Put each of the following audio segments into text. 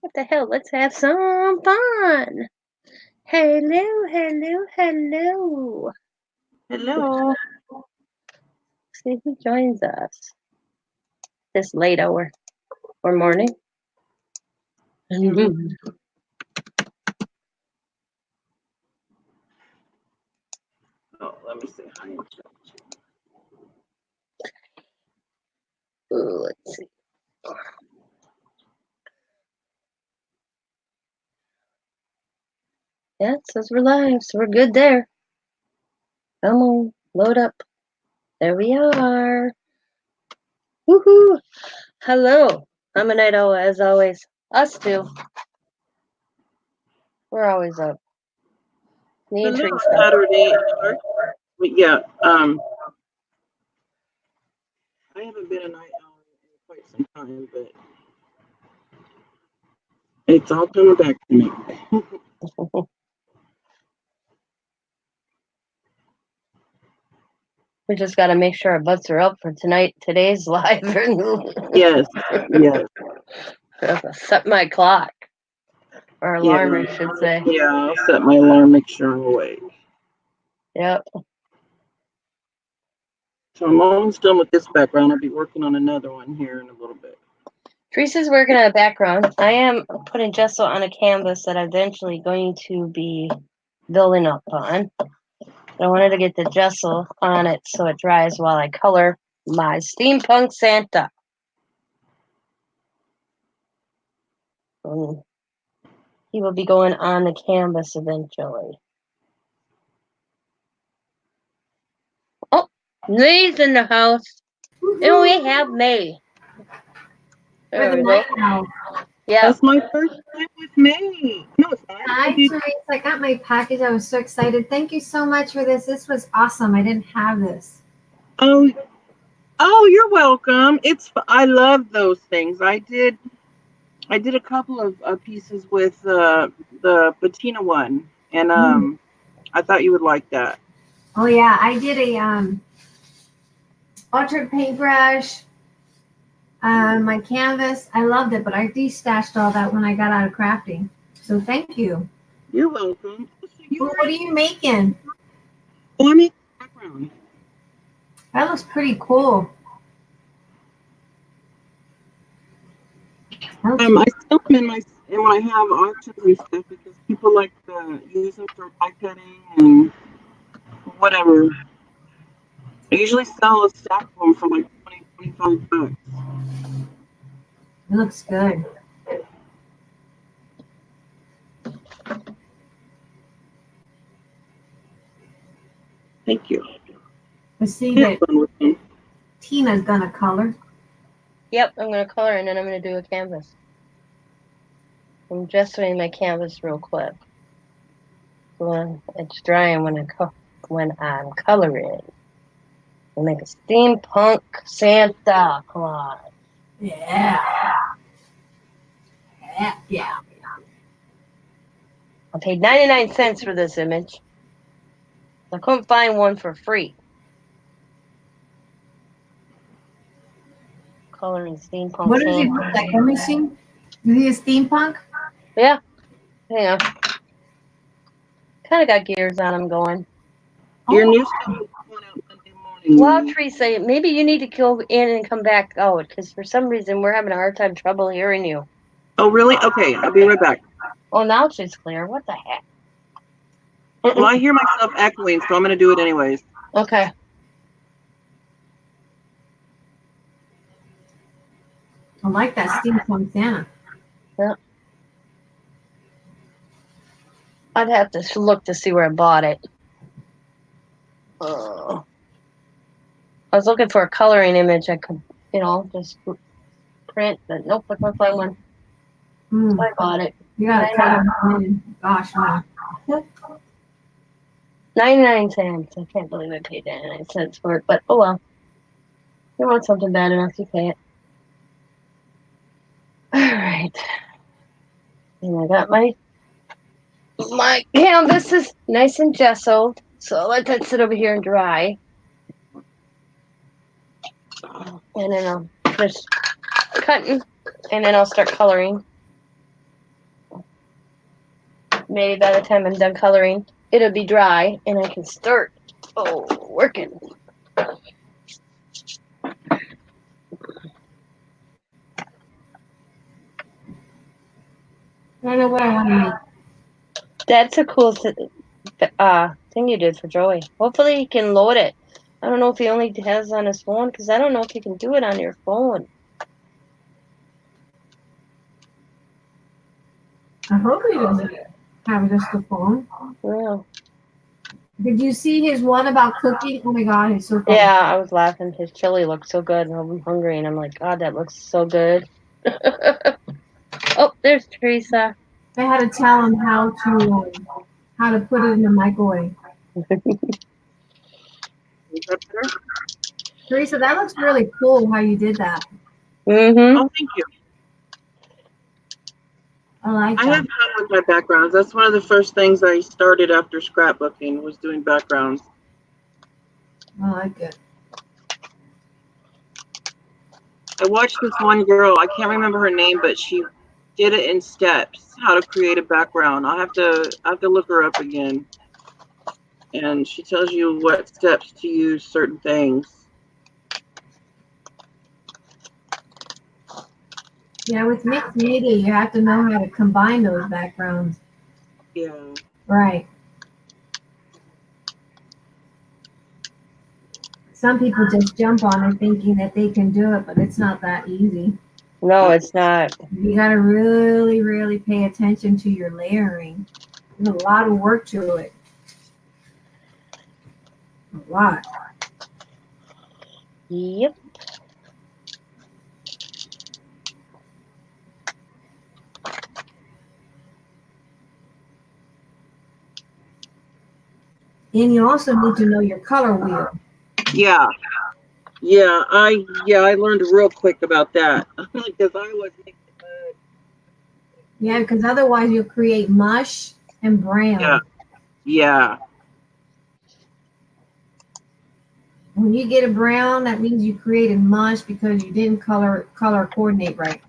What the hell? Let's have some fun. Hello, hello, hello. Hello. See who joins us this late hour or morning. Mm, Oh, let me say hi. Ooh, let's see. Yeah, it says we're live, so we're good there. Come on, load up. There we are. Woohoo! Hello. I'm a night owl as always. Us two. We're always up. Me and Hello, Teresa. Saturday. Yeah. I haven't been a night owl in quite some time, but it's all coming back to me. We just got to make sure our butts are up for today's live. Yes. Yes. Set my clock or Yeah. alarm, I should say. Yeah. I'll set my alarm. Make sure I'm awake. Yep. So I'm almost done with this background. I'll be working on another one here in a little bit. Teresa's working on a background. I am putting gesso on a canvas that I'm eventually going to be building up on. I wanted to get the gesso on it so it dries while I color my steampunk Santa. And he will be going on the canvas eventually. Oh, May's in the house. And we have May. For There the we go. night owl. Yeah. That's my first time with May. No, it's not. Hi, Teresa. I got my package. I was so excited. Thank you so much for this. This was awesome. I didn't have this. Oh, oh, you're welcome. I love those things. I did a couple of pieces with the patina one, and I thought you would like that. Oh yeah, I did a ultra paintbrush, my canvas. I loved it, but I destashed all that when I got out of crafting. So thank you. You're welcome. So you What are already you making? let me background. That looks pretty cool. That looks I sell them in my and when I have auctions and stuff because people like to use them for die cutting and whatever. I usually sell a stack of them for like 20, 25 bucks. it looks good. Thank you. I see Have that fun with them. Tina's gonna color. Yep, I'm going to color and then I'm going to do a canvas. I'm gessoing my canvas real quick. When it's drying when I'm coloring. We'll make a steampunk Santa Claus. Yeah. Yeah. I paid 99 cents for this image. I couldn't find one for free. Coloring steampunk What does he look Santa. like? Let me see. Is he a steampunk? Yeah, hang on. Kind of got gears on him going. Your Oh, new stuff will be going out Monday morning, Well, May. Teresa, maybe you need to go in and come back out because for some reason we're having a hard time trouble hearing you. Oh, really? Okay, I'll be right back. Oh, now she's clear. What the heck? Well, I hear myself echoing, so I'm going to do it anyways. Okay. I like that steampunk Santa. Yeah. I'd have to look to see where I bought it. I was looking for a coloring image I could, just print, but nope, I couldn't find one. So I bought it. You gotta color mine in. Gosh, no. 99 cents. I can't believe I paid 99 cents for it, but oh well. You want something bad enough, you pay it. Alright. And I got my canvas is nice and gessoed, so I'll let that sit over here and dry. And then I'll finish cutting, and then I'll start coloring. maybe by the time I'm done coloring, it'll be dry and I can start working. I don't know what I want to make. That's a cool thing you did for Joey. Hopefully he can load it. I don't know if he only has it on his phone, because I don't know if you can do it on your phone. I hope he doesn't have just the phone. Yeah. Did you see his one about cooking? Oh my god, it's so funny. Yeah, I was laughing. His chili looked so good, and I'm hungry, and I'm like, God, that looks so good. Oh, there's Teresa. I had to tell him how to put it in the microwave. Is that better? Teresa, that looks really cool how you did that. Mm-hmm. Oh, thank you. I like I that. have fun with my backgrounds. That's one of the first things I started after scrapbooking was doing backgrounds. I like it. I watched this one girl, I can't remember her name, but she did it in steps, how to create a background. I have to look her up again. And she tells you what steps to use certain things. Yeah, with mixed media, you have to know how to combine those backgrounds. Yeah. Right. Some people just jump on it thinking that they can do it, but it's not that easy. No, it's not. You got to really, really pay attention to your layering. There's a lot of work to it. A lot. Yep. And you also need to know your color wheel. Yeah. Yeah, I learned real quick about that. Because I was mixing mud. Yeah, because otherwise you'll create mush and brown. Yeah. Yeah. When you get a brown, that means you created mush because you didn't color coordinate right.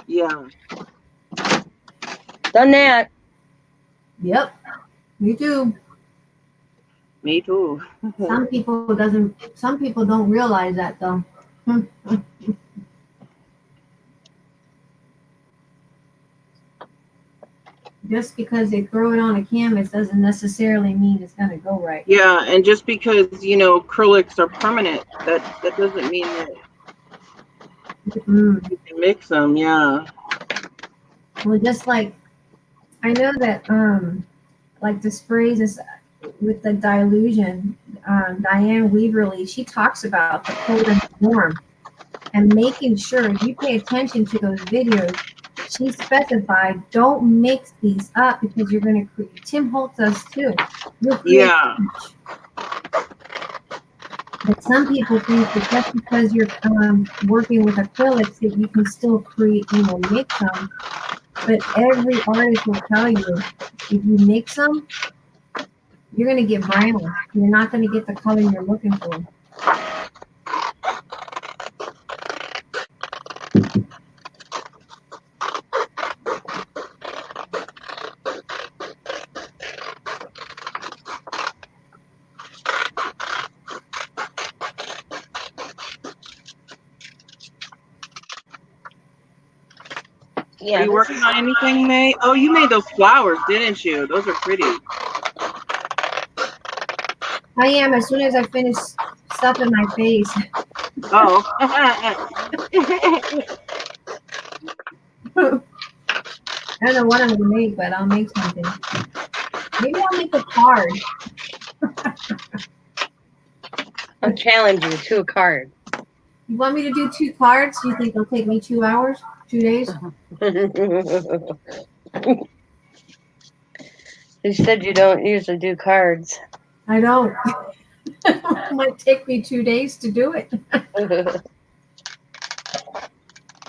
Yeah. Done that. Yep, me too. Me too. Some people don't realize that though. Just because they throw it on a canvas doesn't necessarily mean it's gonna go right. Yeah, and just because, acrylics are permanent, that doesn't mean that you can mix them, yeah. Well, just like I know that like the sprays is with the dilution, Diane Weaverly, she talks about the cold and the warm and making sure if you pay attention to those videos, she specified don't mix these up because you're going to create. Tim Holt does too. You'll create. Yeah. But some people think that just because you're working with acrylics that you can still create, mix them. But every artist will tell you if you mix them, you're going to get brown. You're not going to get the color you're looking for. Yeah. Are you working on anything, May? Oh, you made those flowers, didn't you? Those are pretty. I am as soon as I finish stuffing my face. Oh. I don't know what I'm going to make, but I'll make something. Maybe I'll make a card. I'll challenge you to a card. You want me to do 2 cards? You think it'll take me 2 hours, 2 days? You said you don't usually do cards. I don't. It might take me 2 days to do it.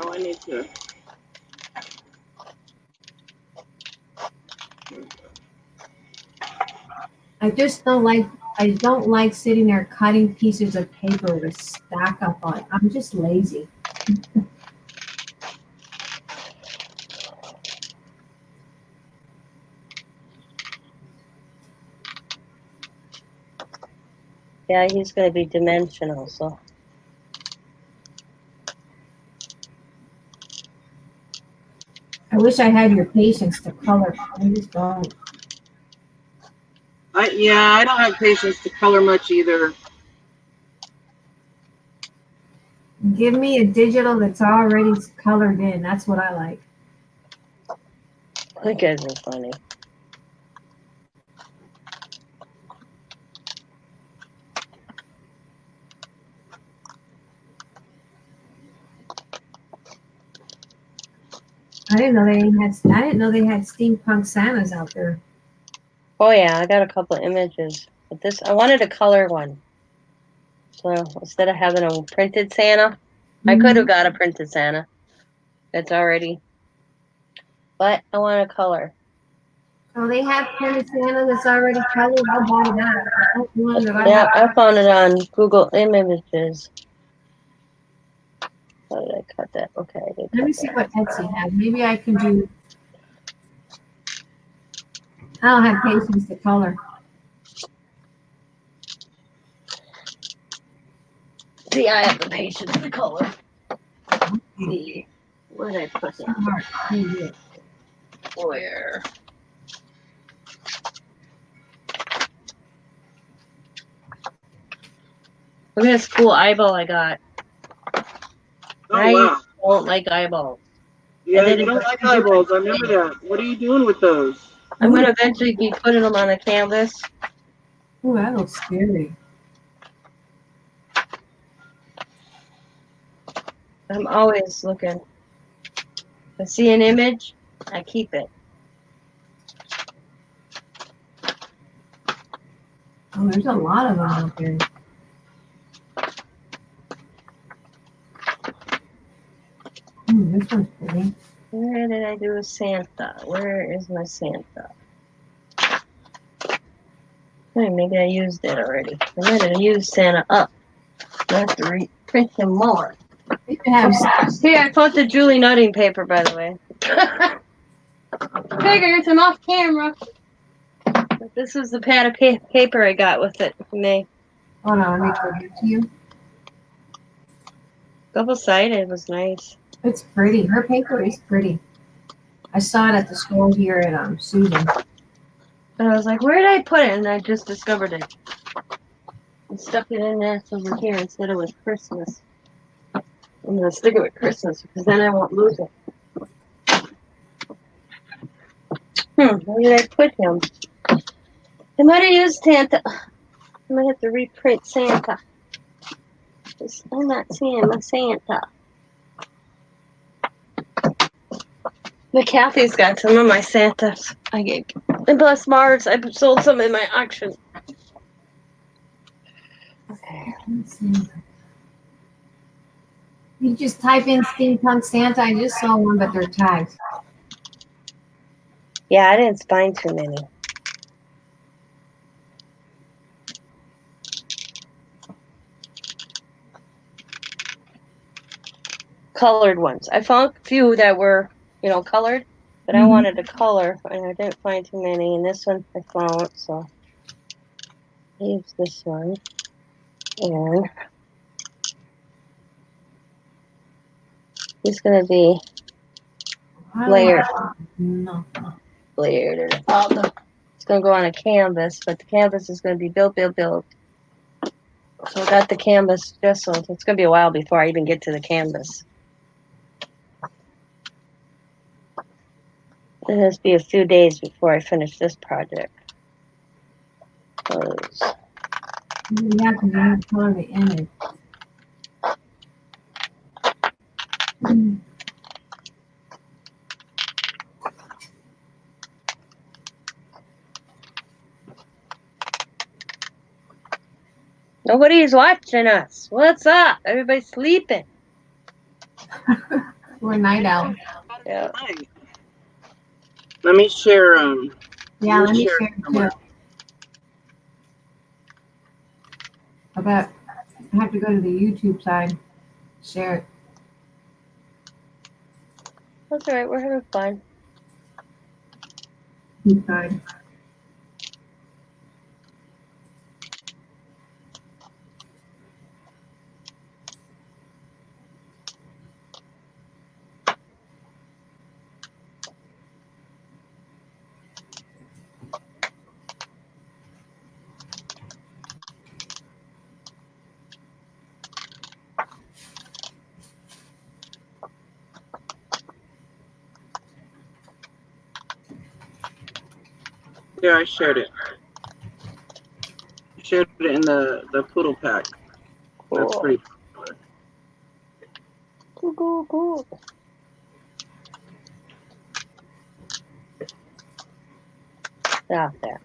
Oh, I need to. I don't like sitting there cutting pieces of paper to stack up on. I'm just lazy. Yeah, he's going to be dimensional, so. I wish I had your patience to color. I just don't. I don't have patience to color much either. Give me a digital that's already colored in. That's what I like. You guys are funny. I didn't know they had. I didn't know they had steampunk Santas out there. Oh yeah, I got a couple of images. But this, I wanted a color one. So instead of having a printed Santa, I could have got a printed Santa. It's already. But I want a color. Oh, they have printed Santa that's already colored. I'll buy that. That's the one that I Yeah, have. I found it on Google Images. How did I cut that? Okay, I did Let me cut see that. what Etsy has. Maybe I can do. I don't have patience to color. See, I have the patience to color. See, where did I put it? Smart. Maybe. Where? Look at this cool eyeball I got. Oh I wow. don't like eyeballs. Yeah, And then you don't it's like different eyeballs. I remember shades. that. What are you doing with those? I'm gonna eventually be putting them on a canvas. Ooh, that looks scary. I'm always looking. If I see an image, I keep it. Oh, there's a lot of them out there. This one's pretty. Where did I do a Santa? Where is my Santa? Hey, maybe I used it already. I might have used Santa up. I have to reprint him more. They could have. Here, I found the Julie nutting paper, by the way. Figures I'm off camera. But this was the pad of paper I got with it from me. Hold on, let me go give it to you. Double-sided was nice. It's pretty. Her paper is pretty. I saw it at the store here at Susan. And I was like, where did I put it? And I just discovered it. I stuck it in there over here instead of with Christmas. I'm going to stick it with Christmas because then I won't lose it. Where did I put him? I might have used Santa. I might have to reprint Santa. I'm not seeing my Santa. But Kathy's got some of my Santas. I gave. And plus Mars, I sold some in my auction. Okay. You just type in steampunk Santa. I just saw one, but they're tags. Yeah, I didn't find too many. Colored ones. I found a few that were, colored, but I wanted a color, and I didn't find too many. And this one I found, so I used this one. And he's gonna be layered. No. Layered. It's gonna go on a canvas, but the canvas is gonna be built. So I got the canvas just so it's gonna be a while before I even get to the canvas. It has to be a few days before I finish this project. Close. Yeah, because you have to color the image. Nobody's watching us. What's up? Everybody's sleeping. We're night owls. Yeah. Let me share. Yeah, let me share share it camera. too. I bet I have to go to the YouTube side. Share it. That's all right. We're having fun. YouTube side. There, I shared it. I shared it in the poodle pack. That's Cool. pretty. Cool. Out there.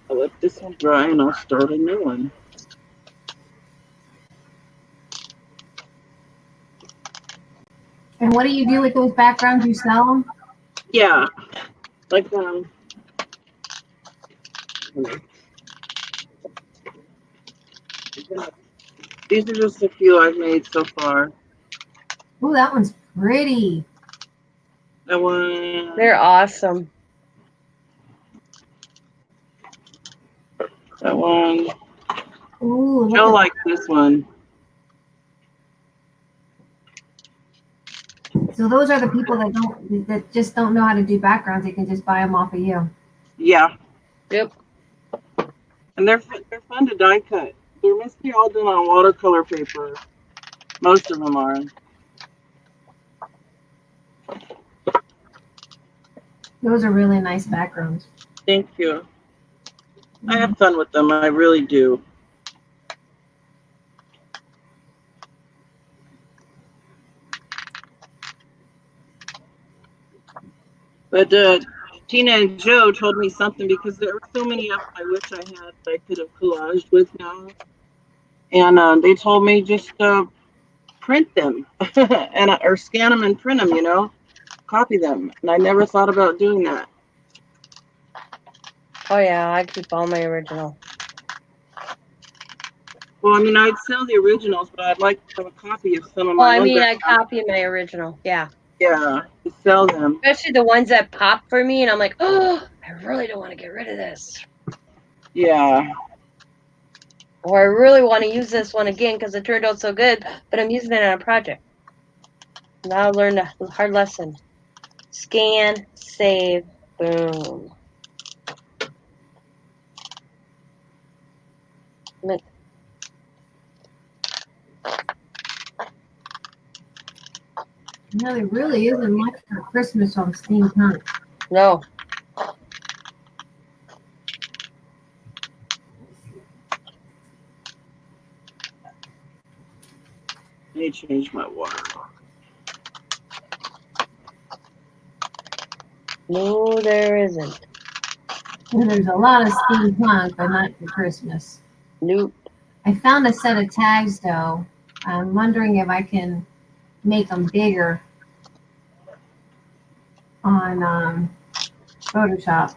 I'll let this one dry and I'll start a new one. And what do you do with those backgrounds? You sell them? Yeah, like these are just a few I've made so far. Oh, that one's pretty. That one. They're awesome. That one. Ooh, look Joe at likes this one. So those are the people that just don't know how to do backgrounds. They can just buy them off of you. Yeah, Yep. and they're fun to die cut. They're mostly all done on watercolor paper. Most of them are. Those are really nice backgrounds. Thank you. I have fun with them. I really do. But Tina and Joe told me something because there were so many of them I wish I had that I could have collaged with now. And they told me just print them and or scan them and print them, copy them. And I never thought about doing that. Oh yeah, I keep all my original. Well, I mean, I'd sell the originals, but I'd like to have a copy of some of Well, my I own. mean, I copy my original. Yeah. Yeah, to sell them. Especially the ones that pop for me, and I'm like, oh, I really don't want to get rid of this. Yeah. Or I really want to use this one again because it turned out so good, but I'm using it on a project. Now I learned a hard lesson. Scan, save, boom. No, there really isn't much for Christmas on steampunk. No. I need to change my water. No, there isn't. And there's a lot of steampunk, but not for Christmas. Nope. I found a set of tags though. I'm wondering if I can make them bigger on Photoshop.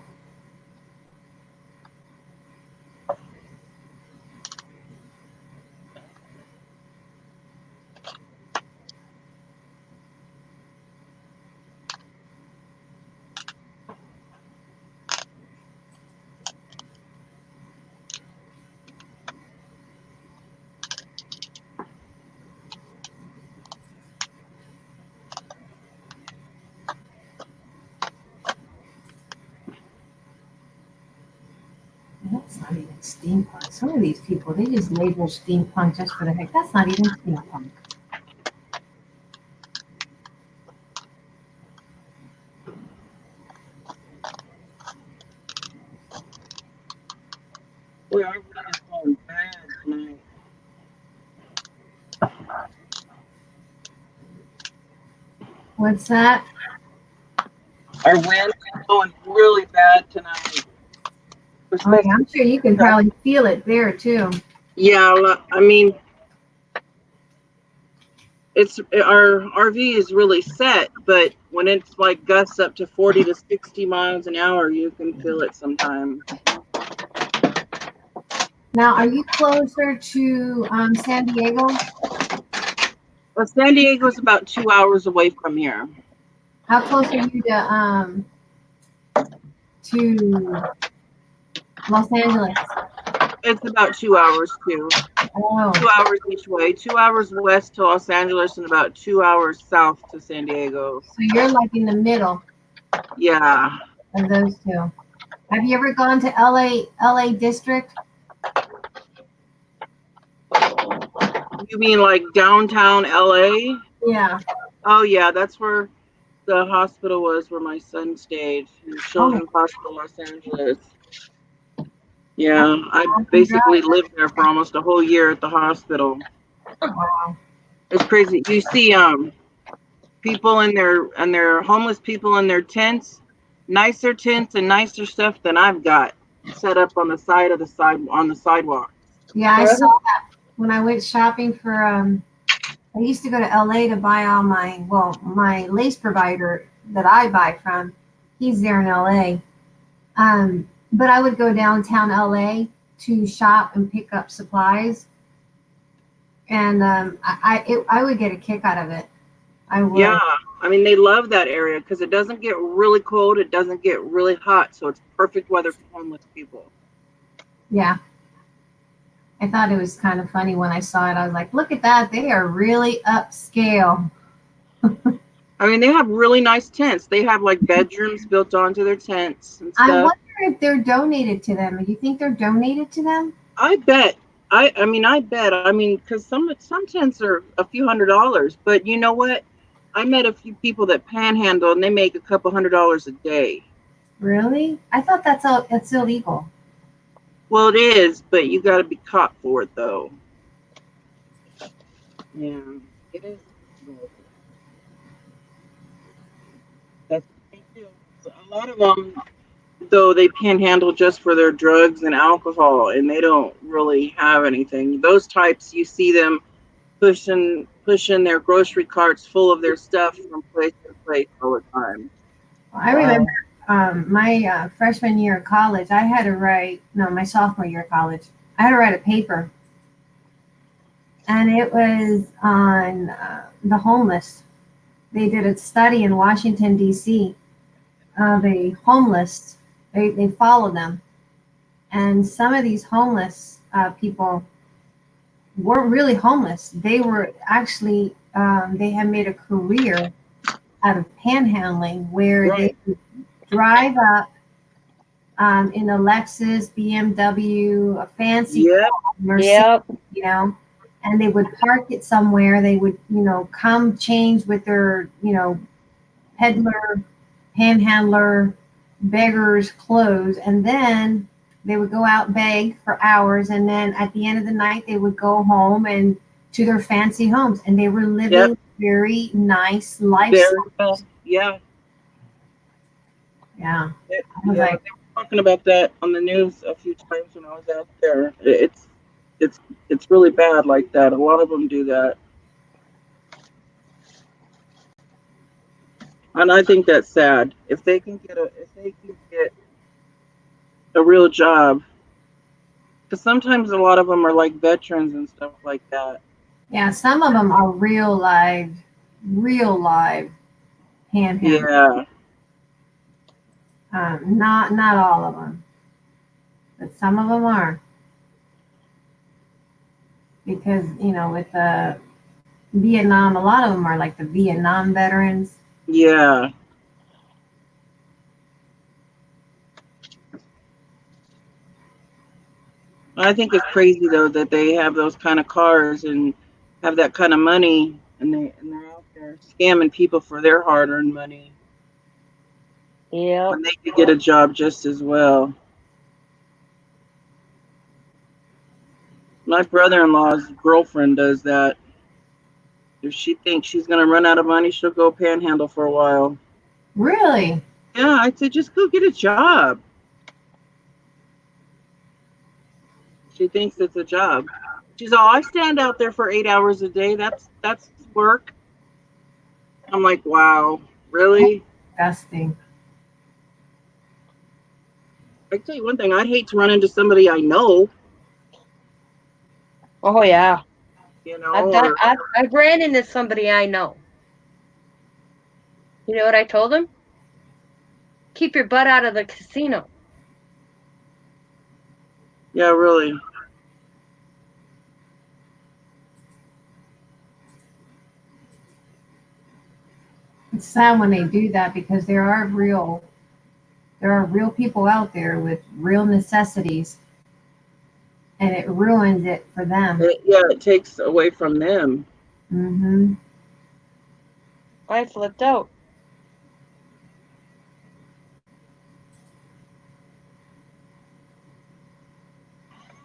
That's not even steampunk. Some of these people, they just label steampunk just for the heck. That's not even steampunk. Boy, our wind is going bad tonight. What's that? Our wind is going really bad tonight. Oh, yeah, I'm sure you can probably feel it there too. Yeah, I mean, our RV is really set, but when it's like gusts up to 40 to 60 miles an hour, you can feel it sometimes. Now, are you closer to San Diego? Well, San Diego's about 2 hours away from here. How close are you to Los Angeles? It's about 2 hours too. Oh, 2 hours each way. 2 hours west to Los Angeles and about 2 hours south to San Diego. so you're like in the middle Yeah. of those two. Have you ever gone to LA district? You mean like downtown LA? Yeah. Oh yeah, that's where the hospital was where my son stayed in Children's Hospital Los Angeles. Yeah, I basically lived there for almost a whole year at the hospital. Wow. It's crazy. You see people in their homeless people in their tents, nicer tents and nicer stuff than I've got set up on the side of the sidewalk. Yeah, I Really? saw that when I went shopping for I used to go to LA to buy all my lace provider that I buy from. He's there in LA. But I would go downtown LA to shop and pick up supplies. And I would get a kick out of it. I would. Yeah, I mean they love that area because it doesn't get really cold, it doesn't get really hot, so it's perfect weather for homeless people. Yeah. I thought it was kind of funny when I saw it. I was like, look at that. They are really upscale. I mean, they have really nice tents. They have like bedrooms built onto their tents and I stuff. wonder if they're donated to them. Do you think they're donated to them? I bet. I bet. I mean, because some tents are a few $100s, but you know what? I met a few people that panhandle and they make a couple $100s a day. Really? I thought it's illegal. Well, it is, but you got to be caught for it, though. Yeah, it is. That's what they do. So a lot of them, though, they panhandle just for their drugs and alcohol, and they don't really have anything. Those types, you see them pushing their grocery carts full of their stuff from place to place all the time. I remember my freshman year of college, my sophomore year of college, I had to write a paper. And it was on the homeless. They did a study in Washington, D.C. of a homeless. They followed them. And some of these homeless people weren't really homeless. They were actually, they had made a career out of panhandling where Right. they would drive up in a Lexus, BMW, a fancy Yep. Mercedes, Yep. And they would park it somewhere. They would, come change with their, peddler, panhandler, beggars' clothes, and then they would go out beg for hours, and then at the end of the night they would go home and to their fancy homes, and they were living very nice lifestyle. Yeah. Yeah. Yeah, I was like, they were talking about that on the news a few times when I was out there. It's really bad like that. A lot of them do that, and I think that's sad. If they can get a real job, because sometimes a lot of them are like veterans and stuff like that. yeah, some of them are real live panhandlers. Yeah, Not all of them, but some of them are. Because, with the Vietnam, a lot of them are like the Vietnam veterans. yeah. I think it's crazy though that they have those kind of cars and have that kind of money, and they're out there scamming people for their hard-earned money Yep. when they could get a job just as well. My brother-in-law's girlfriend does that. If she thinks she's gonna run out of money, she'll go panhandle for a while. Really? Yeah, I said just go get a job. She thinks it's a job. She's all, I stand out there for 8 hours a day. That's work. I'm like, wow, really? Disgusting. I tell you one thing, I'd hate to run into somebody I know. Oh yeah. Or, I've ran into somebody I know. You know what I told him? Keep your butt out of the casino. yeah, really. It's sad when they do that because there are real people out there with real necessities, and it ruins it for them. It takes away from them. Hmm. I flipped out.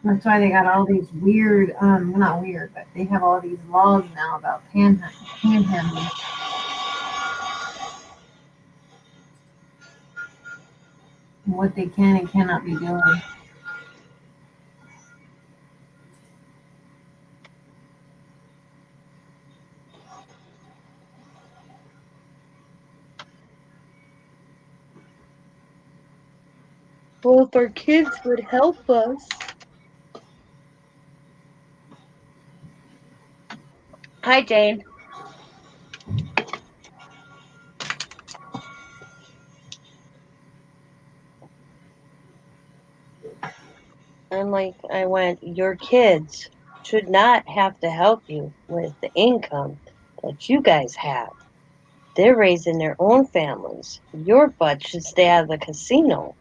That's why they got all these weird, not weird, but they have all these laws now about panhandling. And what they can and cannot be doing. Well, if our kids would help us. Hi, Jane. I went, your kids should not have to help you with the income that you guys have. They're raising their own families. Your butt should stay out of the casino.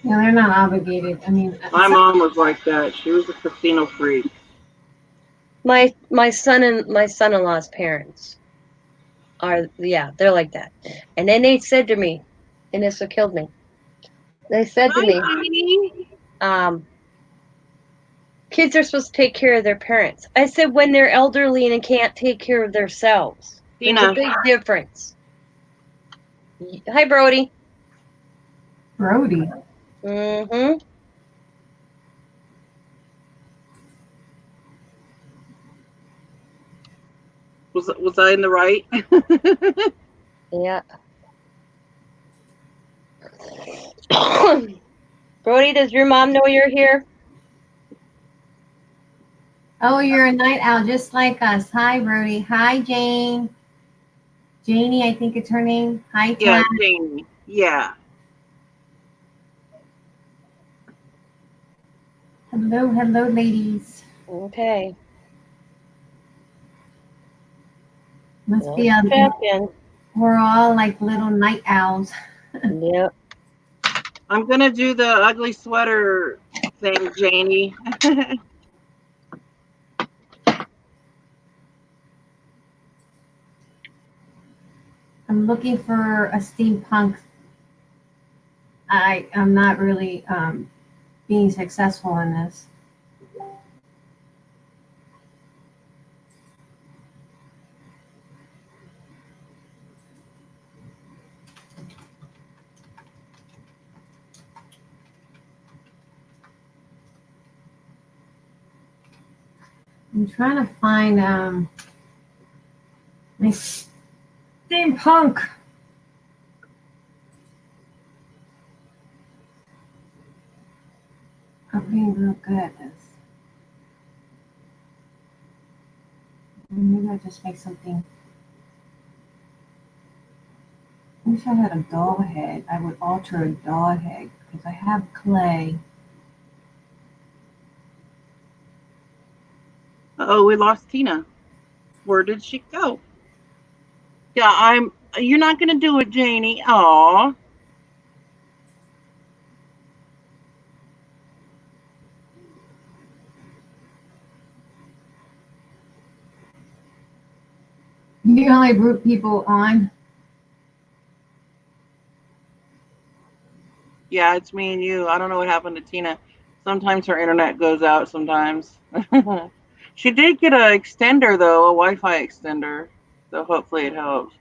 Yeah, they're not obligated. I mean, My mom was like that. She was a casino freak. My son-in-law's parents are, yeah, they're like that. And then they said to me, and this what killed me. They said to me, kids are supposed to take care of their parents. I said, when they're elderly and can't take care of themselves. There's a big difference. Hi, Brody. Brody. Mm-hmm. Was I in the right? Yeah. Brody, does your mom know you're here? Oh, you're a night owl just like us. Hi, Brody. Hi, Jane. Janie, I think it's her name. Hi, Tad. Yeah, Janie. Yeah. Hello, ladies. Okay. Must be champion. We're all like little night owls. Yep. I'm gonna do the ugly sweater thing, Janie. I'm looking for a steampunk. I'm not really being successful in this. I'm trying to find my steampunk. I'm being real good at this. Maybe I'll just make something. I wish I had a doll head. I would alter a doll head because I have clay. Oh, we lost Tina. Where did she go? Yeah, you're not gonna do it, Janie. Aw. You only root people on. Yeah, it's me and you. I don't know what happened to Tina. Sometimes her internet goes out sometimes. She did get an extender, though, a Wi-Fi extender. So hopefully it helps.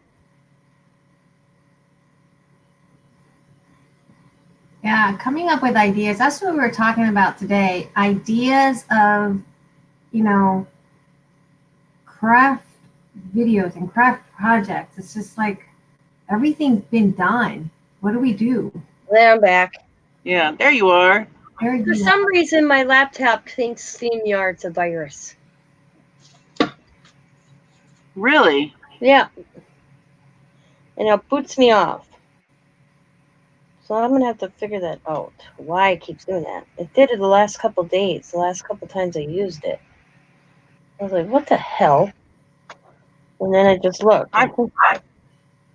Yeah, coming up with ideas. That's what we were talking about today. Ideas of, craft videos and craft projects. It's just like everything's been done. What do we do? There, I'm back. Yeah, there you are. For some reason, my laptop thinks StreamYard's a virus. Really? Yeah. And it boots me off. So I'm going to have to figure that out. Why it keeps doing that. It did it the last couple days. The last couple times I used it. I was like, what the hell? And then I just looked.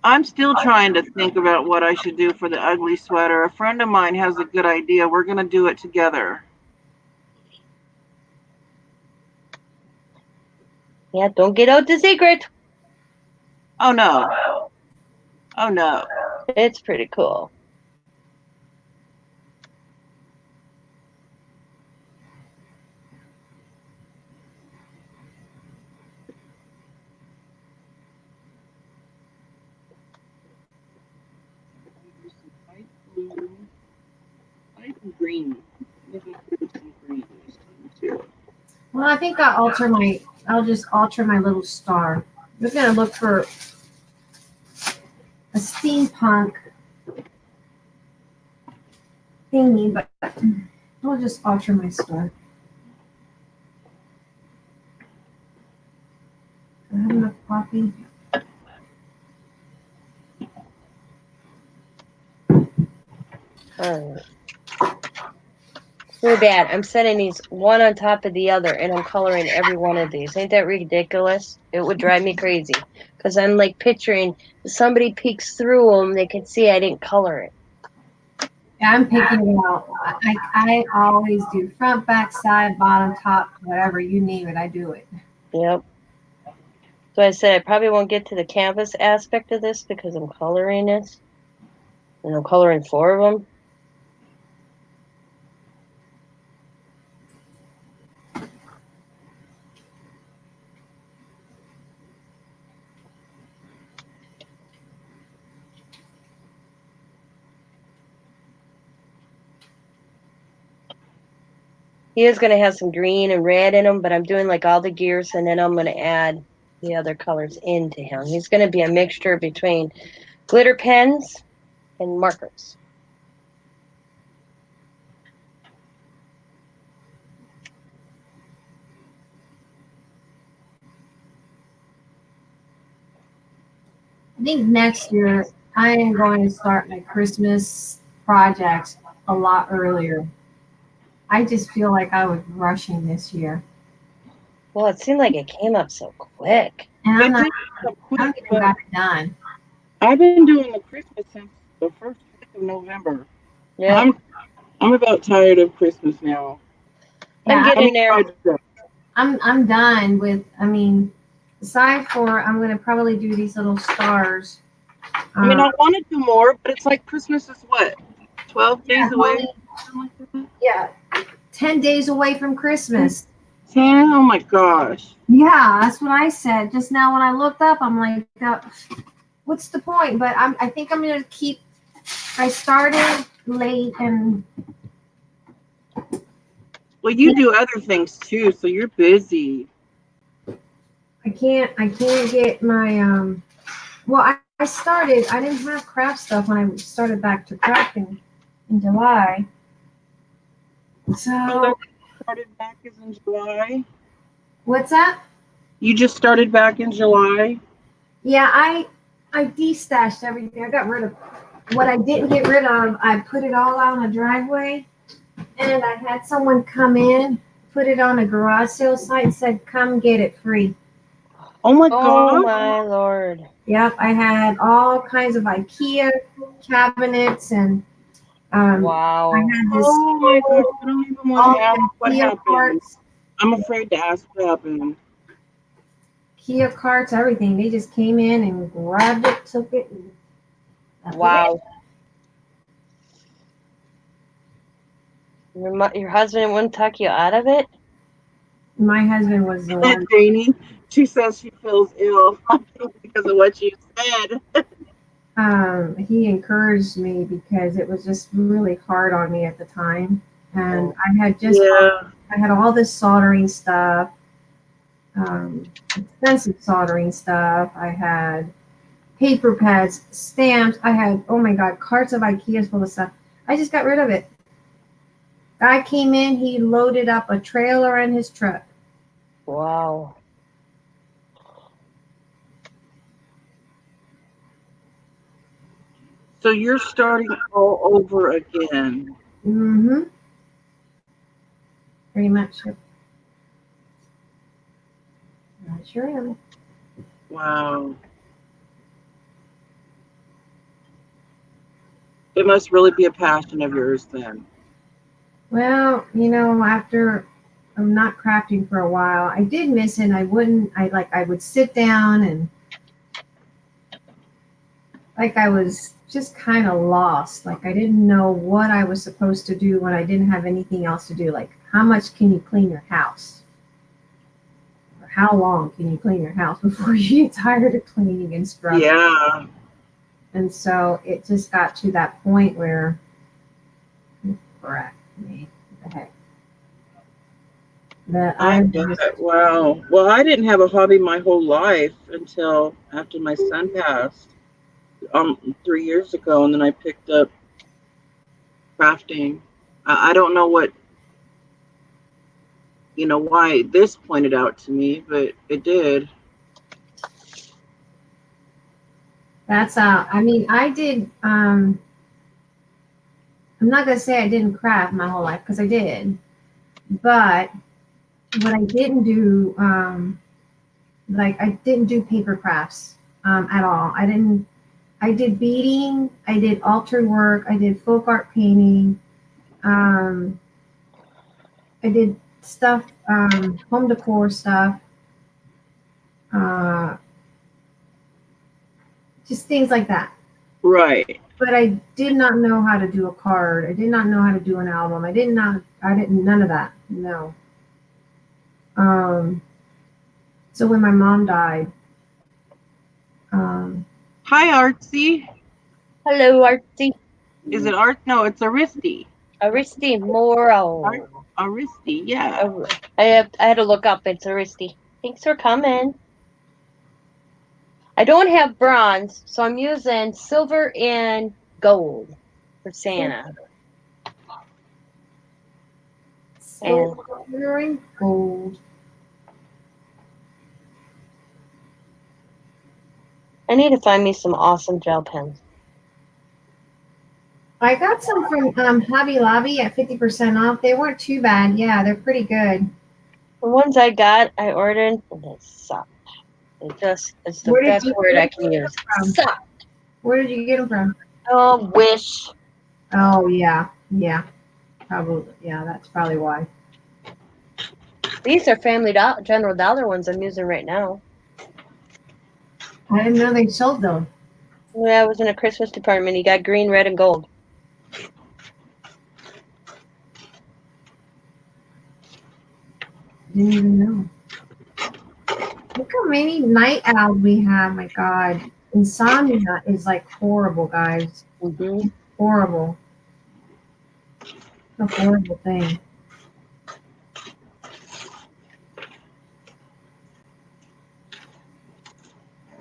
I'm still trying to think about what I should do for the ugly sweater. A friend of mine has a good idea. We're going to do it together. Yeah, don't get out the secret. Oh, no. Oh, no. It's pretty cool. Light blue, light green. Maybe put some green too. Well, I think I'll just alter my little star. We're gonna look for a steampunk thingy, but I'll just alter my star. Do I have enough coffee? Alright. Too bad. I'm setting these one on top of the other, and I'm coloring every one of these. Ain't that ridiculous? It would drive me crazy. Because I'm like picturing if somebody peeks through them, they can see I didn't color it. Yeah, I'm picking it out. I always do front, back, side, bottom, top, whatever you name it, I do it. Yep. So I said I probably won't get to the canvas aspect of this because I'm coloring this. And I'm coloring 4 of them. He is going to have some green and red in him, but I'm doing like all the gears, and then I'm going to add the other colors into him. He's going to be a mixture between glitter pens and markers. I think next year I am going to start my Christmas projects a lot earlier. I just feel like I was rushing this year. Well, it seemed like it came up so quick. And I'm But not this is a quick I'm getting got it done. I've been doing the Christmas since the first week of November. Yeah, I'm about tired of Christmas now. I'm Yeah, getting there. I'm done with, I mean, aside for I'm gonna probably do these little stars. I mean, I want to do more, but it's like Christmas is what, 12 days Yeah, away? only- Something like that? Yeah, 10 days away from Christmas. 10? Oh my gosh. Yeah, that's what I said just now when I looked up. I'm like, what's the point? But I think I'm gonna keep. I started late and Well, you do other things too, so you're busy. I can't get my well I started, I didn't have craft stuff when I started back to crafting in July. So So that started back is in July. what's that? You just started back in July. Yeah, I destashed everything. I got rid of what I didn't get rid of. I put it all out on a driveway, and I had someone come in, put it on a garage sale site, and said, "Come get it free." Oh my Oh god. my lord. Yep, I had all kinds of IKEA cabinets, and Wow. I had this Oh my gosh. I don't even want all to ask what IKEA happened. carts, I'm afraid to ask what happened. Kia carts, everything. They just came in and grabbed it, took it. And that was it. Wow. Your husband wouldn't tuck you out of it? My husband was the one. Janie, she says she feels ill because of what you said. He encouraged me because it was just really hard on me at the time, and I had all this soldering stuff, expensive soldering stuff. I had paper pads, stamps. I had, oh my god, carts of IKEA full of stuff. I just got rid of it. Guy came in, he loaded up a trailer in his truck. Wow. So you're starting all over again. Pretty much. I sure am. Wow. It must really be a passion of yours then. Well, after I'm not crafting for a while, I did miss it. I would sit down and like I was just kind of lost. Like I didn't know what I was supposed to do when I didn't have anything else to do. Like how much can you clean your house? Or how long can you clean your house before you get tired of cleaning and scrubbing? Yeah. And so it just got to that point where, correct me, what the heck, that I I'm get just, it. Wow. Well, I didn't have a hobby my whole life until after my son passed 3 years ago, and then I picked up crafting. I don't know why this pointed out to me, but it did. that's I mean, I did I'm not gonna say I didn't craft my whole life because I did, but what I didn't do, like I didn't do paper crafts at all. I did beading, I did altar work, I did folk art painting, um, I did stuff, home decor stuff, uh, just things like that. Right. But I did not know how to do a card. I did not know how to do an album. I didn't, none of that. No. Um, so when my mom died, um, Hi, Artsy. Hello, Artsy. Is it Art? No, it's Aristi. Aristi Morrow. Aristi, yeah. Oh, I had to look up. It's Aristi. Thanks for coming. I don't have bronze, so I'm using silver and gold for Santa. silver and gold. I need to find me some awesome gel pens. I got some from Hobby Lobby at 50% off. They weren't too bad. Yeah, they're pretty good. The ones I got, I ordered, and they sucked. It's the best word I can use. Sucked. Where did you get them from? Oh, Wish. Oh, yeah. Yeah. Probably. Yeah, that's probably why. These are General Dollar ones I'm using right now. I didn't know they sold them. Yeah, I was in a Christmas department. You got green, red, and gold. Didn't even know. Look how many night owls we have. My God. Insomnia is like horrible, guys. Mm-hmm. Horrible. It's a horrible thing.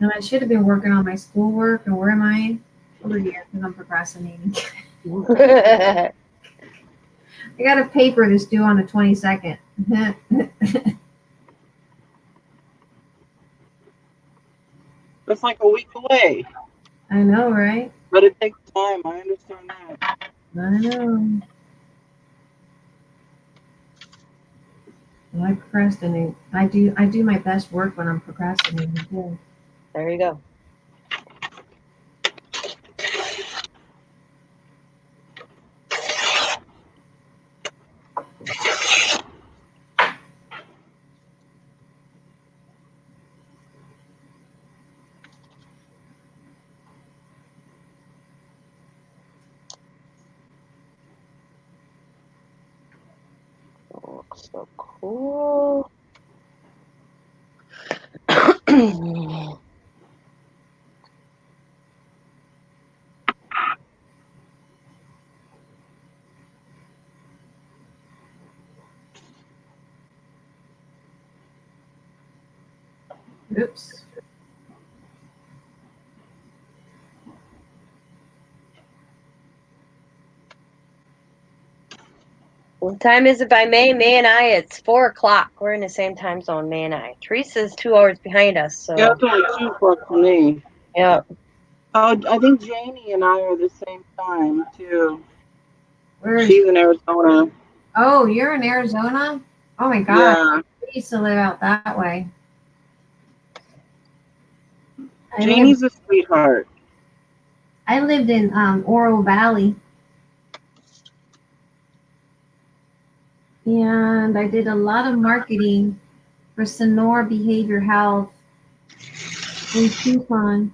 And I should have been working on my schoolwork. And where am I? Over here, because I'm procrastinating. I got a paper that's due on the 22nd. That's like a week away. I know, right? But it takes time. I understand that. I know. Well, I procrastinate. I do my best work when I'm procrastinating too. There you go. Looks so cool. Oops. What time is it by May? May and I, it's 4:00. We're in the same time zone, May and I. Teresa's 2 hours behind us, so. Yeah, it's only 2 o'clock for me. Yeah. Oh, I think Janie and I are the same time too. Where is She's in Arizona. Oh, you're in Arizona? Oh my God. Yeah. I used to live out that way. Janie's a sweetheart. I lived in Oro Valley. And I did a lot of marketing for Sonora Behavior Health in Tucson.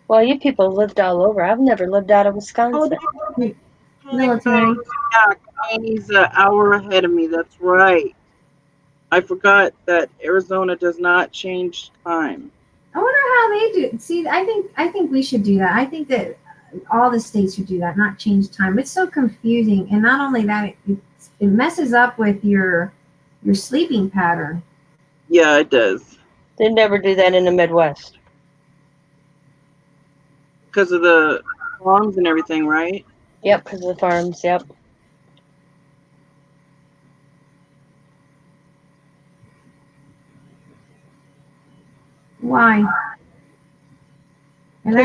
Well, you people lived all over. I've never lived out of Oh, Wisconsin. Military. yeah, Janie's an hour ahead of me. That's right. I forgot that Arizona does not change time. I wonder how they do. See, I think we should do that. I think that all the states should do that, not change time. It's so confusing, and not only that, it messes up with your sleeping pattern. Yeah, it does. They never do that in the Midwest. Because of the farms and everything, right? Yep, because of the farms. Yep. Why? And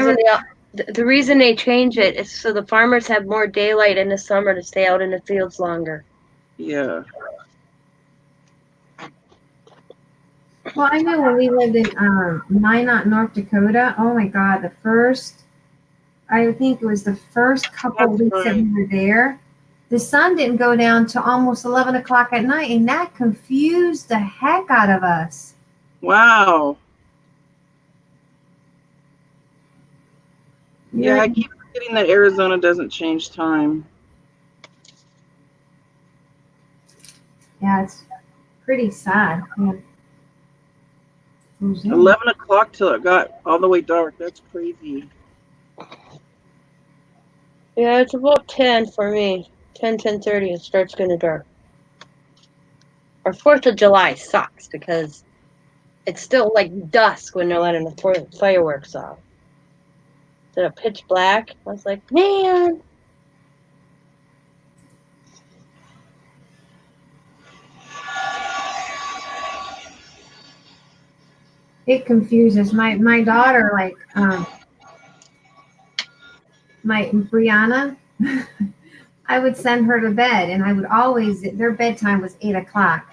The reason they change it is so the farmers have more daylight in the summer to stay out in the fields longer. Yeah. well, I know when we lived in Minot, North Dakota. Oh my God, I think it was the first couple That's weeks that we were there. The sun didn't go down to almost 11 o'clock at night, and that confused the heck out of us. Wow. Yeah, I keep forgetting that Arizona doesn't change time. Yeah, it's pretty sad. Yeah. 11 o'clock till it got all the way dark. That's crazy. Yeah, it's about 10 for me. 10:30, it starts getting dark. Our 4th of July sucks because it's still like dusk when they're letting the fireworks off. Instead of pitch black, I was like, man. It confuses my daughter, like my Brianna. I would send her to bed, and I would always, their bedtime was 8 o'clock,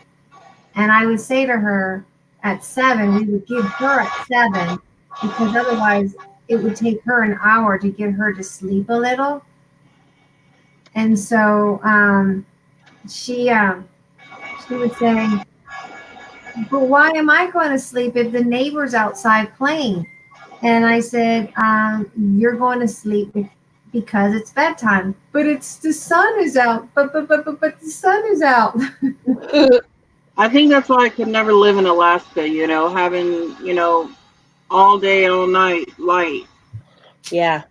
and I would say to her at 7, we would give her at 7, because otherwise it would take her an hour to get her to sleep a little. And so she would say, but why am I going to sleep if the neighbor's outside playing? And I said, you're going to sleep because it's bedtime. But the sun is out. But the sun is out. I think that's why I could never live in Alaska, having, all day, all night light. Yeah.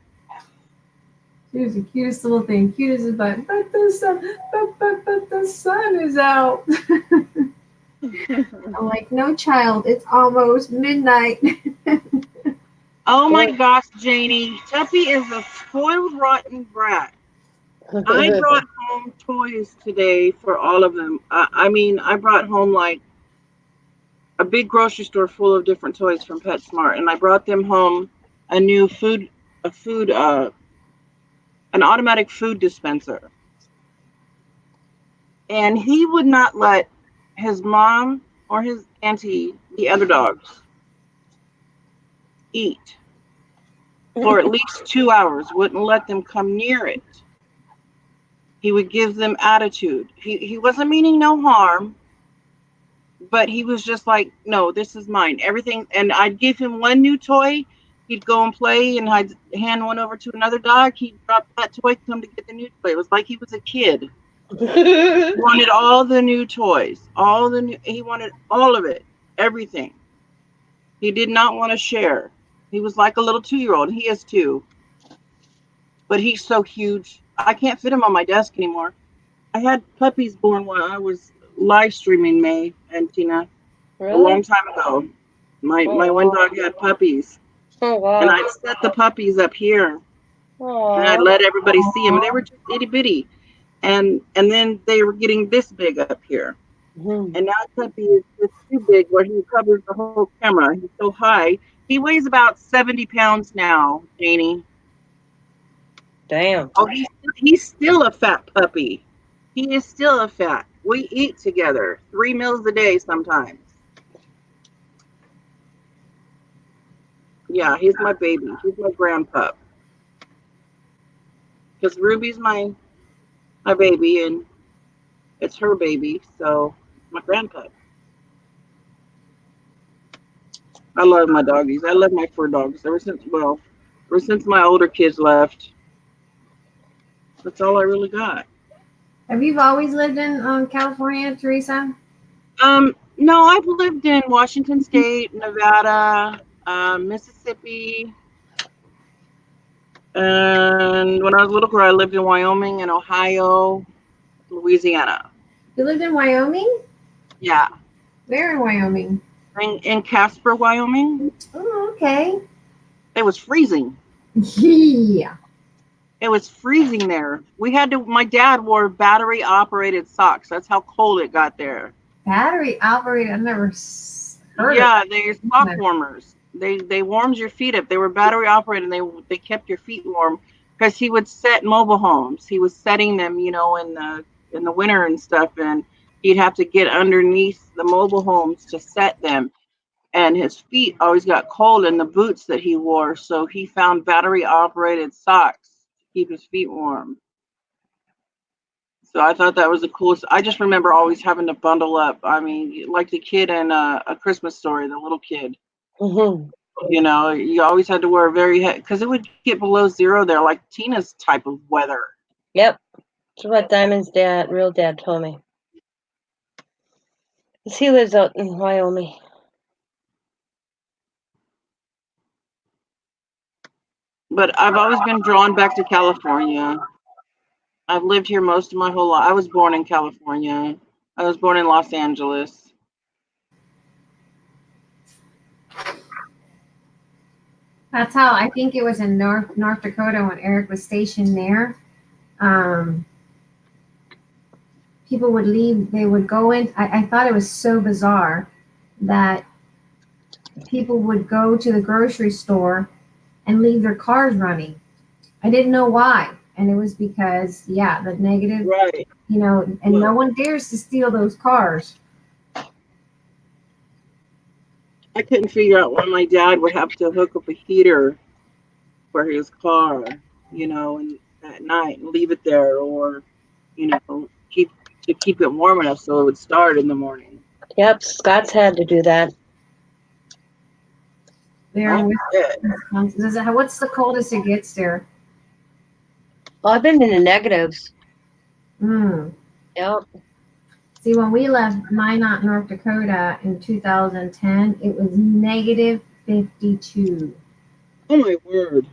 She was the cutest little thing. Cute as a button. But the sun is out. I'm like, no, child, it's almost midnight. Oh my gosh, Janie. Tuppy is a spoiled, rotten brat. I brought home toys today for all of them. I brought home like a big grocery store full of different toys from PetSmart, and I brought them home a new an automatic food dispenser. And he would not let his mom or his auntie, the other dogs, eat for at least 2 hours, wouldn't let them come near it. He would give them attitude. He wasn't meaning no harm, but he was just like, no, this is mine. Everything. And I'd give him one new toy. He'd go and play, and I'd hand one over to another dog. He'd drop that toy, come to get the new toy. It was like he was a kid. He wanted all the new toys, he wanted all of it, everything. He did not want to share. He was like a little 2-year-old. He is too. But he's so huge. I can't fit him on my desk anymore. I had puppies born when I was live streaming, May and Tina. Really? A long time ago. My one dog had puppies. Oh, wow. And I'd set the puppies up here. Aww. And I'd let everybody see them. And they were just itty bitty. And then they were getting this big up here. Mm-hmm. And now Tuppy is just too big where he covers the whole camera. He's so high. He weighs about 70 pounds now, Janie. Damn. Oh, he's still a fat puppy. He is still a fat. We eat together 3 meals a day sometimes. Yeah, he's my baby. He's my grandpup. Because Ruby's my baby, and it's her baby, so my grandpup. I love my doggies. I love my fur dogs. Ever since my older kids left, that's all I really got. Have you always lived in California, Teresa? No, I've lived in Washington State, Nevada, Mississippi, and when I was a little girl, I lived in Wyoming and Ohio, Louisiana. You lived in Wyoming? Yeah, Where in Wyoming? in Casper, Wyoming. Oh, okay. It was freezing. Yeah. It was freezing there. My dad wore battery operated socks. That's how cold it got there. Battery operated. I've never heard of Yeah, they're sock warmers. They warmed your feet up. They were battery operated, and they kept your feet warm because he would set mobile homes. He was setting them, in the winter and stuff, and he'd have to get underneath the mobile homes to set them. And his feet always got cold in the boots that he wore, so he found battery operated socks to keep his feet warm. So I thought that was the coolest. I just remember always having to bundle up. I mean, like the kid in A Christmas Story, the little kid. Hmm. You always had to wear because it would get below zero there, like Tina's type of weather. Yep. That's what Diamond's real dad told me. 'Cause he lives out in Wyoming. But I've always been drawn back to California. I've lived here most of my whole life. I was born in California. I was born in Los Angeles. That's how I think it was in North Dakota when Eric was stationed there. Um, People would leave. They would go in. I thought it was so bizarre that people would go to the grocery store and leave their cars running. I didn't know why. And it was because, yeah, the negative, Right. and no one dares to steal those cars. I couldn't figure out why my dad would have to hook up a heater for his car, and at night and leave it there, or keep it warm enough so it would start in the morning. Yep, Scott's had to do that. There, Oh, what's the coldest it gets there? Well, I've been in the negatives. Mm. Yep. See, when we left Minot, North Dakota in 2010, it was negative 52. Oh my word!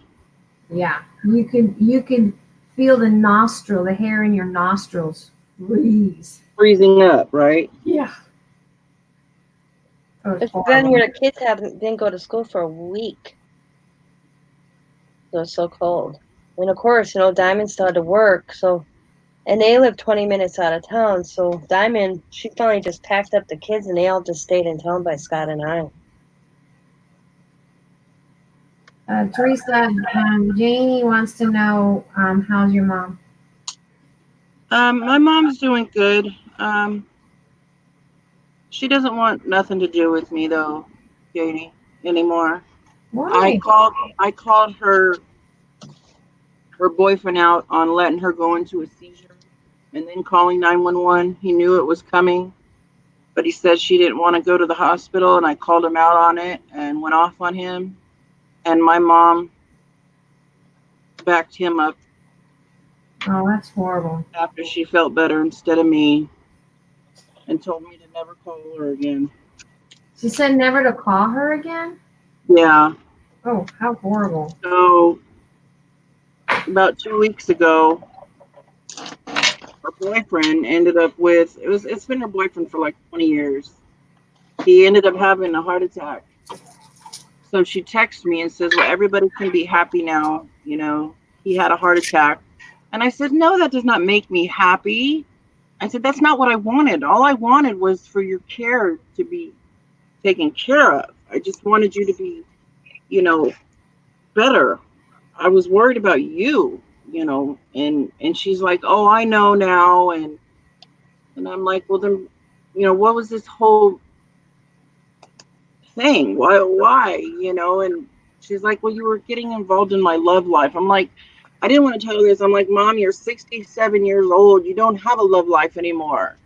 Yeah, you can feel the hair in your nostrils freeze. Freezing up, right? Yeah. It's been where the kids didn't go to school for a week. It was so cold. And of course, Diamond still had to work, and they live 20 minutes out of town, so Diamond, she finally just packed up the kids and they all just stayed in town by Scott and I. Teresa, Janie wants to know, how's your mom? My mom's doing good. She doesn't want nothing to do with me though, Katie, anymore. Why? I called her boyfriend out on letting her go into a seizure and then calling 911. He knew it was coming, but he said she didn't want to go to the hospital, and I called him out on it and went off on him. And my mom backed him up. Oh, that's horrible. After she felt better instead of me, and told me to never call her again. She said never to call her again? Yeah. Oh, how horrible. So about 2 weeks ago, her boyfriend ended up it's been her boyfriend for like 20 years. He ended up having a heart attack. So she texted me and says, well, everybody can be happy now. He had a heart attack. And I said, no, that does not make me happy. I said, that's not what I wanted. All I wanted was for your care to be taken care of. I just wanted you to be, better. I was worried about you, and she's like, oh, I know now. And I'm like, well, then, what was this whole thing? Why, and She's like, well, you were getting involved in my love life. I'm like, I didn't want to tell her this. I'm like, Mom, you're 67 years old. You don't have a love life anymore.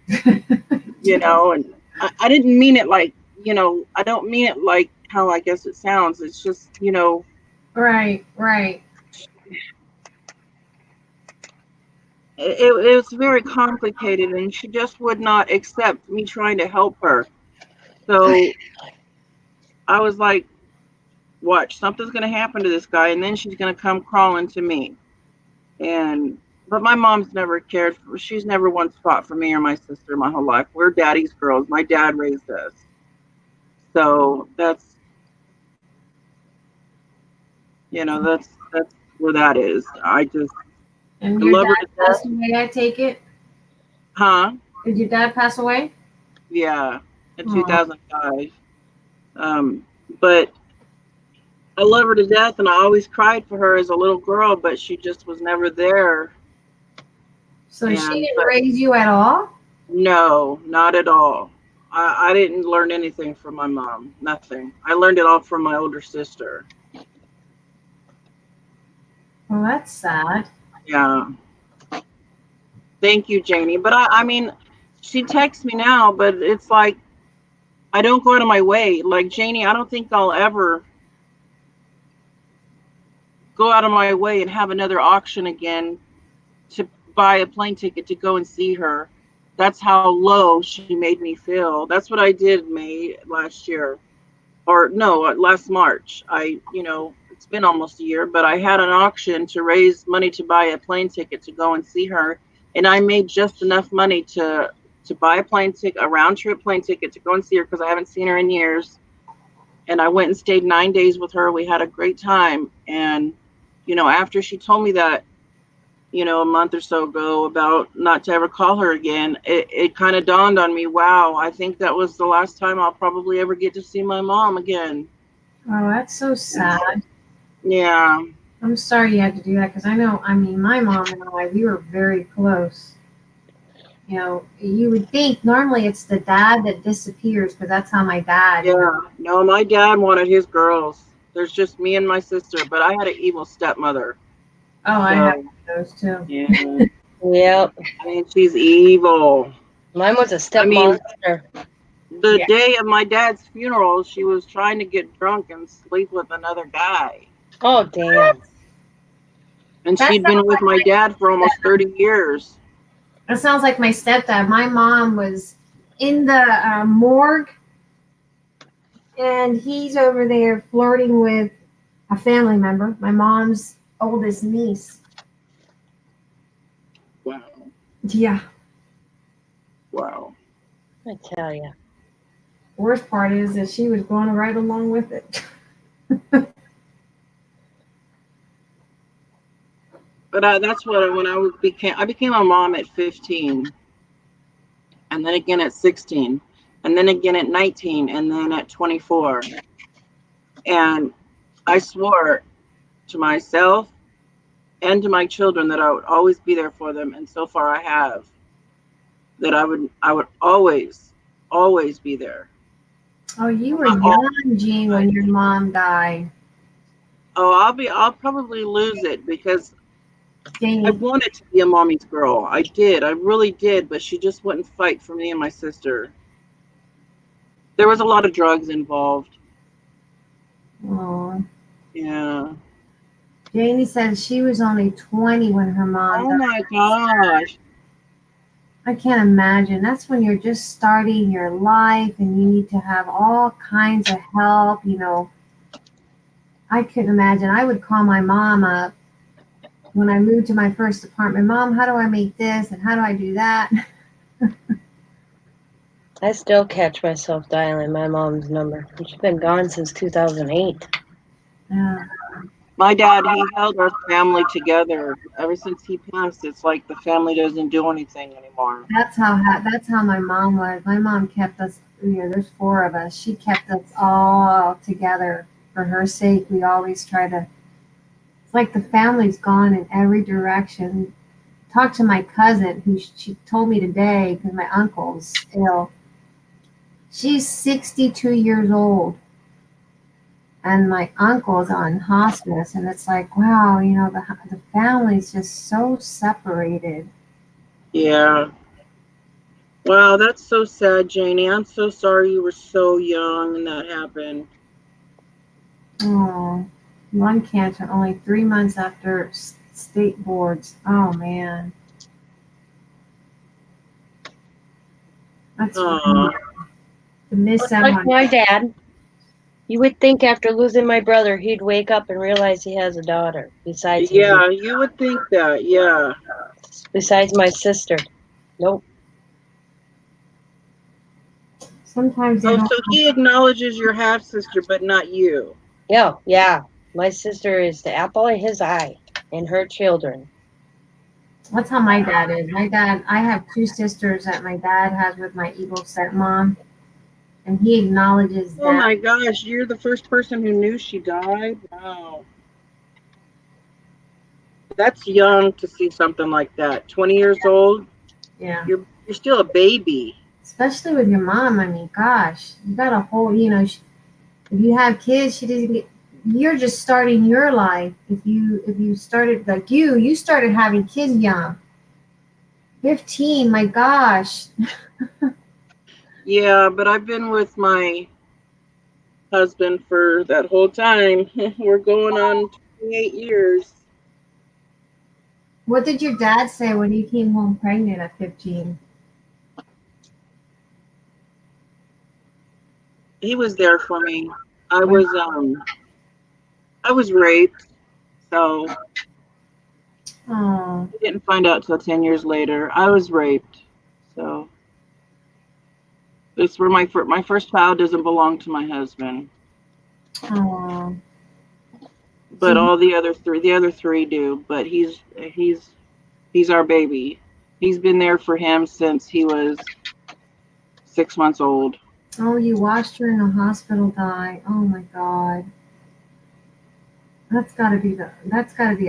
You know, and I didn't mean it like, you know, I don't mean it like how I guess it sounds. It's just, you know. Right, right. It was very complicated, and she just would not accept me trying to help her. So I was like, watch, something's going to happen to this guy, and then she's going to come crawling to me. But my mom's never cared for, she's never once fought for me or my sister my whole life. We're daddy's girls. My dad raised us. So that's, you know, that's where that is. I And I your love her dad to death. passed away, I take it? Huh? Did your dad pass away? Yeah, in Aw. 2005. But I love her to death, and I always cried for her as a little girl, but she just was never there. So she And didn't raise you at all? no, not at all. I didn't learn anything from my mom. Nothing. I learned it all from my older sister. Well, that's sad. Yeah. Thank you, Janie. But I mean, she texts me now, but it's like I don't go out of my way. Like, Janie, I don't think I'll ever go out of my way and have another auction again to buy a plane ticket to go and see her. That's how low she made me feel. That's what I did May last year, or no, last March. You know, it's been almost a year, but I had an auction to raise money to buy a plane ticket to go and see her, and I made just enough money to buy a plane ticket, a round trip plane ticket to go and see her, because I haven't seen her in years. And I went and stayed 9 days with her. We had a great time. And, you know, after she told me that, you know, a month or so ago about not to ever call her again, it kind of dawned on me, wow, I think that was the last time I'll probably ever get to see my mom again. Oh, that's so sad. Yeah. I'm sorry you had to do that, because I know, I mean, my mom and I, we were very close. You know, you would think normally it's the dad that disappears, because that's how my dad. Yeah. No, my dad wanted his girls. There's just me and my sister, but I had an evil stepmother. Oh, I have those too. Yeah. Yep. I mean, she's evil. Mine was a step I mean, monster. The Yeah. day of my dad's funeral, she was trying to get drunk and sleep with another guy. Oh, damn. And That she'd been with my dad for almost 30 years. That sounds like my stepdad. My mom was in the morgue, and he's over there flirting with a family member, my mom's oldest niece. Wow. Yeah. Wow. I tell you. Worst part is that she was going right along with it. But that's what, when I became a mom at 15, and then again at 16, and then again at 19, and then at 24. And I swore to myself and to my children that I would always be there for them, and so far I have. That I would always be there. Oh, you were young, Jean, when your mom died. Oh, I'll probably lose it, because Janie. I wanted to be a mommy's girl. I did. I really did. But she just wouldn't fight for me and my sister. There was a lot of drugs involved. Oh. Yeah. Janie said she was only 20 when her mom died. Oh my gosh. I can't imagine. That's when you're just starting your life and you need to have all kinds of help, you know. I couldn't imagine. I would call my mom up when I moved to my first apartment. Mom, how do I make this and how do I do that? I still catch myself dialing my mom's number. She's been gone since 2008. Yeah. My dad, he held our family together. Ever since he passed, it's like the family doesn't do anything anymore. That's how my mom was. My mom kept us, you know, there's 4 of us. She kept us all together for her sake. We always try to, it's like the family's gone in every direction. Talked to my cousin, who she told me today, because my uncle's ill. She's 62 years old. and my uncle's on hospice, and it's like, wow, the family's just so separated. Yeah. Wow, that's so sad, Janie. I'm so sorry you were so young and that happened. Oh, lung cancer only 3 months after state boards. Oh man, that's Aw. to miss It's like someone. my dad. You would think after losing my brother, he'd wake up and realize he has a daughter Yeah, you would think that. Yeah. besides my sister. Nope. Sometimes they Oh, don't. so he acknowledges your half sister, but not you. Yeah. My sister is the apple of his eye and her children. That's how my dad is. My dad, I have 2 sisters that my dad has with my evil stepmom, and he acknowledges Oh them. my gosh, you're the first person who knew she died? Wow. That's young to see something like that. 20 years old? Yeah. You're still a baby. Especially with your mom. I mean, gosh, you got a whole, if you have kids, she doesn't get, you're just starting your life. If you started like you started having kids young. 15, my gosh. Yeah, but I've been with my husband for that whole time. We're going on 28 years. What did your dad say when you came home pregnant at 15? He was there for me. I was raped, so Oh, I didn't find out till 10 years later. I was raped. So it's where my first child doesn't belong to my husband. oh. But So all the other three do, but he's our baby. He's been there for him since he was 6 months old. Oh, you watched her in the hospital die. Oh my God. That's gotta be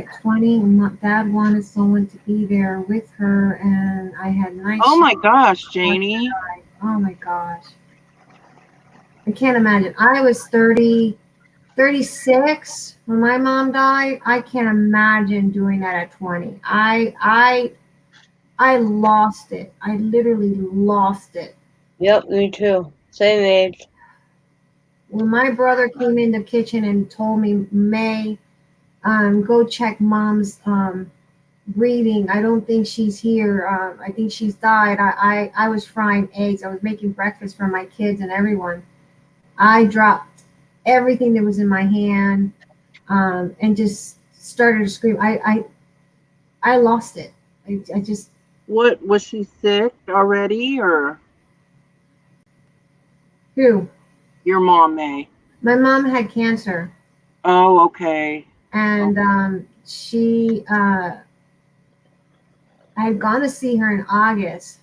at 20. Dad wanted someone to be there with her, and I had night Oh my shift. gosh, Janie. Oh my gosh. I can't imagine. I was 36 when my mom died. I can't imagine doing that at 20. I lost it. I literally lost it. Yep, me too. Same age. When my brother came in the kitchen and told me, May, go check mom's breathing. I don't think she's here. I think she's died. I was frying eggs. I was making breakfast for my kids and everyone. I dropped everything that was in my hand and just started to scream. I lost it. I just. What, was she sick already, or Who? your mom, May? My mom had cancer. Oh, okay. And she I had gone to see her in August.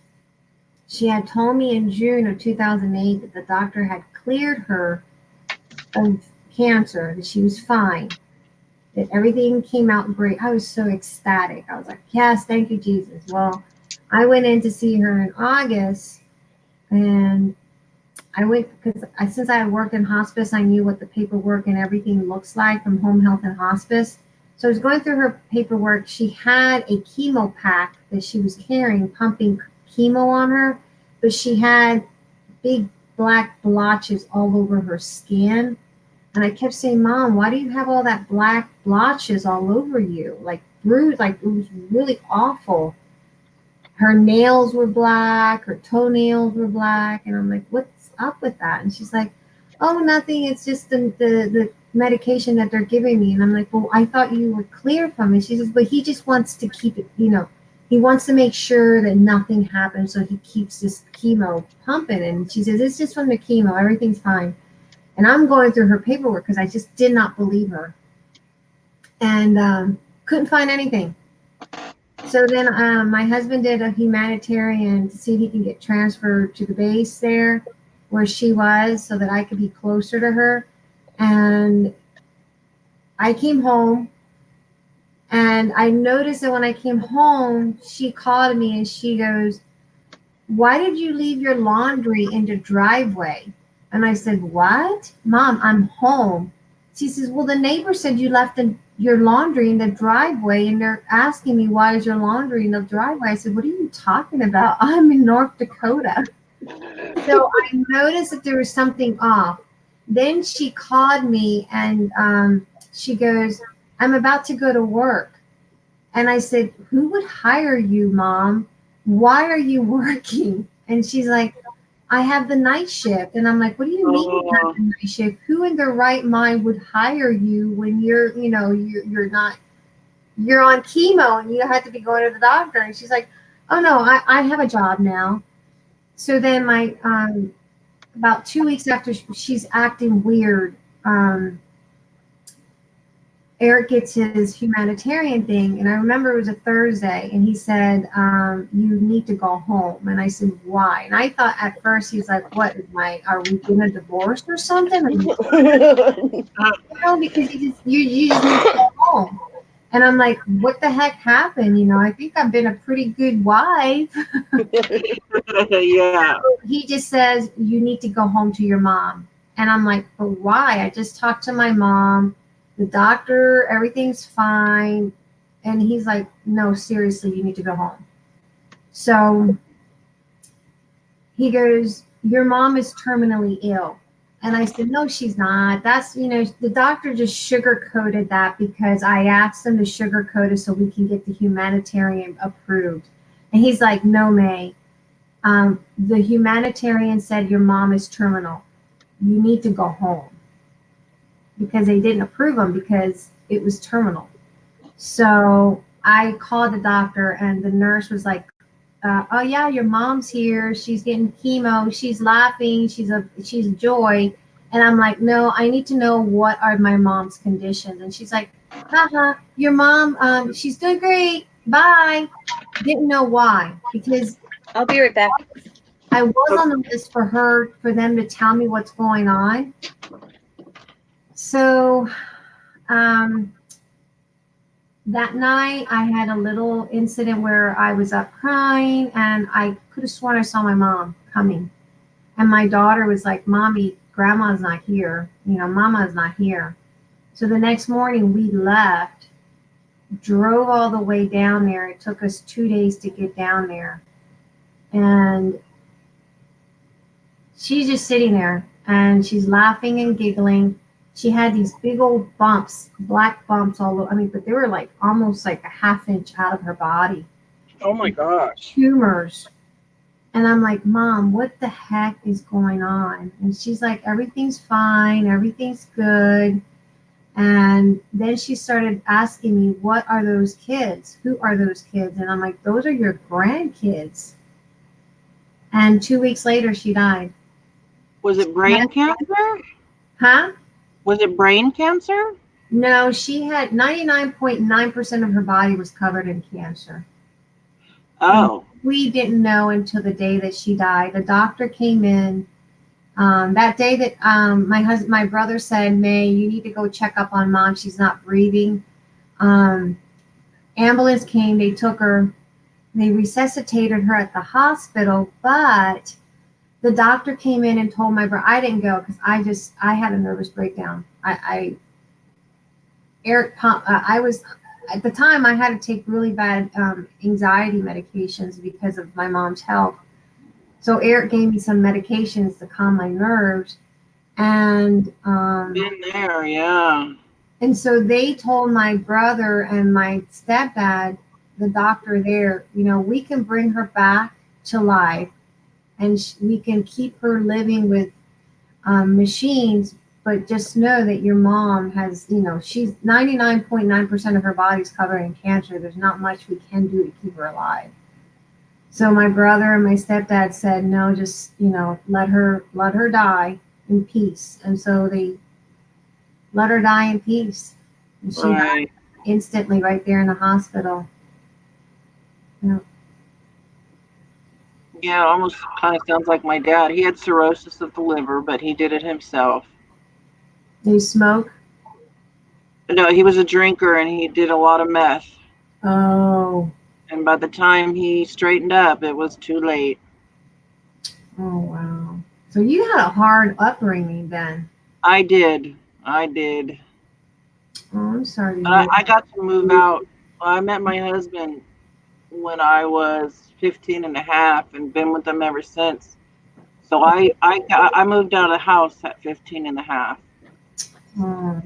She had told me in June of 2008 that the doctor had cleared her of cancer, that she was fine, that everything came out great. I was so ecstatic. I was like, yes, thank you, Jesus. Well, I went in to see her in August, and I went because since I had worked in hospice, I knew what the paperwork and everything looks like from home health and hospice. So I was going through her paperwork. She had a chemo pack that she was carrying, pumping chemo on her, but she had big black blotches all over her skin. And I kept saying, Mom, why do you have all that black blotches all over you? Like bruised, like it was really awful. Her nails were black, her toenails were black. And I'm like, what's up with that? And she's like, oh, nothing. It's just the medication that they're giving me. And I'm like, well, I thought you were clear from it. She says, but he just wants to keep it, he wants to make sure that nothing happens. So he keeps this chemo pumping. And she says, it's just from the chemo. Everything's fine. And I'm going through her paperwork because I just did not believe her. And couldn't find anything. So then my husband did a humanitarian to see if he can get transferred to the base there where she was so that I could be closer to her. And I came home, and I noticed that when I came home, she called me and she goes, why did you leave your laundry in the driveway? And I said, what? Mom, I'm home. she says, well, the neighbor said you left your laundry in the driveway, and they're asking me, why is your laundry in the driveway? I said, what are you talking about? I'm in North Dakota. So I noticed that there was something off. Then she called me and she goes, I'm about to go to work. And I said, who would hire you, Mom? Why are you working? And she's like, I have the night shift. And I'm like, what do you mean you have the night shift? Who in their right mind would hire you when you're, you're not, you're on chemo and you have to be going to the doctor? And she's like, oh no, I have a job now. So then my, about 2 weeks after she's acting weird, Eric gets his humanitarian thing, and I remember it was a Thursday, and he said, you need to go home. And I said, why? And I thought at first he's like, what, are we gonna divorce or something? No, because you just need to go home. And I'm like, what the heck happened? I think I've been a pretty good wife. Yeah. He just says, you need to go home to your mom. And I'm like, but why? I just talked to my mom. The doctor, everything's fine. And he's like, no, seriously, you need to go home. So he goes, your mom is terminally ill. And I said, no, she's not. That's, the doctor just sugar-coated that because I asked him to sugar-coat it so we can get the humanitarian approved. And he's like, no, May. The humanitarian said your mom is terminal. You need to go home. Because they didn't approve him because it was terminal. So I called the doctor and the nurse was like, oh yeah, your mom's here. She's getting chemo. She's laughing. She's a joy. And I'm like, no, I need to know what are my mom's conditions. And she's like, haha, your mom, she's doing great. Bye. Didn't know why, because I'll be right back. I was on the list for them to tell me what's going on. So that night I had a little incident where I was up crying and I could have sworn I saw my mom coming. And my daughter was like, Mommy, Grandma's not here. Mama's not here. So the next morning we left, drove all the way down there. It took us 2 days to get down there. And she's just sitting there and she's laughing and giggling. She had these big old bumps, black bumps all over. But they were like almost like a half inch out of her body. Oh my gosh. Tumors. And I'm like, Mom, what the heck is going on? And she's like, everything's fine. Everything's good. And then she started asking me, what are those kids? Who are those kids? And I'm like, those are your grandkids. And 2 weeks later, she died. Was it brain cancer? Huh? Was it brain cancer? No, she had 99.9% of her body was covered in cancer. Oh. And we didn't know until the day that she died. The doctor came in that day that my brother said, May, you need to go check up on Mom. She's not breathing. Ambulance came. They took her. They resuscitated her at the hospital, but the doctor came in and told my brother, I didn't go because I had a nervous breakdown. Eric, I was, at the time I had to take really bad anxiety medications because of my mom's health. So Eric gave me some medications to calm my nerves. And been there, yeah. And so they told my brother and my stepdad, the doctor there, we can bring her back to life. And we can keep her living with machines, but just know that your mom has, she's 99.9% of her body's covered in cancer. There's not much we can do to keep her alive. So my brother and my stepdad said, no, just, let her die in peace. And so they let her die in peace. And she died instantly right there in the hospital. Yeah, almost kind of sounds like my dad. He had cirrhosis of the liver, but he did it himself. Do you smoke? No, he was a drinker and he did a lot of meth. Oh. And by the time he straightened up, it was too late. Oh, wow. So you had a hard upbringing then. I did. Oh, I'm sorry. to I, hear I got to move out. I met my husband when I was 15 and a half and been with him ever since. So I moved out of the house at 15 and a half. that.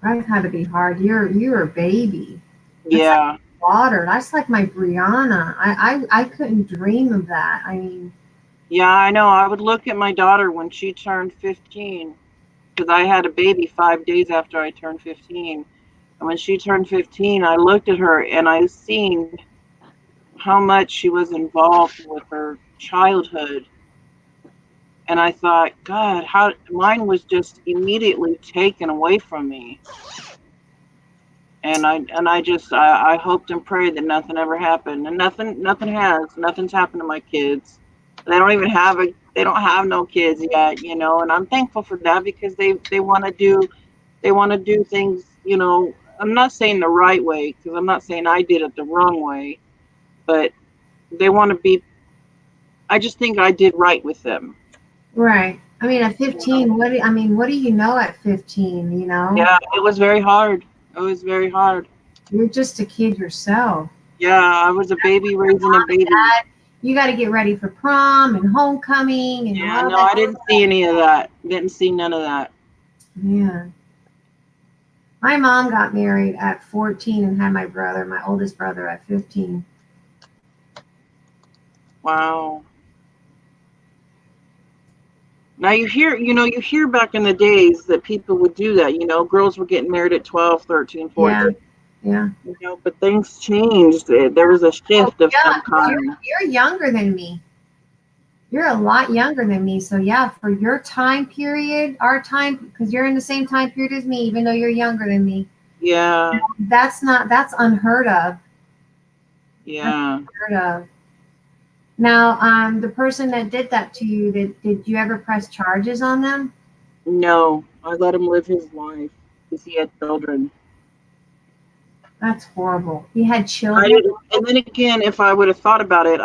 That had to be hard. You're a baby. Yeah. Water. That's like my Brianna. I couldn't dream of that. I mean, Yeah, I know. I would look at my daughter when she turned 15 because I had a baby 5 days after I turned 15. And when she turned 15, I looked at her and I seen how much she was involved with her childhood. And I thought, God, how mine was just immediately taken away from me. And I hoped and prayed that nothing ever happened. And nothing's happened to my kids. They don't have no kids yet, you know, and I'm thankful for that because they want to do things, you know. I'm not saying the right way because I'm not saying I did it the wrong way, but they want to be. I just think I did right with them. right. I mean, at 15, what do you know at 15, you know? Yeah, it was very hard. It was very hard. You're just a kid yourself. Yeah, I was a baby raising a baby. You got to get ready for prom and homecoming and Yeah, all no, that. I didn't see any of that. Didn't see none of that. Yeah. My mom got married at 14 and had my oldest brother, at 15. Wow. Now you hear back in the days that people would do that, you know, girls were getting married at 12, 13, 14. Yeah. You know, but things changed. There was a shift of some kind. You're younger than me. You're a lot younger than me. So yeah, for your time period, our time, because you're in the same time period as me, even though you're younger than me. Yeah. That's unheard of. Yeah. Unheard of. Now, the person that did that to you, did you ever press charges on them? No, I let him live his life because he had children. That's horrible. He had I children. didn't, and then again, if I would have thought about it,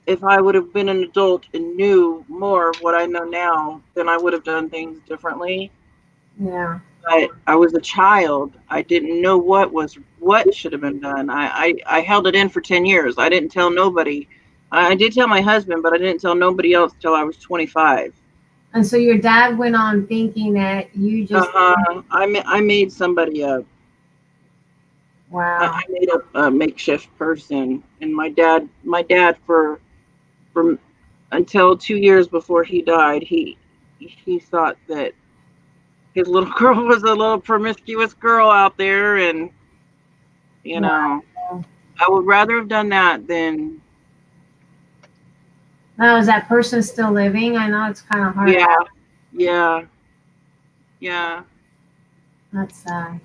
if I would have been an adult and knew more of what I know now, then I would have done things differently. Yeah. But I was a child. I didn't know what should have been done. I held it in for 10 years. I didn't tell nobody. I did tell my husband, but I didn't tell nobody else till I was 25. And so your dad went on thinking that you just. I made somebody up. Wow. I made up a makeshift person, and my dad for until 2 years before he died, he thought that his little girl was a little promiscuous girl out there, and you know, I would rather have done that than. Now, is that person still living? I know it's kind of hard. Yeah. That's sad.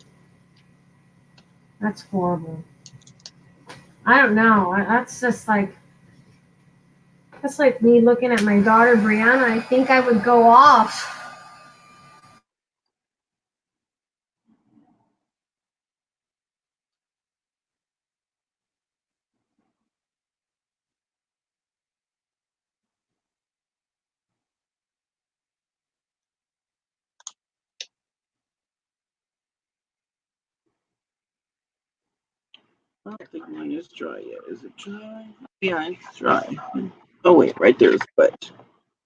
That's horrible. I don't know. That's like me looking at my daughter Brianna. I think I would go off. I don't think mine is dry yet. Is it dry? Yeah, it's dry. Oh wait, right there's but.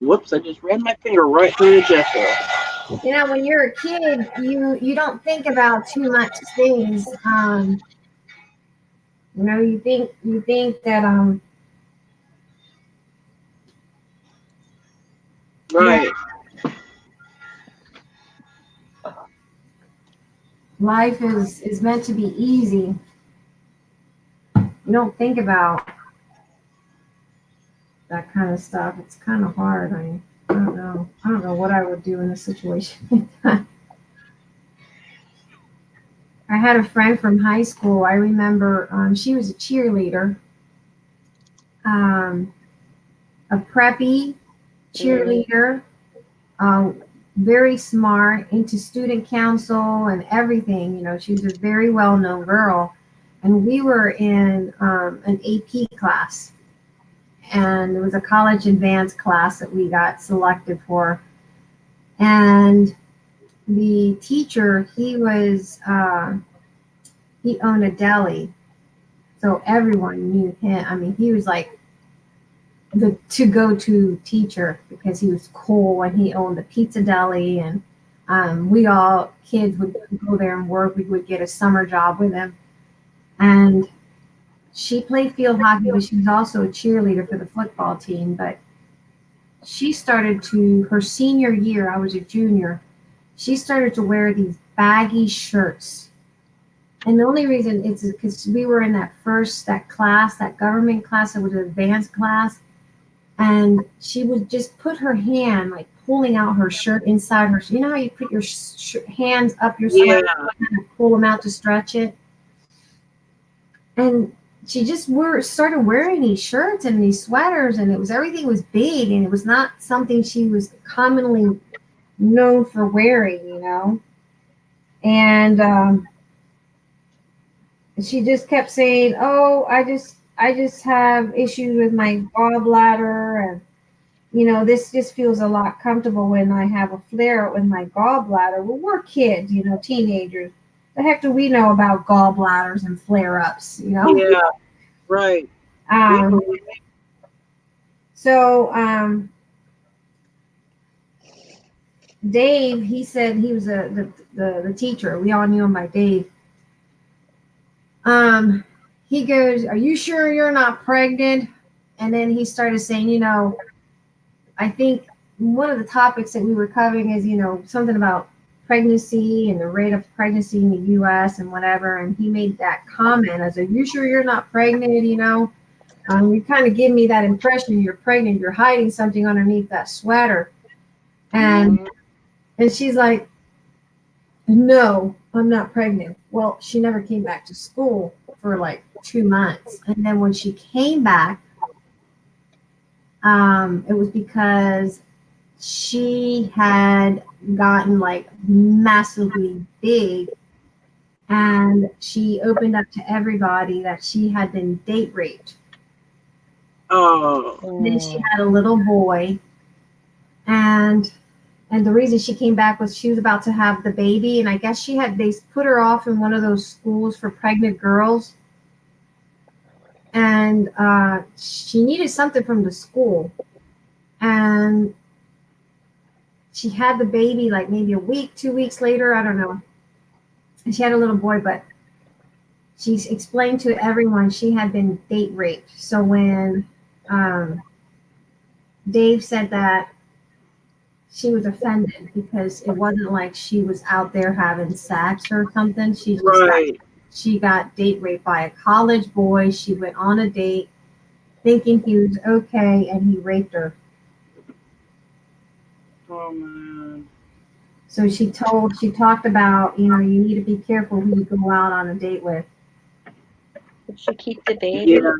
Whoops! I just ran my finger right through the jet fuel. You know, when you're a kid, you don't think about too much things. You know, you think that Right. life is meant to be easy. You don't think about that kind of stuff. It's kind of hard. I don't know. I don't know what I would do in a situation like that. I had a friend from high school. I remember she was a cheerleader, a preppy cheerleader, very smart, into student council and everything. You know, she was a very well-known girl. And we were in an AP class. And it was a college advanced class that we got selected for. And the teacher, he owned a deli, so everyone knew him. I mean, he was like the to-go-to teacher because he was cool and he owned the pizza deli, and we all kids would go there and work. We would get a summer job with him, and she played field hockey, but she was also a cheerleader for the football team. But she started to, her senior year, I was a junior, she started to wear these baggy shirts. And the only reason is because we were in that class, that government class, it was an advanced class. And she would just put her hand, like pulling out her shirt inside her. You know how you put your hands up your sweater and pull them out to stretch it? And she just started wearing these shirts and these sweaters, and everything was big, and it was not something she was commonly known for wearing, you know. And she just kept saying, "Oh, I just have issues with my gallbladder, and you know, this just feels a lot comfortable when I have a flare up with my gallbladder." Well, we're kids, you know, teenagers. The heck do we know about gallbladders and flare-ups, you know? Yeah, right. So Dave, he said he was the teacher. We all knew him by Dave. He goes, "Are you sure you're not pregnant?" And then he started saying, you know, I think one of the topics that we were covering is, you know, something about pregnancy and the rate of pregnancy in the U.S. and whatever. And he made that comment. I said, "You sure you're not pregnant? You know, you kind of give me that impression you're pregnant. You're hiding something underneath that sweater." And she's like, "No, I'm not pregnant." Well, she never came back to school for like 2 months. And then when she came back, it was because she had gotten like massively big, and she opened up to everybody that she had been date raped. Oh. And then she had a little boy, and the reason she came back was she was about to have the baby, and I guess they put her off in one of those schools for pregnant girls, and she needed something from the school, and she had the baby like maybe a week, 2 weeks later, I don't know. And she had a little boy, but she explained to everyone she had been date raped. So when Dave said that, she was offended because it wasn't like she was out there having sex or something. She just she got date raped by a college boy. She went on a date thinking he was okay, and he raped her. Oh man. So she talked about, you know, you need to be careful who you go out on a date with. Did she keep the baby? Yeah.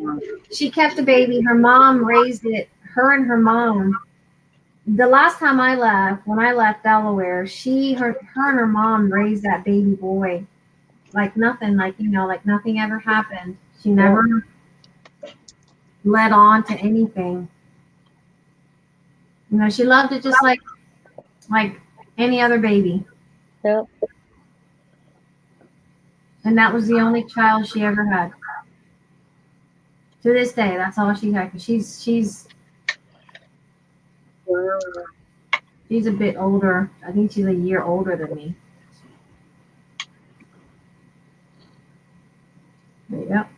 She kept the baby. Her mom raised it. Her and her mom. The last time I left, when I left Delaware, her and her mom raised that baby boy like nothing, like, you know, like nothing ever happened. She never led on to anything. You know, she loved it just like any other baby. Yep. And that was the only child she ever had. To this day, that's all she had. 'Cause she's a bit older. I think she's a year older than me. But, yep.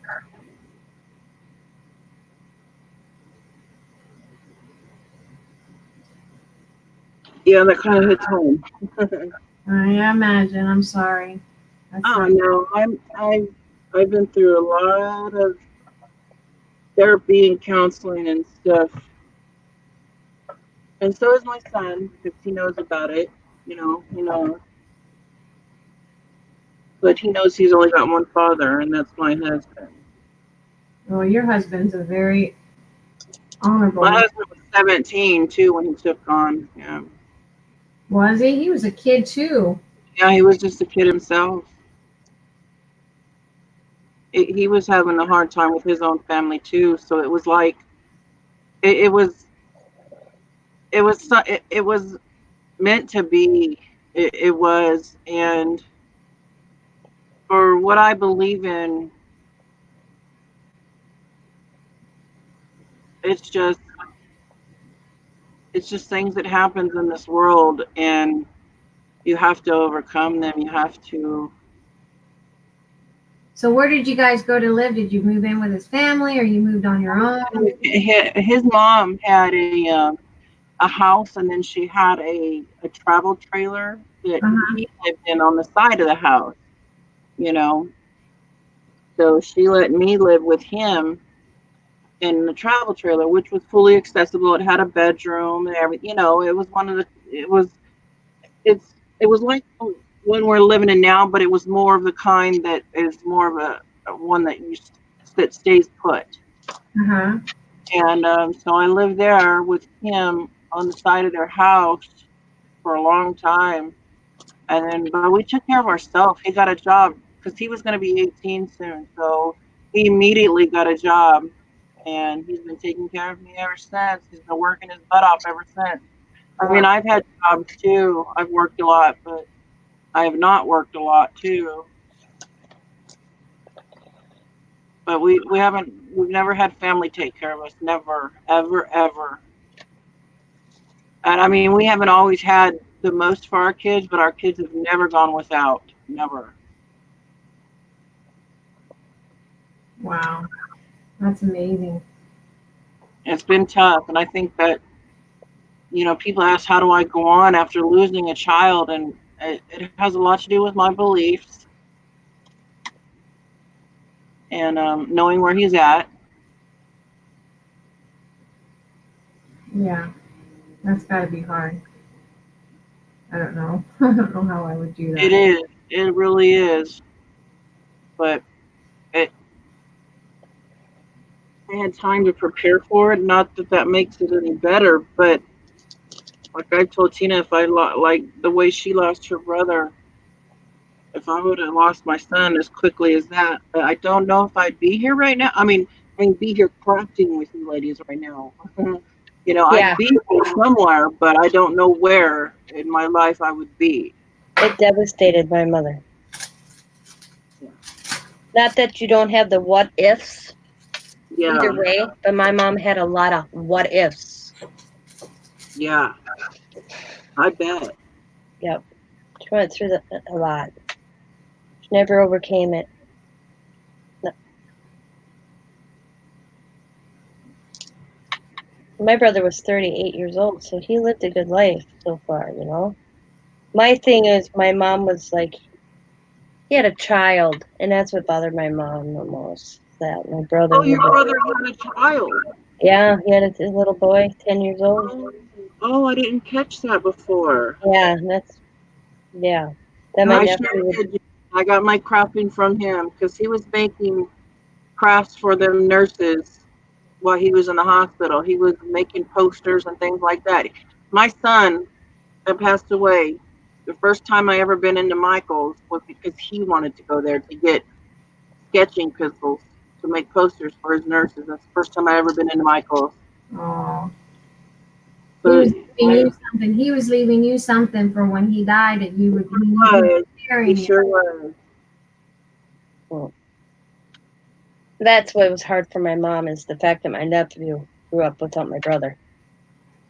Yeah, that kind of hits home. I imagine. I'm sorry. No, I've been through a lot of therapy and counseling and stuff, and so is my son because he knows about it. You know, but he knows he's only got one father, and that's my husband. Well, your husband's a very honorable. My husband was 17 too when he took on. Yeah. Was he? He was a kid too. Yeah, he was just a kid himself. He was having a hard time with his own family too, so it was like it was meant to be. It was, and for what I believe in, it's just things that happens in this world, and you have to overcome them. You have to. So where did you guys go to live? Did you move in with his family, or you moved on your own? His mom had a house, and then she had a travel trailer that Uh-huh. he lived in on the side of the house, you know. So she let me live with him in the travel trailer, which was fully accessible. It had a bedroom and everything. You know, it was one of the. It was like one we're living in now, but it was more of the kind that is more of a one that stays put. Uh-huh. And so I lived there with him on the side of their house for a long time. And then, but we took care of ourselves. He got a job because he was going to be 18 soon. So he immediately got a job, and he's been taking care of me ever since. He's been working his butt off ever since. I mean, I've had jobs too. I've worked a lot, but I have not worked a lot too. But we've never had family take care of us. Never, ever, ever. And I mean, we haven't always had the most for our kids, but our kids have never gone without. Never. Wow, that's amazing. It's been tough. And I think that, people ask, how do I go on after losing a child? And it has a lot to do with my beliefs and knowing where he's at. Yeah, that's got to be hard. I don't know. I don't know how I would do that. It is. It really is. But I had time to prepare for it. Not that that makes it any better, but like I told Tina, if I like the way she lost her brother, if I would have lost my son as quickly as that, I don't know if I'd be here right now. I mean, be here crafting with you ladies right now. Yeah. I'd be here somewhere, but I don't know where in my life I would be. It devastated my mother. Yeah. Not that you don't have the what ifs Yeah. either way, but my mom had a lot of what ifs. Yeah. I bet. Yep. She went through a lot. She never overcame it. No. My brother was 38 years old, so he lived a good life so far, My thing is, my mom was like, he had a child, and that's what bothered my mom the most. That my brother. Oh, your brother had a child. Yeah, he had a little boy, 10 years old. Oh, I didn't catch that before. Yeah, yeah. Then my nephew. I got my crafting from him because he was making crafts for them nurses while he was in the hospital. He was making posters and things like that. My son that passed away, the first time I ever been into Michael's was because he wanted to go there to get sketching pencils to make posters for his nurses. That's the first time I ever been into Michael's. Oh. But He was leaving you something for when he died that you would he sure was. Well, that's what was hard for my mom, is the fact that my nephew grew up without my brother.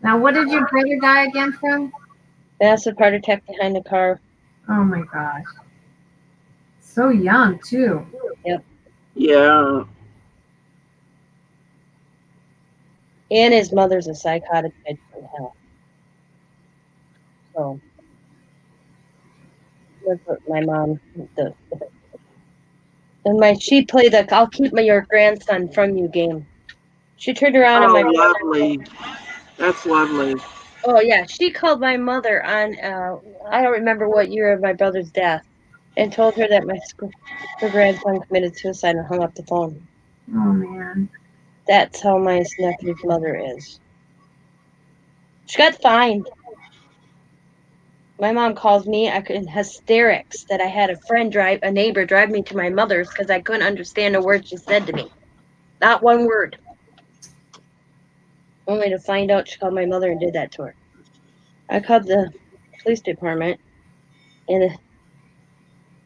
Now, what did your brother die again from? Massive heart attack behind the car. Oh my gosh. So young too. Yep. Yeah. And his mother's a psychotic bitch from hell. So that's what my mom does. And she played the "I'll keep your grandson from you" game. She turned around and my brother. Lovely. That's lovely. Oh yeah, she called my mother on. I don't remember what year of my brother's death, and told her that her grandson committed suicide and hung up the phone. Oh man. That's how my nephew's mother is. She got fined. My mom calls me in hysterics that I had a neighbor drive me to my mother's because I couldn't understand a word she said to me. Not one word. Only to find out she called my mother and did that to her. I called the police department. and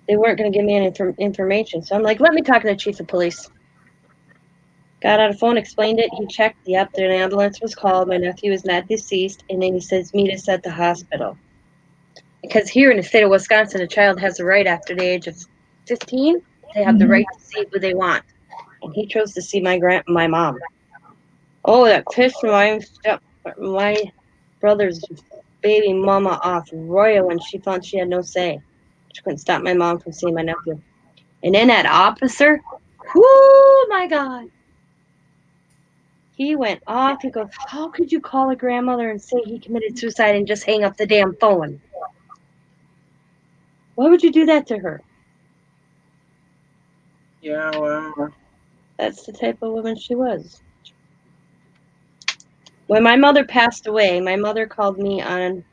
they weren't going to give me any information. So I'm like, let me talk to the chief of police. Got on the phone, explained it. He checked. Yep, an ambulance was called. My nephew is not deceased. And then he says, meet us at the hospital. Because here in the state of Wisconsin, a child has the right after the age of 15. They have the right to see who they want. And he chose to see my mom. Oh, that pissed my brother's baby mama off royal when she found she had no say. She couldn't stop my mom from seeing my nephew. And then that officer, whoo, my God. He went off. He goes, how could you call a grandmother and say he committed suicide and just hang up the damn phone? Why would you do that to her? Yeah, well. That's the type of woman she was. When my mother passed away, my mother called me on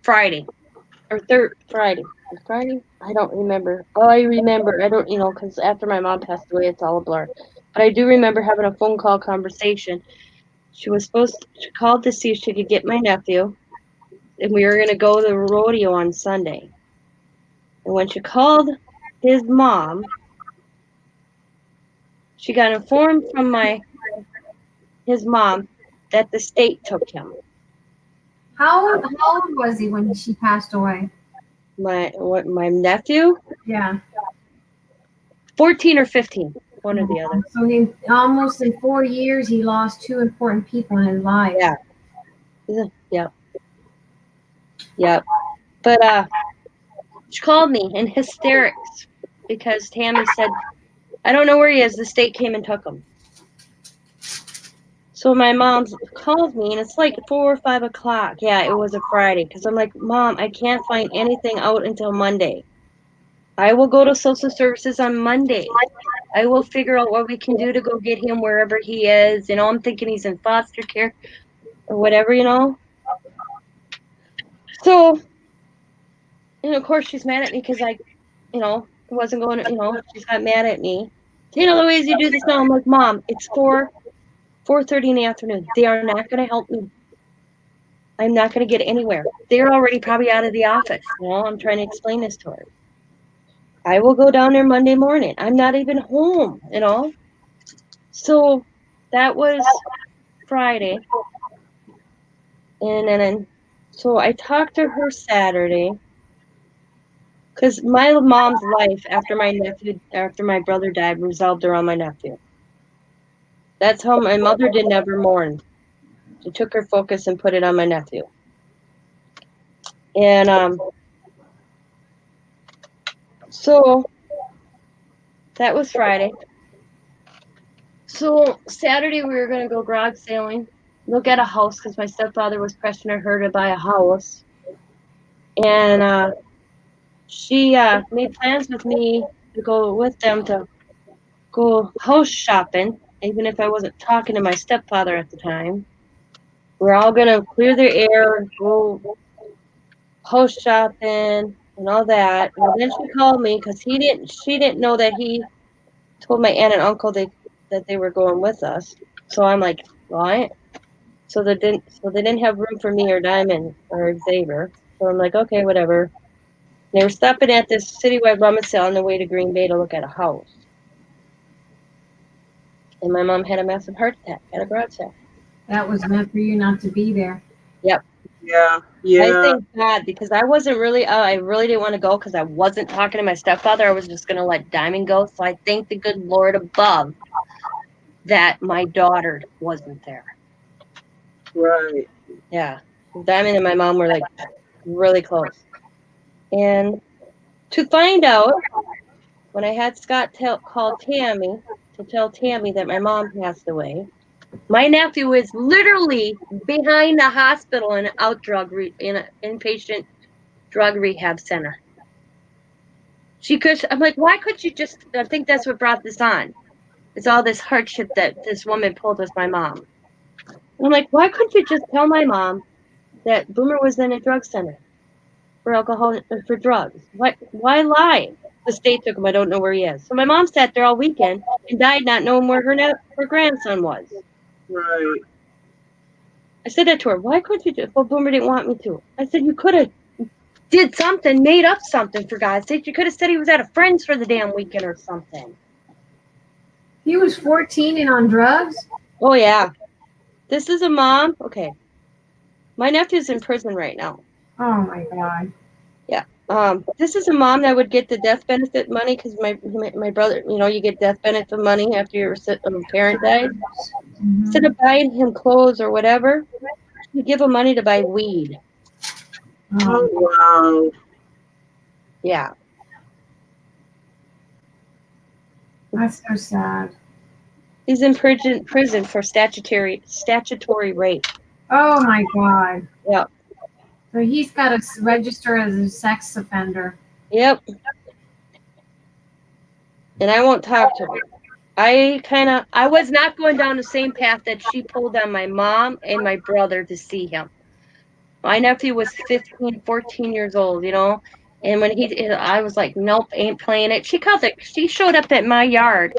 Friday. Friday. I don't remember. Oh, I remember. I don't, because after my mom passed away, it's all a blur. But I do remember having a phone call conversation. She called to see if she could get my nephew, and we were going to go to the rodeo on Sunday. And when she called his mom, she got informed from his mom that the state took him. How old was he when she passed away? My nephew? Yeah. 14 or 15, one or the other. So he almost in 4 years he lost two important people in his life. Yeah. Yep. But she called me in hysterics because Tammy said, I don't know where he is. The state came and took him. So my mom calls me, and it's like 4 or 5 o'clock. Yeah, it was a Friday. Because I'm like, Mom, I can't find anything out until Monday. I will go to social services on Monday. I will figure out what we can do to go get him wherever he is. I'm thinking he's in foster care or whatever, So, and of course, she's mad at me because I, wasn't going to, she's got mad at me. Louise, you do this now. I'm like, Mom, it's 4:30 in the afternoon. They are not going to help me. I'm not going to get anywhere. They're already probably out of the office. I'm trying to explain this to her. I will go down there Monday morning. I'm not even home, So that was Friday. And then, so I talked to her Saturday. Because my mom's life after my brother died, resolved around my nephew. That's how my mother did never mourn. She took her focus and put it on my nephew. And so that was Friday. So Saturday we were going to go garage sailing, look at a house because my stepfather was pressuring her to buy a house. And she made plans with me to go with them to go house shopping, even if I wasn't talking to my stepfather at the time. We're all going to clear the air, go house shopping and all that. And then she called me because she didn't know that he told my aunt and uncle that they were going with us. So I'm like, what? So they didn't have room for me or Diamond or Xavier. So I'm like, okay, whatever. They were stopping at this citywide rummage sale on the way to Green Bay to look at a house. And my mom had a massive heart attack at a garage sale. That was meant for you not to be there. Yep. Yeah. I thank God because I wasn't really, I really didn't want to go because I wasn't talking to my stepfather. I was just going to let Diamond go. So I thank the good Lord above that my daughter wasn't there. Right. Yeah. Diamond and my mom were like really close. And to find out, when I had Scott call Tammy to tell Tammy that my mom passed away, my nephew is literally behind the hospital in an inpatient drug rehab center. I'm like, why could you just? I think that's what brought this on. It's all this hardship that this woman pulled with my mom. And I'm like, why couldn't you just tell my mom that Boomer was in a drug center for alcohol or for drugs? Why lie? The state took him. I don't know where he is. So my mom sat there all weekend and died not knowing where her grandson was. Right. I said that to her. Why couldn't you just? Well, Boomer didn't want me to. I said, you could have did something, made up something, for God's sake. You could have said he was at a friend's for the damn weekend or something. He was 14 and on drugs? Oh, yeah. This is a mom. Okay. My nephew's in prison right now. Oh my God. This is a mom that would get the death benefit money because my brother, you get death benefit money after your parent died. Mhm. Instead of buying him clothes or whatever, you give him money to buy weed. Oh, Oh, wow. Yeah. that's so sad. He's in prison for statutory rape. Oh my God. Yeah. So he's got to register as a sex offender. Yep. And I won't talk to her. I was not going down the same path that she pulled on my mom and my brother to see him. My nephew was 15, 14 years old, and when I was like, nope, ain't playing it. She showed up at my yard,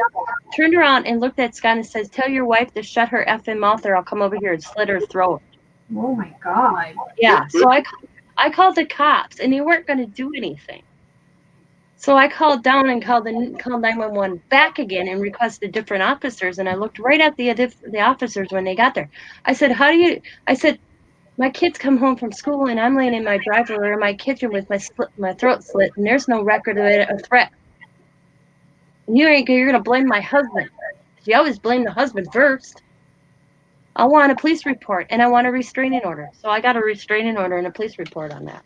turned around and looked at Scott and says, tell your wife to shut her effing mouth or I'll come over here and slit her throat. Oh my God. Yeah. So I called the cops and they weren't going to do anything. So I called down and called 911 back again and requested different officers. And I looked right at the officers when they got there. I said, I said, my kids come home from school and I'm laying in my driveway or in my kitchen with my throat slit and there's no record of it, a threat. And you're going to blame my husband. You always blame the husband first. I want a police report and I want a restraining order. So I got a restraining order and a police report on that.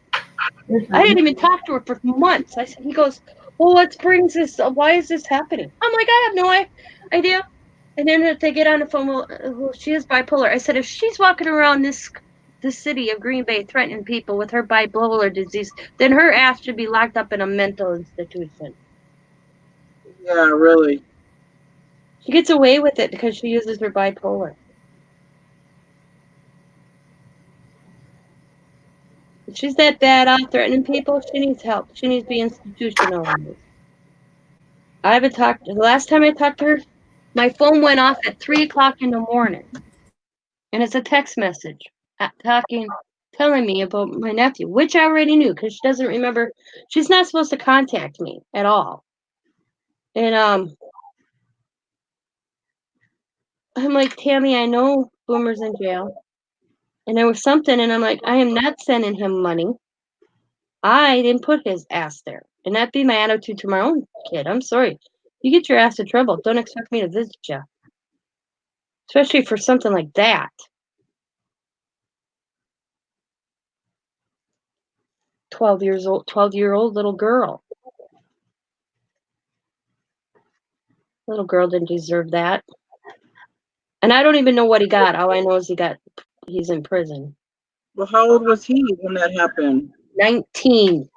I didn't even talk to her for months. He goes, well, what brings this? Why is this happening? I'm like, I have no idea. And then they get on the phone, well, she is bipolar. I said, if she's walking around this city of Green Bay threatening people with her bipolar disease, then her ass should be locked up in a mental institution. Yeah, really. She gets away with it because she uses her bipolar. If she's that bad off threatening people, she needs help. She needs to be institutionalized. The last time I talked to her, my phone went off at 3:00 in the morning. And it's a text message telling me about my nephew, which I already knew because she doesn't remember. She's not supposed to contact me at all. And I'm like, Tammy, I know Boomer's in jail. And there was something, and I'm like, I am not sending him money. I didn't put his ass there. And that'd be my attitude to my own kid. I'm sorry. You get your ass in trouble. Don't expect me to visit you. Especially for something like that. 12-year-old little girl. Little girl didn't deserve that. And I don't even know what he got. All I know is he's in prison. Well, how old was he when that happened? 19.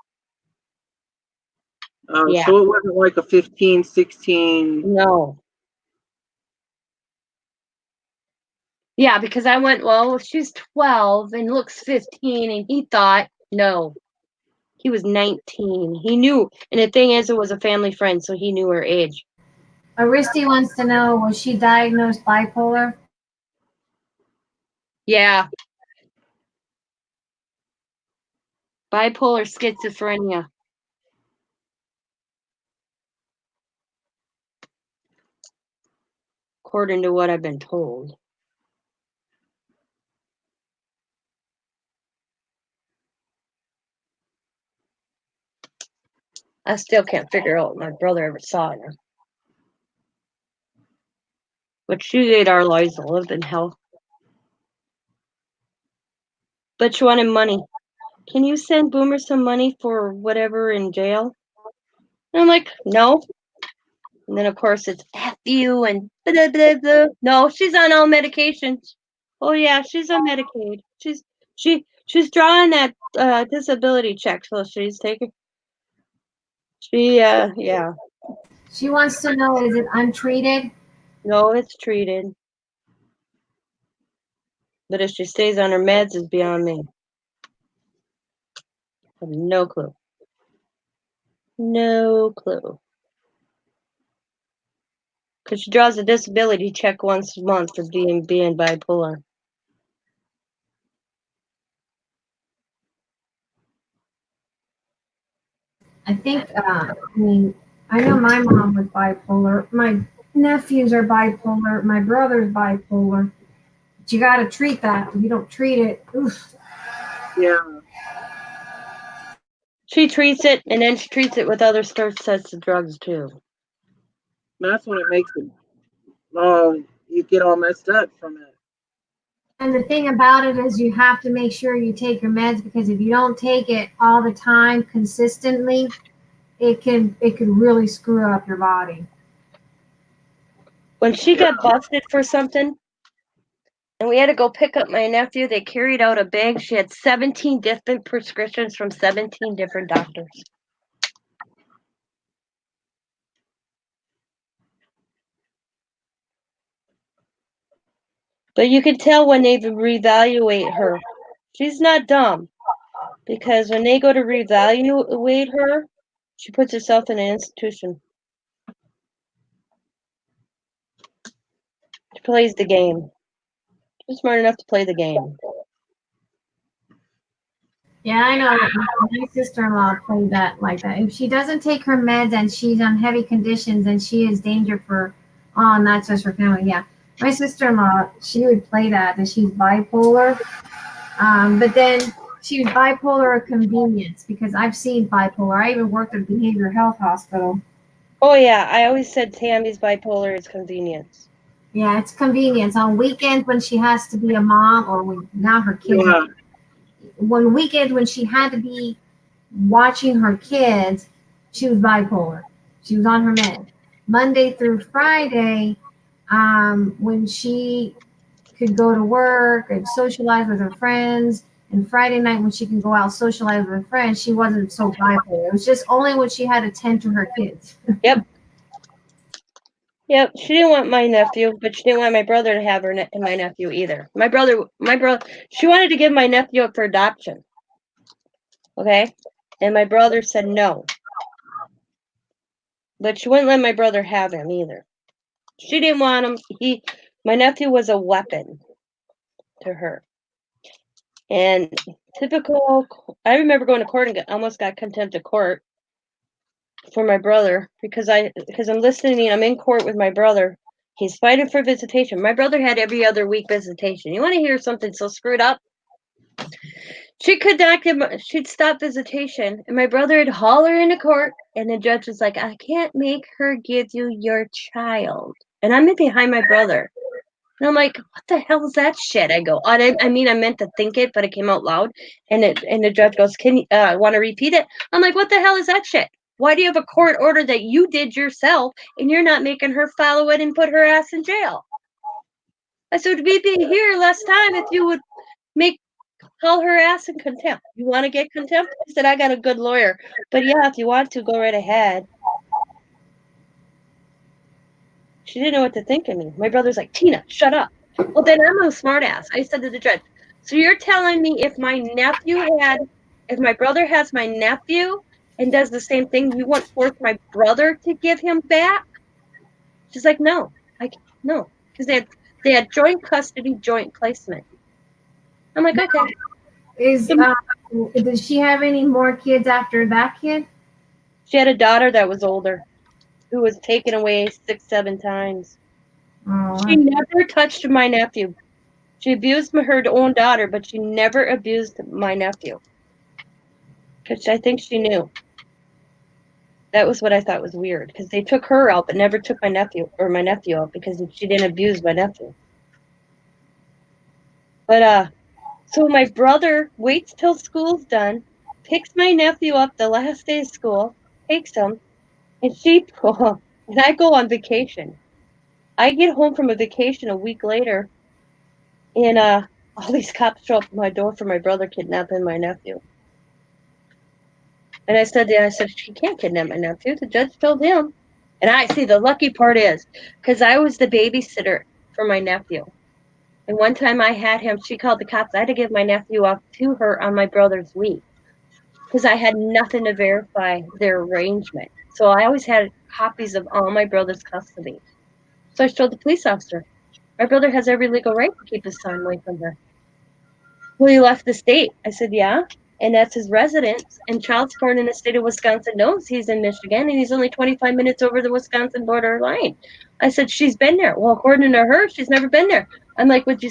Yeah. So it wasn't like a 15, 16. No. Yeah, because I went, well, she's 12 and looks 15, and he thought, no. He was 19. He knew. And the thing is, it was a family friend, so he knew her age. Aristi wants to know, was she diagnosed bipolar? Yeah. Bipolar schizophrenia. According to what I've been told. I still can't figure out what my brother ever saw in her. But she ate our lives to live in hell. But she wanted money. Can you send Boomer some money for whatever in jail? And I'm like, no. And then, of course, it's F you and blah, blah, blah. No, she's on all medications. Oh, yeah, she's on Medicaid. She's drawing that disability check, so she's taking. Yeah. She wants to know, is it untreated? No, it's treated. But if she stays on her meds, is beyond me. I have no clue. No clue. Because she draws a disability check once a month for being bipolar. I think, I mean, I know my mom was bipolar. My nephews are bipolar. My brother's bipolar. But you got to treat that. If you don't treat it, oof. Yeah. She treats it, and then she treats it with other sets of drugs too. That's when it makes it. Oh, you get all messed up from it. And the thing about it is you have to make sure you take your meds, because if you don't take it all the time consistently, it could really screw up your body. When she got busted for something, and we had to go pick up my nephew, they carried out a bag. She had 17 different prescriptions from 17 different doctors. But you can tell when they reevaluate her. She's not dumb, because when they go to reevaluate her, she puts herself in an institution. She plays the game. She's smart enough to play the game. Yeah, I know. My sister-in-law played that like that. If she doesn't take her meds and she's on heavy conditions, then she is danger for, not just her family. Yeah, my sister-in-law, she would play that she's bipolar. But then she was bipolar of convenience, because I've seen bipolar. I even worked at a behavioral health hospital. Oh yeah, I always said Tammy's bipolar is convenience. Yeah, it's convenience. On weekends when she has to be a mom, or when now her kids. Yeah. One weekend when she had to be watching her kids, she was bipolar. She was on her med. Monday through Friday, when she could go to work and socialize with her friends, and Friday night when she can go out socialize with her friends, she wasn't so bipolar. It was just only when she had to tend to her kids. Yep, she didn't want my nephew, but she didn't want my brother to have and my nephew either. My brother, she wanted to give my nephew up for adoption. Okay, and my brother said no, but she wouldn't let my brother have him either. She didn't want him. My nephew was a weapon to her, and typical. I remember going to court and almost got contempt of court for my brother because I'm listening. I'm in court with my brother. He's fighting for visitation. My brother had every other week visitation. You want to hear something so screwed up? She could not give. She'd stop visitation, and my brother would haul her into court, and the judge was like, "I can't make her give you your child." And I'm in behind my brother, and I'm like, "What the hell is that shit?" I go, I mean, I meant to think it, but it came out loud, and the judge goes, "Can you want to repeat it?" I'm like, "What the hell is that shit? Why do you have a court order that you did yourself, and you're not making her follow it and put her ass in jail?" I said, "We'd be here less time if you would call her ass in contempt. You want to get contempt?" I said, "I got a good lawyer, but yeah, if you want to, go right ahead." She didn't know what to think of me. My brother's like, "Tina, shut up." Well, then I'm a smart ass. I said to the judge, "So you're telling me if my brother has my nephew and does the same thing, you won't force my brother to give him back?" She's like, "No, no, because they had joint custody, joint placement." I'm like, "Okay." Does she have any more kids after that kid? She had a daughter that was older, who was taken away 6, 7 times. Oh, She never touched my nephew. She abused her own daughter, but she never abused my nephew. Because I think she knew. That was what I thought was weird. Because they took her out, but never took my nephew out because she didn't abuse my nephew. But so my brother waits till school's done, picks my nephew up the last day of school, takes him, and and I go on vacation. I get home from a vacation a week later, and all these cops show up at my door for my brother kidnapping my nephew. And I said, "She can't kidnap my nephew. The judge told him." And I see the lucky part is, because I was the babysitter for my nephew. And one time I had him, she called the cops. I had to give my nephew up to her on my brother's week because I had nothing to verify their arrangement. So I always had copies of all my brother's custody. So I showed the police officer. My brother has every legal right to keep his son away from her. "Well, he left the state." I said, "Yeah." and that's his residence. And child support in the state of Wisconsin knows he's in Michigan, and he's only 25 minutes over the Wisconsin border line. I said, she's been there. Well, according to her, she's never been there. I'm like, would you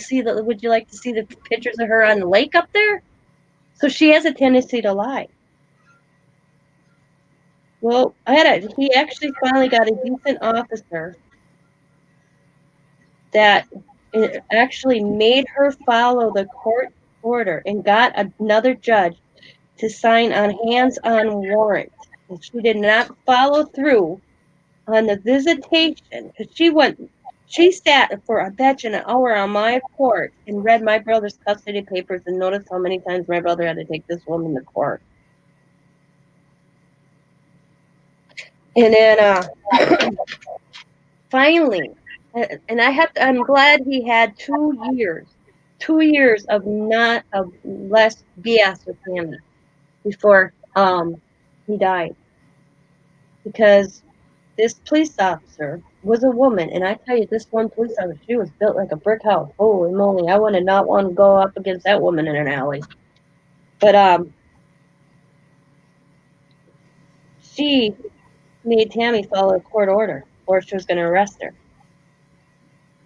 like to see the pictures of her on the lake up there? So she has a tendency to lie. Well, he actually finally got a decent officer that actually made her follow the court order and got another judge to sign on hands-on warrant. And she did not follow through on the visitation because she sat for I bet you an hour on my porch and read my brother's custody papers and noticed how many times my brother had to take this woman to court. And then finally, and I'm glad he had 2 years of less BS with Tammy before he died, because this police officer was a woman, and I tell you, this one police officer, she was built like a brick house. Holy moly, I would not want to go up against that woman in an alley. But she made Tammy follow a court order, or she was going to arrest her.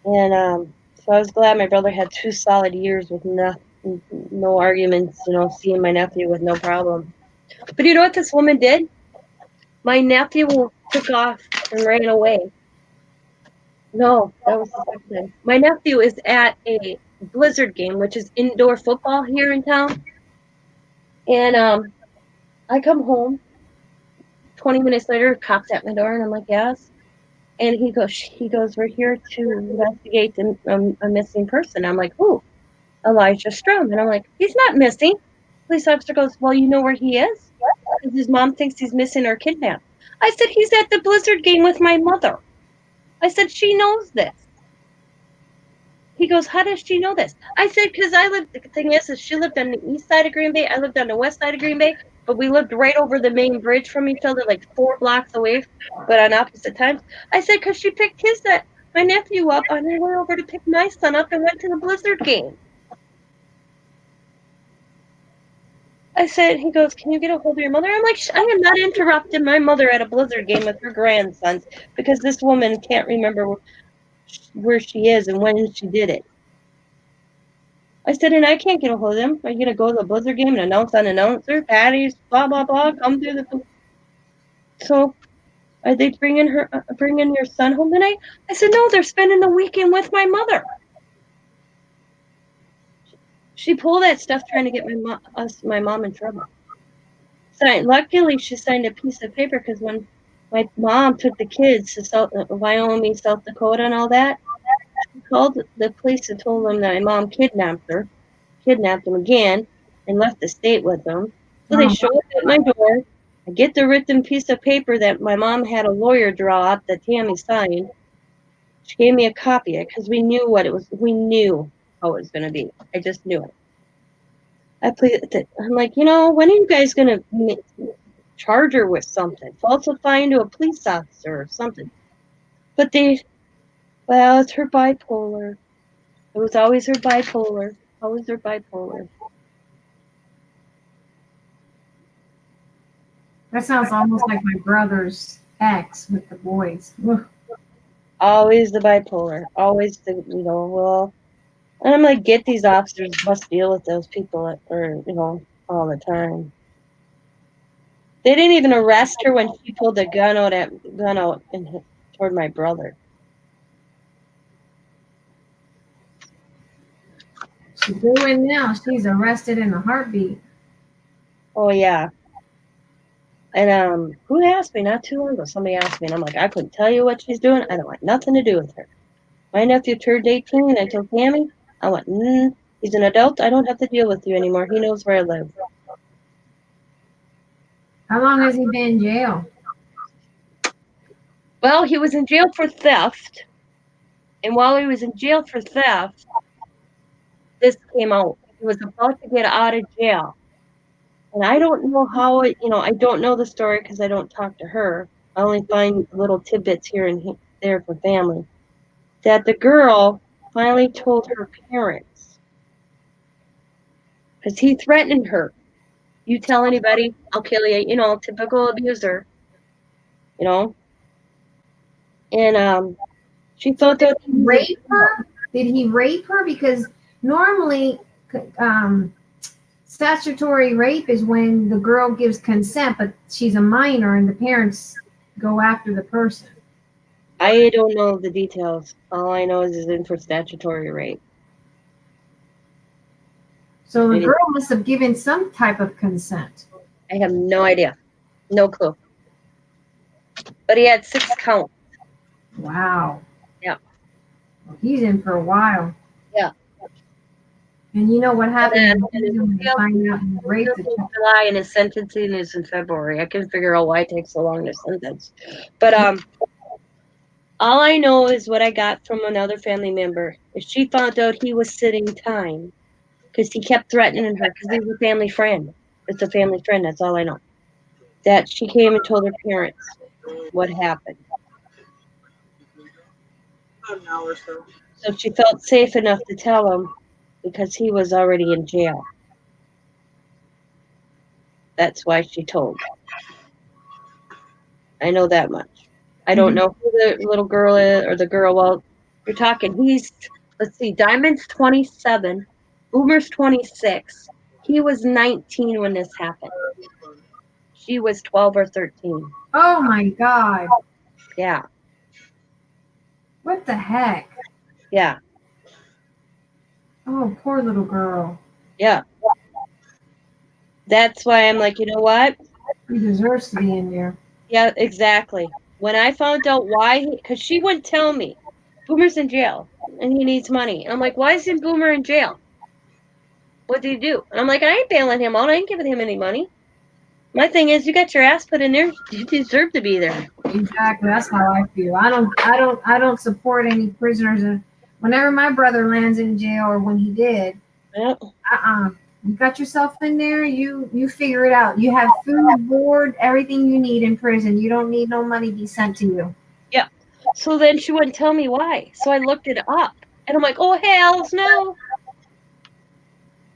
And so I was glad my brother had 2 solid years with no arguments, seeing my nephew with no problem. But you know what this woman did? My nephew took off and ran away. No, that was the second time. My nephew is at a Blizzard game, which is indoor football here in town. And I come home. 20 minutes later, cops at my door, and I'm like, yes. And he goes, we're here to investigate a missing person. I'm like, who? Elijah Strom. And I'm like, he's not missing. Police officer goes, well, you know where he is? Because his mom thinks he's missing or kidnapped. I said, he's at the Blizzard game with my mother. I said, she knows this. He goes, how does she know this? I said, because the thing is she lived on the east side of Green Bay. I lived on the west side of Green Bay, but we lived right over the main bridge from each other, like 4 blocks away, but on opposite times. I said, because she picked my nephew up on her way over to pick my son up and went to the Blizzard game. I said, he goes, can you get a hold of your mother? I'm like, I am not interrupting my mother at a Blizzard game with her grandsons because this woman can't remember where she is and when she did it. I said, and I can't get a hold of them. Are you going to go to the Blizzard game and announce on announcer, Patty's, blah, blah, blah, come through the... So, are they bringing your son home tonight? I said, no, they're spending the weekend with my mother. She pulled that stuff trying to get my mom in trouble. So luckily, she signed a piece of paper because when my mom took the kids to Wyoming, South Dakota, and all that, she called the police and told them that my mom kidnapped them again, and left the state with them. So they show up at my door. I get the written piece of paper that my mom had a lawyer draw up that Tammy signed. She gave me a copy of it because we knew what it was. We knew how it was going to be. I just knew it. I'm like, when are you guys going to charge her with something? Falsifying to a police officer or something. But it's her bipolar. It was always her bipolar. Always her bipolar. That sounds almost like my brother's ex with the boys. Ugh. Always the bipolar. Always and I'm like, get these officers must deal with those people all the time. They didn't even arrest her when she pulled the gun out toward my brother. She's doing now. She's arrested in a heartbeat. Oh yeah. And who asked me not too long ago? Somebody asked me, and I'm like, I couldn't tell you what she's doing. I don't want nothing to do with her. My nephew turned 18, and I told Tammy, I went, he's an adult. I don't have to deal with you anymore. He knows where I live. How long has he been in jail? Well, he was in jail for theft. And while he was in jail for theft, this came out. He was about to get out of jail. And I don't know how I don't know the story because I don't talk to her. I only find little tidbits here and there for family. That the girl finally told her parents because he threatened her. You tell anybody, I'll kill you. You know, typical abuser. You know, and she thought that he was- Rape her? Did he rape her? Because normally, statutory rape is when the girl gives consent, but she's a minor and the parents go after the person. I don't know the details. All I know is he's in for statutory rape. So the Maybe. girl must have given some type of consent. I have no idea. No clue. But he had 6 counts. Wow. Yeah. Well, he's in for a while. Yeah. And you know what happens And when you find out you raped the child? July and his sentencing is in February. I can figure out why it takes so long to sentence. But all I know is what I got from another family member. Is she found out he was sitting time because he kept threatening her because he's a family friend. It's a family friend. That's all I know. That she came and told her parents what happened. About an hour or so. So she felt safe enough to tell him because he was already in jail. That's why she told. I know that much. I don't know who the little girl is or the girl. Well, you're talking. Let's see, Diamond's 27, Boomer's 26. He was 19 when this happened. She was 12 or 13. Oh my God. Yeah, What the heck? yeah, Oh, poor little girl. yeah. That's why I'm like, you know what? He deserves to be in there. Yeah, exactly. When I found out why, because she wouldn't tell me, Boomer's in jail and he needs money. And I'm like, why isn't Boomer in jail? What did he do? And I'm like, I ain't bailing him out. I ain't giving him any money. My thing is, you got your ass put in there. You deserve to be there. Exactly. That's how I feel. I don't support any prisoners. And whenever my brother lands in jail or when he did, Yep. you got yourself in there. You figure it out. You have food, board, everything you need in prison. You don't need no money be sent to you. Yeah. So then she wouldn't tell me why. So I looked it up, and I'm like, oh hells no.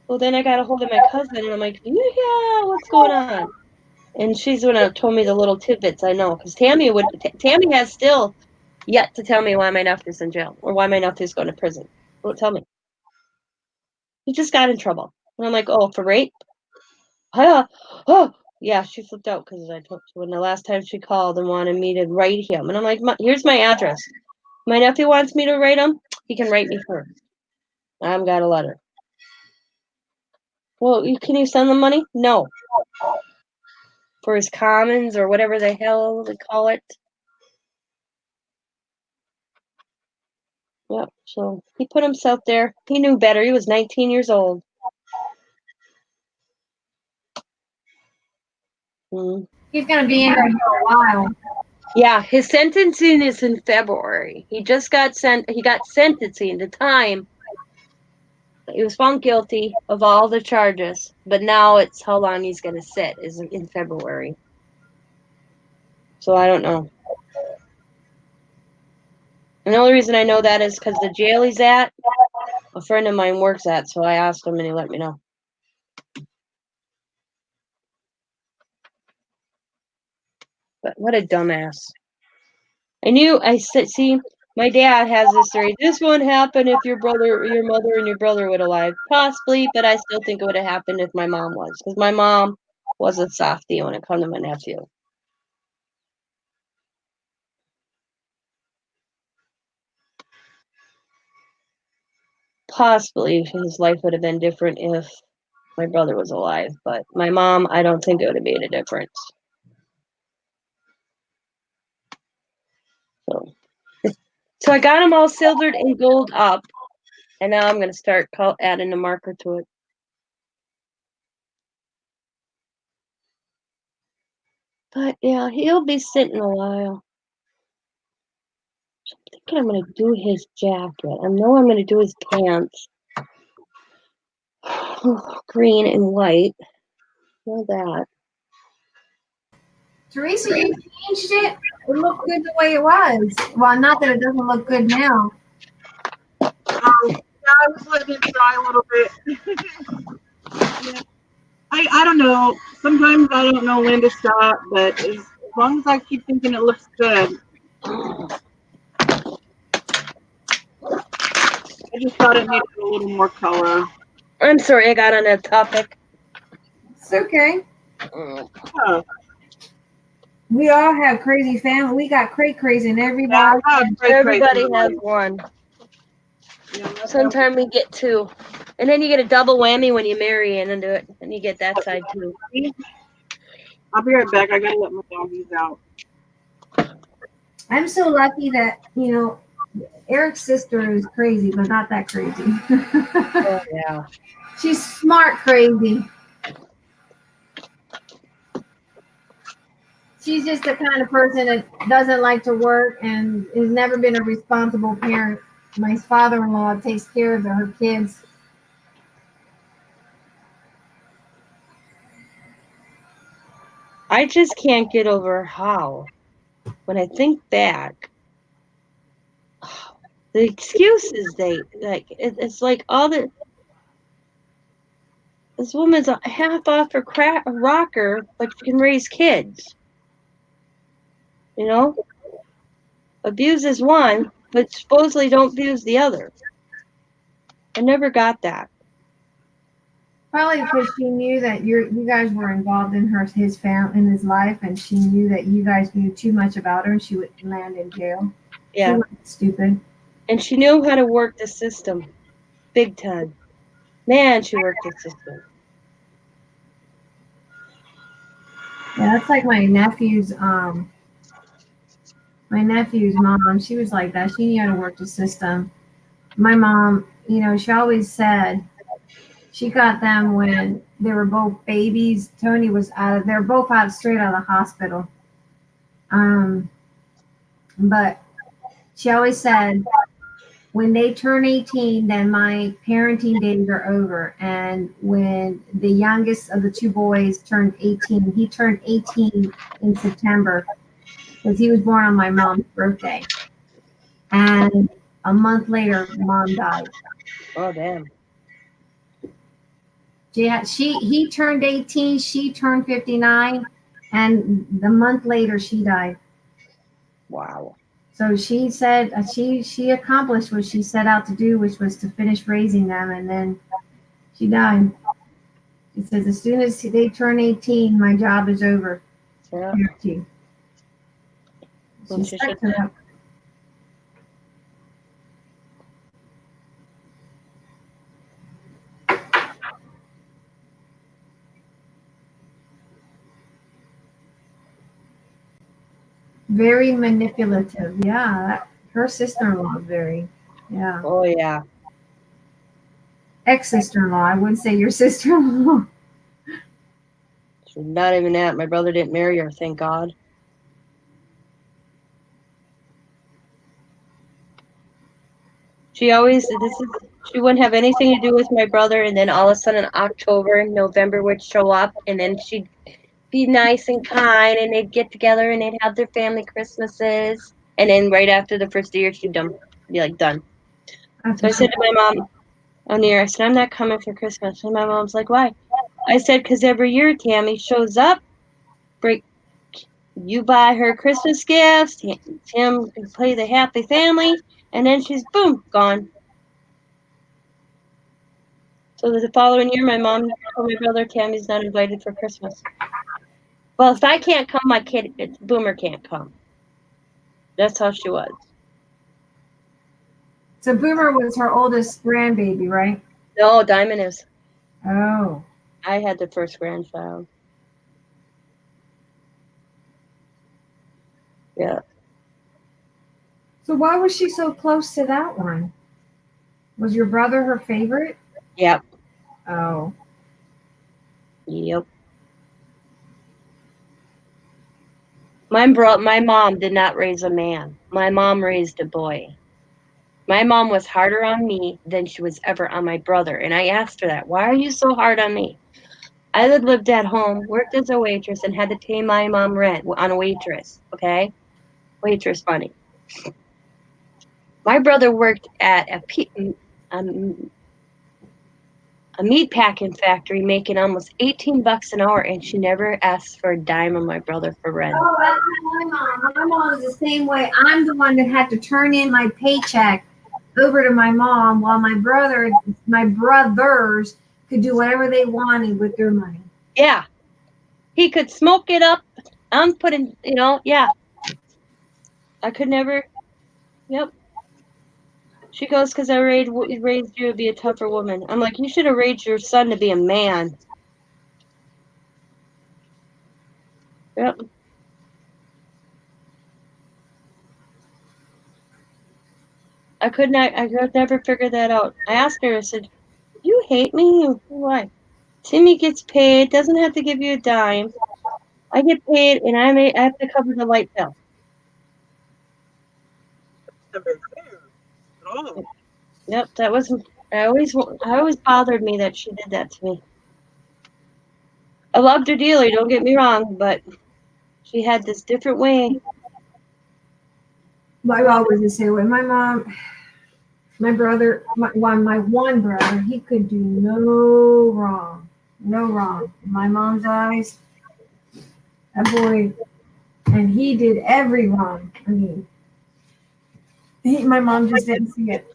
Well, then I got a hold of my cousin, and I'm like, yeah, what's going on? And she's the one that told me the little tidbits I know, because Tammy has still yet to tell me why my nephew's in jail or why my nephew's going to prison. Won't tell me. He just got in trouble, and I'm like, oh, for rape? Oh, yeah. She flipped out because I told her when the last time she called and wanted me to write him, and I'm like, here's my address. My nephew wants me to write him. He can write me first. I've got a letter. Well, can you send them money? No. For his commons or whatever the hell they call it. Yep. So he put himself there. He knew better. He was 19 years old. He's gonna be in there for a while. Yeah, his sentencing is in February. He just got He got sentencing the time. He was found guilty of all the charges, but now it's how long he's going to sit is in February. So I don't know. And the only reason I know that is because the jail he's at, a friend of mine works at, so I asked him and he let me know. But what a dumbass. I said, see, my dad has this theory. This won't happen if your mother and your brother would alive. Possibly, but I still think it would have happened if my mom was. Because my mom was a softie when it comes to my nephew. Possibly his life would have been different if my brother was alive. But my mom, I don't think it would have made a difference. So I got them all silvered and gold up. And now I'm going to start adding a marker to it. But yeah, he'll be sitting a while. I'm thinking I'm going to do his jacket. I know I'm going to do his pants. Green and white. Know that. Teresa, you changed it. It looked good the way it was. Well, not that it doesn't look good now. Yeah, I was letting it dry a little bit. Yeah. I don't know. Sometimes I don't know when to stop, but as long as I keep thinking it looks good, I just thought it needed a little more color. I'm sorry I got on that topic. It's okay. Oh, We all have crazy family. We got crazy in yeah, everybody. I have great Everybody grades. has one. Yeah, that's Sometimes we get two. And then you get a double whammy when you marry into it. And you get that side too. I'll be right back. I gotta let my doggies out. I'm so lucky that, Eric's sister is crazy, but not that crazy. Oh, yeah. She's smart crazy. She's just the kind of person that doesn't like to work and has never been a responsible parent. My father-in-law takes care of her kids. I just can't get over how, when I think back, the excuses it's like all the, this woman's a half off her rocker, but she can raise kids. You know? Abuses one, but supposedly don't abuse the other. I never got that. Probably because she knew that you guys were involved in his family, in his life, and she knew that you guys knew too much about her, and she would land in jail. Yeah. She wasn't stupid. And she knew how to work the system. Big time. Man, she worked the system. Yeah, that's like my nephew's mom. She was like that. She knew how to work the system. My mom, she always said she got them when they were both babies. Tony was they're both out straight out of the hospital. But she always said, when they turn 18, then my parenting days are over. And when the youngest of the two boys turned 18, he turned 18 in September because he was born on my mom's birthday. And a month later, mom died. Oh, damn. He turned 18, she turned 59, and the month later she died. Wow. So she said she accomplished what she set out to do, which was to finish raising them, and then she died. She says, as soon as they turn 18, my job is over. Yeah. She Well, she stuck should to that. Very manipulative. Yeah, her sister-in-law is very, yeah. Oh, yeah. Ex-sister-in-law. I wouldn't say your sister-in-law. She's not even that. My brother didn't marry her, thank God. She wouldn't have anything to do with my brother, and then all of a sudden October and November would show up, and then she'd be nice and kind, and they'd get together and they'd have their family Christmases, and then right after the first year she'd be like done. So I said to my mom on the air, I said, I'm not coming for Christmas. And my mom's like, why? I said, because every year Tammy shows up, you buy her Christmas gifts, Tim can play the happy family, and then she's boom, gone. So the following year, my mom told my brother, Tammy's not invited for Christmas. Well, if I can't come, my kid, Boomer can't come. That's how she was. So Boomer was her oldest grandbaby, right? No, Diamond is. Oh. I had the first grandchild. Yeah. So why was she so close to that one? Was your brother her favorite? Yep. Oh. Yep. My mom did not raise a man. My mom raised a boy. My mom was harder on me than she was ever on my brother. And I asked her that. Why are you so hard on me? I had lived at home, worked as a waitress, and had to pay my mom rent on a waitress. Okay? Waitress money. My brother worked at a meat packing factory making almost $18 an hour, and she never asked for a dime of my brother for rent. Oh, that's my mom. My mom is the same way. I'm the one that had to turn in my paycheck over to my mom while my brothers could do whatever they wanted with their money. Yeah. He could smoke it up. I'm putting, yeah. I could never. Yep. She goes, because I raised you to be a tougher woman. I'm like, you should have raised your son to be a man. Yep. I could never figure that out. I asked her, I said, you hate me? Why? Timmy gets paid, doesn't have to give you a dime. I get paid, and I have to cover the light bill. Oh, Yep, that was. I always bothered me that she did that to me. I loved her dearly, don't get me wrong, but she had this different way. I always the same way. My mom, my brother, my one brother, he could do no wrong. No wrong. In my mom's eyes, that boy, and he did every wrong. I mean, my mom just didn't see it.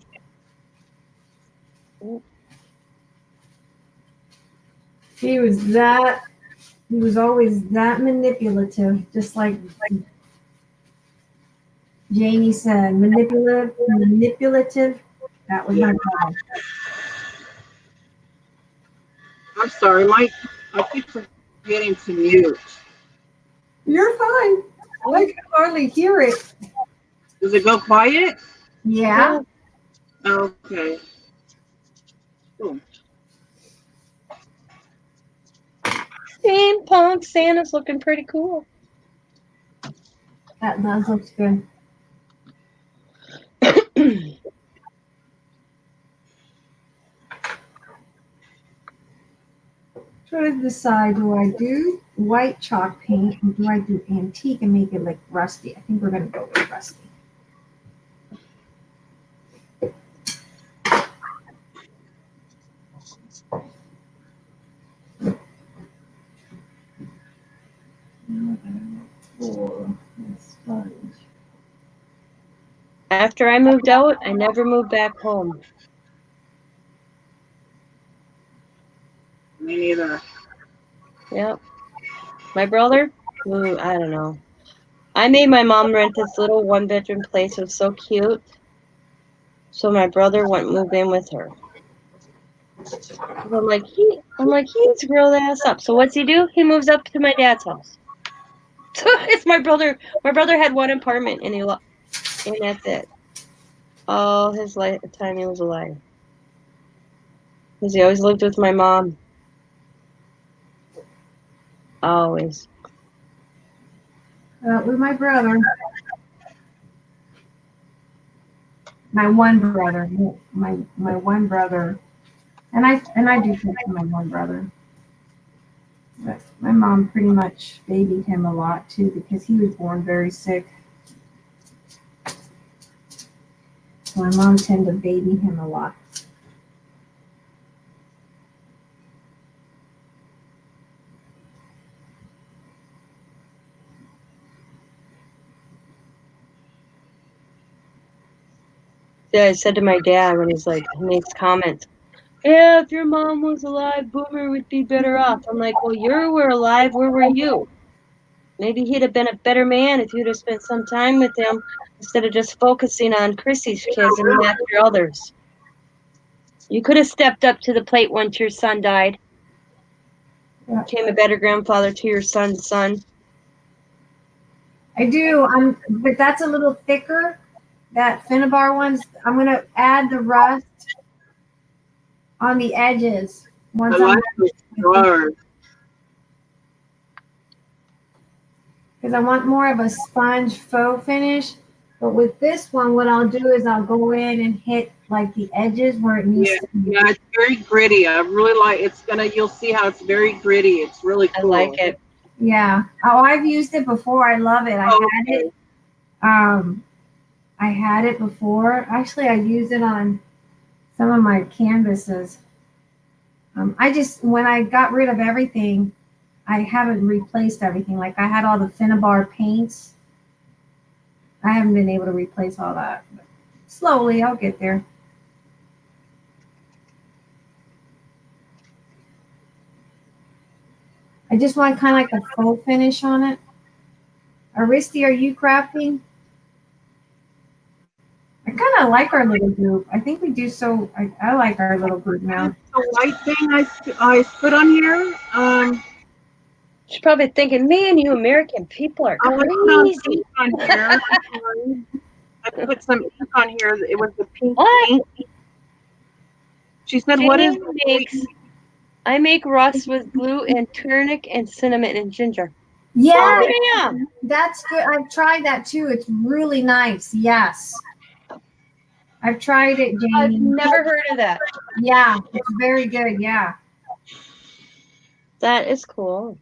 He was always that manipulative, just like Jamie said, manipulative. That was my brother. I'm sorry, I keep forgetting to mute. You're fine. I can hardly hear it. Does it go quiet? Yeah. Okay. Cool. Steampunk Santa's looking pretty cool. That looks good. Trying to decide, do I do white chalk paint or do I do antique and make it like rusty? I think we're going to go with rusty. After I moved out, I never moved back home. Me neither. Yep. My brother? I don't know. I made my mom rent this little one-bedroom place. It was so cute. So my brother wouldn't move in with her. I'm like, he needs to grow the ass up. So what's he do? He moves up to my dad's house. So it's my brother. My brother had one apartment, and that's it. All his time he was alive. Because he always lived with my mom. Always. With my brother. My one brother. My one brother. And I do think for my one brother. But my mom pretty much babied him a lot too because he was born very sick. So my mom tended to baby him a lot. Yeah, I said to my dad when he makes comments, yeah, if your mom was alive, Boomer would be better off. I'm like, well, you were alive, where were you? Maybe he'd have been a better man if you'd have spent some time with him instead of just focusing on Chrissy's kids and not your others. You could have stepped up to the plate once your son died. Yeah. Became a better grandfather to your son's son. I do, but that's a little thicker. That Finnabar one's, I'm going to add the rust on the edges. I like the stars. Because I want more of a sponge faux finish. But with this one, what I'll do is I'll go in and hit like the edges where it needs to be. Yeah, it's very gritty. I really like you'll see how it's very gritty. It's really cool. I like it. Yeah. Oh, I've used it before. I love it. I had it before. Actually, I used it on some of my canvases. I just, when I got rid of everything, I haven't replaced everything. Like I had all the Finnabar paints. I haven't been able to replace all that. But slowly, I'll get there. I just want kind of like a faux finish on it. Aristi, are you crafting? I kind of like our little group. I think we do so. I like our little group now. The white thing I put on here. She's probably thinking, man, you American people are I put some crazy. ink on here. I'm sorry. I put some ink on here. It was the pink What? ink. She said, "What is?" I make rust with glue and turmeric and cinnamon and ginger. Yeah, Oh, damn. that's good. I've tried that too. It's really nice. Yes. I've tried it, I've Jamie. never heard of that. Yeah, it's very good. Yeah. That is cool.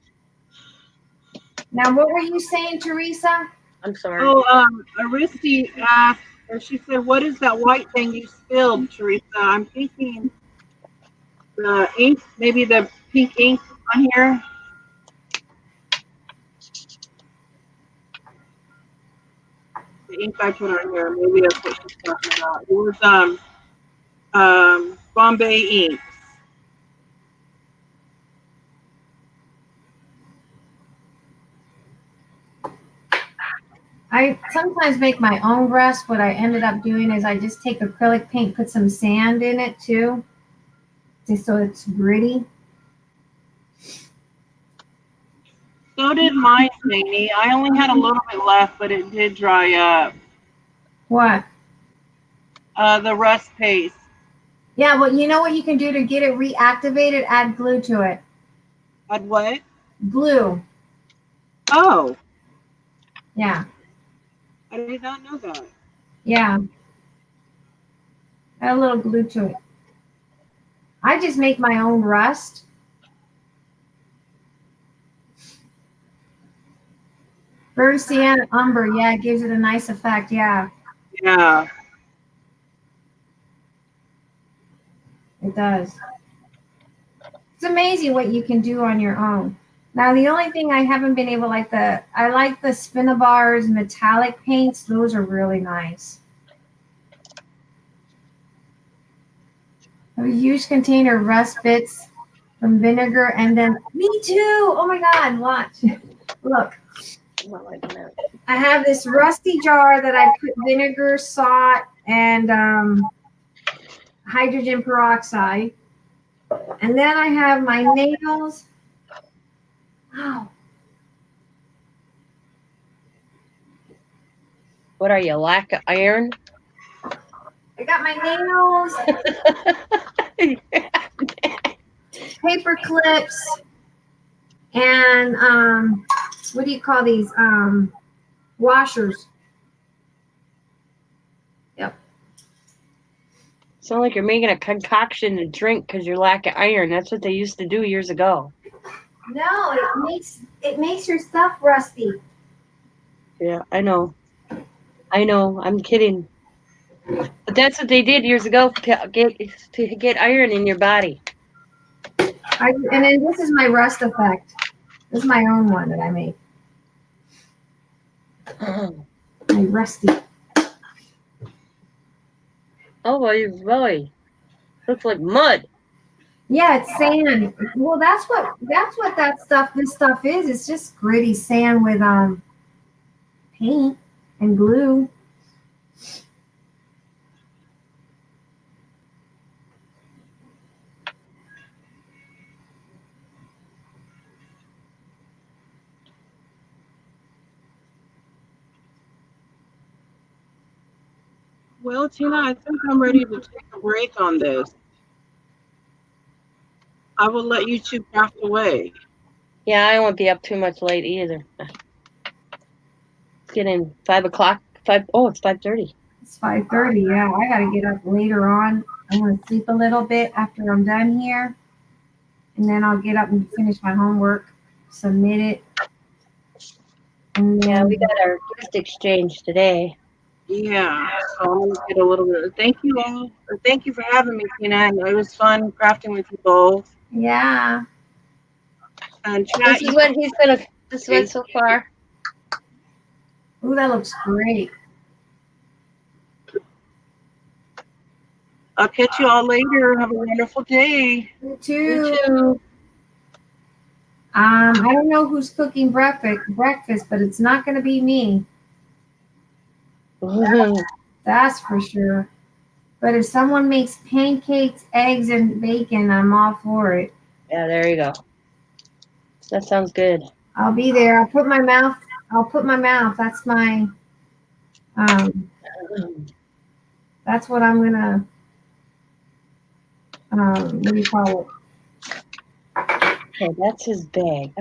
Now, what were you saying, Teresa? I'm sorry. Oh, Aristi asked, or she said, "What is that white thing you spilled, Teresa?" I'm thinking the ink, maybe the pink ink on here. The ink I put on here, maybe that's what she's talking about. It was Bombay ink. I sometimes make my own rust. What I ended up doing is I just take acrylic paint, put some sand in it too, just so it's gritty. So did mine, Janie. I only had a little bit left, but it did dry up. What? The rust paste. Yeah, well, you know what you can do to get it reactivated? Add glue to it. Add what? Glue. Oh, Yeah. I did not know that. Yeah. Add a little glue to it. I just make my own rust. Burnt sienna umber. Yeah, it gives it a nice effect. Yeah, Yeah. it does. It's amazing what you can do on your own. Now, the only thing I haven't been able, I like the Spinnabar's metallic paints. Those are really nice. A huge container of rust bits from vinegar, and then me too. Oh my God! Watch, look. I have this rusty jar that I put vinegar, salt, and hydrogen peroxide, and then I have my nails. Wow. What are you, lack of iron? I got my nails, paper clips, and what do you call these? Washers. Yep. Sound like you're making a concoction to drink because you're lack of iron. That's what they used to do years ago. No, it makes your stuff rusty. Yeah, I know. I'm kidding. But that's what they did years ago to get iron in your body. And then this is my rust effect. This is my own one that I made. My rusty. Oh, really? Looks like mud. Yeah, it's sand. Well, that's what this stuff is. It's just gritty sand with paint and glue. Well, Tina, I think I'm ready to take a break on this. I will let you two craft away. Yeah, I won't be up too much late either. It's getting 5 o'clock. It's 5:30. It's 5:30. Yeah, I gotta get up later on. I'm gonna sleep a little bit after I'm done here, and then I'll get up and finish my homework, submit it. And then, Yeah, we got our gift exchange today. Yeah, so I'm gonna get a little bit. Thank you all. Thank you for having me, Tina. And it was fun crafting with you both. Yeah. And This chat, is what he's gonna. This is what so far. Ooh, that looks great. I'll catch you all later. Have a wonderful day. You You too. too. I don't know who's cooking breakfast, but it's not going to be me. That's for sure. But if someone makes pancakes, eggs, and bacon, I'm all for it. Yeah, there you go. That sounds good. I'll be there. I'll put my mouth. That's my. That's what I'm gonna. What do you call it? Okay, that's his bag.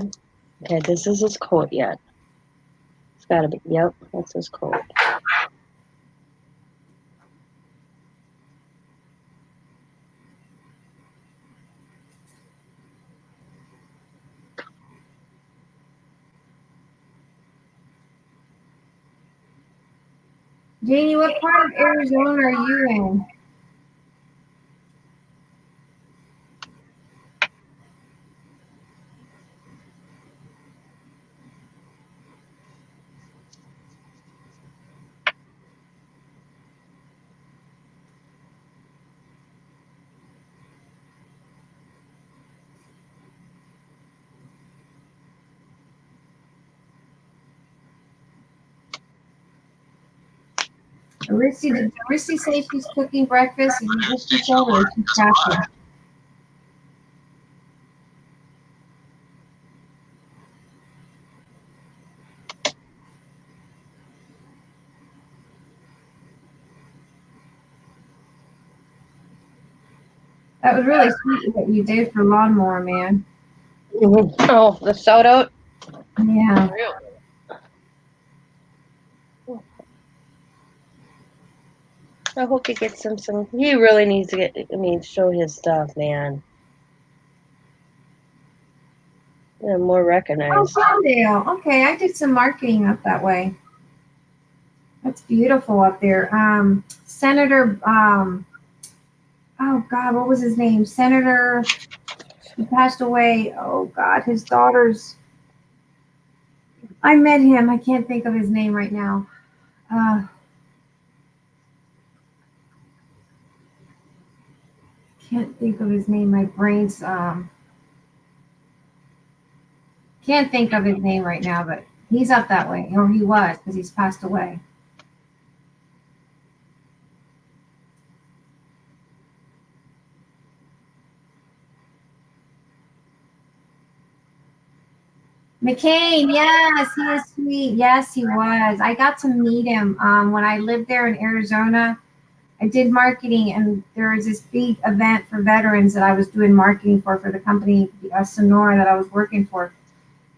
Okay, this is his coat yet. It's gotta be. Yep, that's his coat. Janie, what part of Arizona are you in? Did Arissy say she's cooking breakfast? Is that what she said, or is she crafting? That was really sweet what you did for Lawnmower Man. Oh, the shout out. Yeah. I hope he gets some. He really needs to get. I mean, show his stuff, man. Yeah, more Oh, recognized. Glendale. Okay, I did some marketing up that way. That's beautiful up there. Senator, oh God, what was his name? Senator, he passed away. Oh God, his daughters. I met him. I can't think of his name right now. Can't think of his name. My brain's can't think of his name right now, but he's up that way, or he was, because he's passed away. McCain, yes, he is sweet. Yes, he was. I got to meet him when I lived there in Arizona. I did marketing, and there was this big event for veterans that I was doing marketing for the company Sonora that I was working for.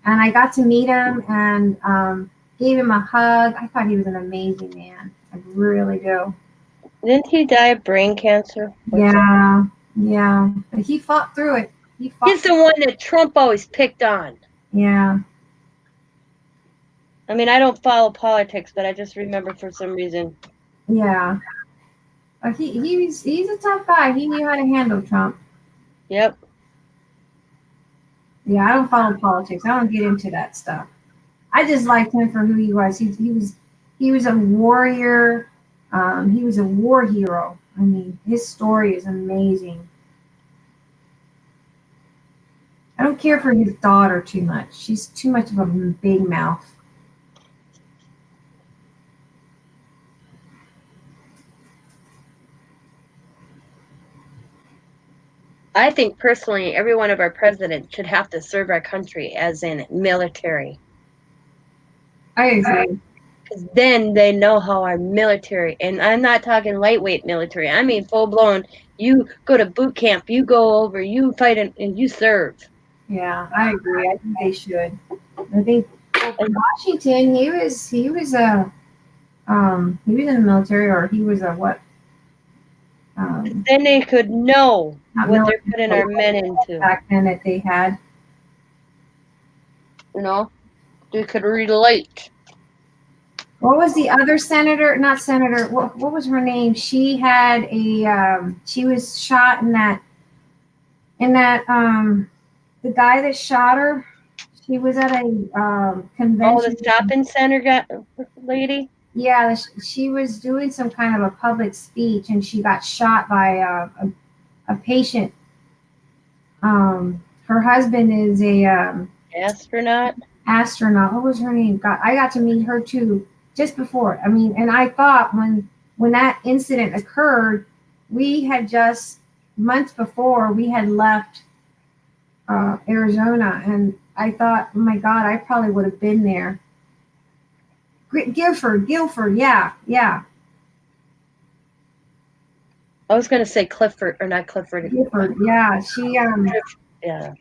And I got to meet him and gave him a hug. I thought he was an amazing man. I really do. Didn't he die of brain cancer? Yeah. But he fought through it. He's the one that Trump always picked on. Yeah. I mean, I don't follow politics, but I just remember for some reason. Yeah. But he's a tough guy. He knew how to handle Trump. Yep. Yeah, I don't follow politics. I don't get into that stuff. I just liked him for who he was. He was a warrior. He was a war hero. I mean, his story is amazing. I don't care for his daughter too much. She's too much of a big mouth. I think personally, every one of our presidents should have to serve our country as in military. I agree. Because then they know how our military, and I'm not talking lightweight military, I mean full blown, you go to boot camp, you go over, you fight and you serve. Yeah, I agree. I think they should. I think in Washington, he was in the military, or he was a what? Then they could know Not what they're military, putting our men into. back then that they had. You know, they could relate. What was the other senator? Not senator. What was her name? She had a. She was shot in that. And that the guy that shot her, she was at a Oh, convention. the shopping center lady. Yeah, she was doing some kind of a public speech, and she got shot by a patient. Her husband is a Astronaut. astronaut. What was her name? I got to meet her too just before. I mean, and I thought when that incident occurred, we had just months before we had left Arizona, and I thought, oh my God, I probably would have been there. Guilford, yeah, yeah, I was gonna say Clifford or not Clifford. Guilford, yeah. She Yeah.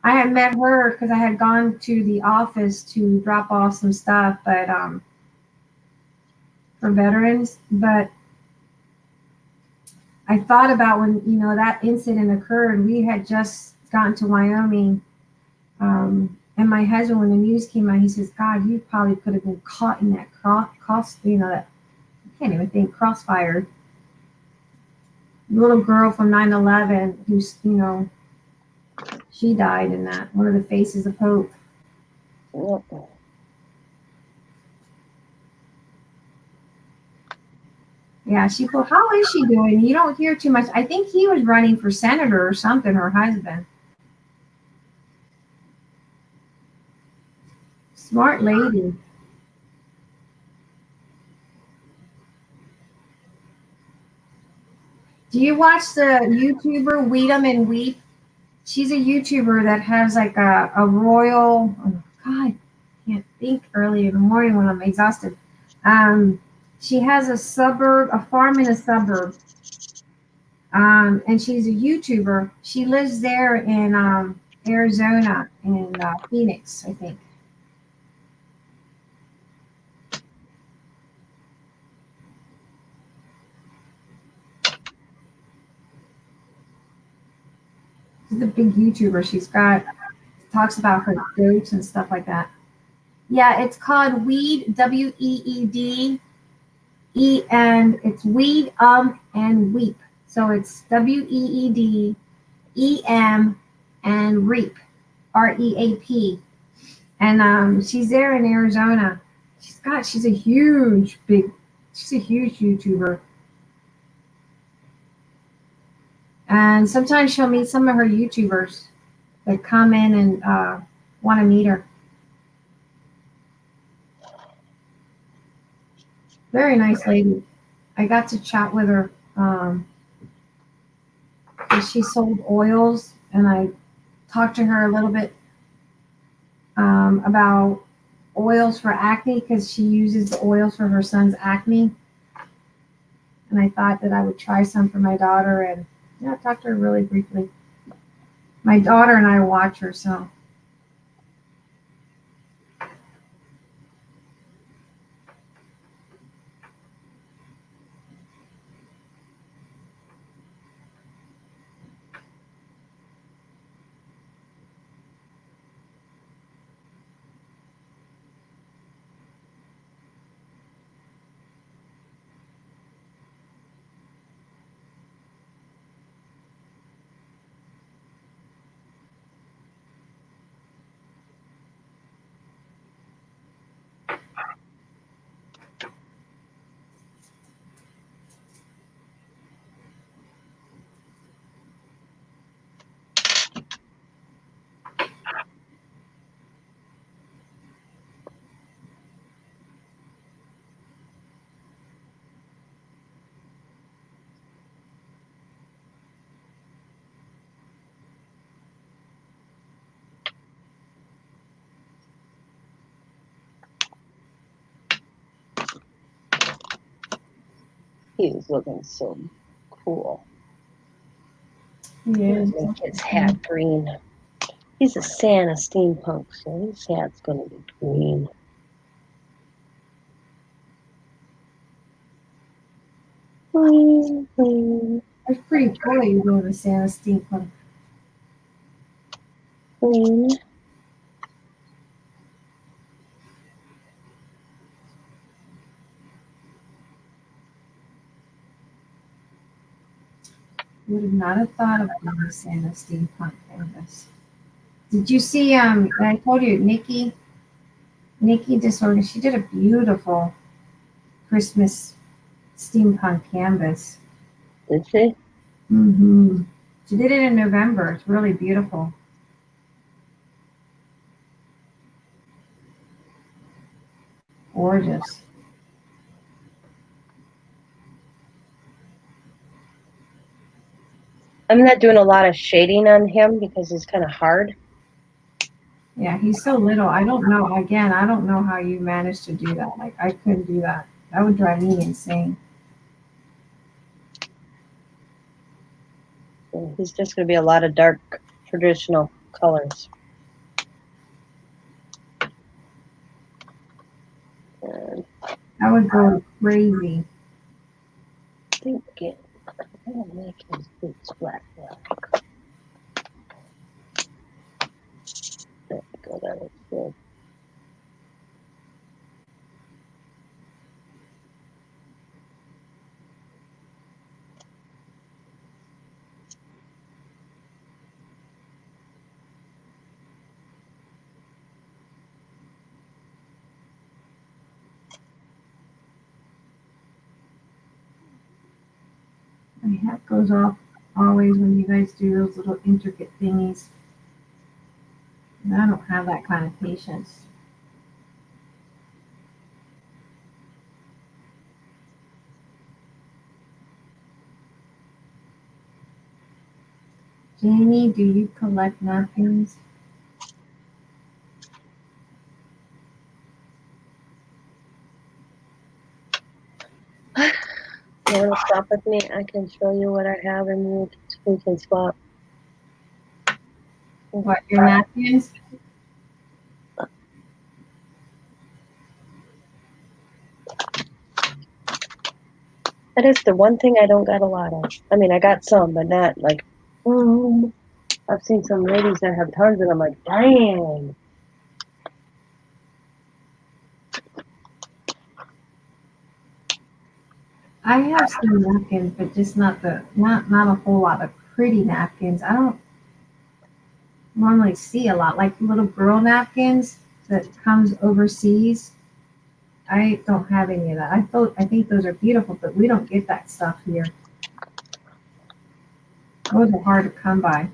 I had met her because I had gone to the office to drop off some stuff, but for veterans. But I thought about when that incident occurred. We had just gotten to Wyoming, and my husband, when the news came out, he says, "God, you probably could have been caught in that cross. That I can't even think crossfire." Little girl from 9/11, who's she died in that, one of the faces of hope. Yep. Yeah, how is she doing? You don't hear too much. I think he was running for senator or something, her husband. Smart lady. Do you watch the YouTuber Weed 'em and Weep? She's a YouTuber that has like a royal, oh God, I can't think early in the morning when I'm exhausted. Um, she has a farm in a suburb. And she's a YouTuber. She lives there in Arizona, in Phoenix, I think. She's a big YouTuber. Talks about her goats and stuff like that. Yeah, it's called Weed, WEED, and it's Weed and Weep. So it's WEEDEM and Reap, REAP. And she's there in Arizona. She's a she's a huge YouTuber. And sometimes she'll meet some of her YouTubers that come in and want to meet her. Very nice lady. I got to chat with her. She sold oils, and I talked to her a little bit about oils for acne because she uses the oils for her son's acne. And I thought that I would try some for my daughter, and yeah, I talked to her really briefly. My daughter and I watch her, so. He was looking so cool. Yeah. Make his hat green. He's a Santa steampunk, so his hat's gonna be green. Green, green, It's pretty cool that you're doing the Santa steampunk. green. Would have not have thought of doing Santa steampunk canvas. Did you see? I told you, Nikki Disorder. She did a beautiful Christmas steampunk canvas. Did she? She did it in November. It's really beautiful. Gorgeous. I'm not doing a lot of shading on him because he's kind of hard. Yeah, he's so little. I don't know. Again, I don't know how you managed to do that. Like, I couldn't do that. That would drive me insane. So he's just going to be a lot of dark traditional colors. And That would go crazy. I think I'm going to make his boots black. There we go. That looks good. My hat goes off always when you guys do those little intricate thingies. And I don't have that kind of patience. Jamie, do you collect napkins? You want to swap with me? I can show you what I have and we can swap. What, your napkins? That is the one thing I don't got a lot of. I mean, I got some, but not like, I've seen some ladies that have tons and I'm like, dang. I have some napkins, but just not a whole lot of pretty napkins. I don't normally see a lot, like little girl napkins that comes overseas. I don't have any of that. I think those are beautiful, but we don't get that stuff here. Those are hard to come by.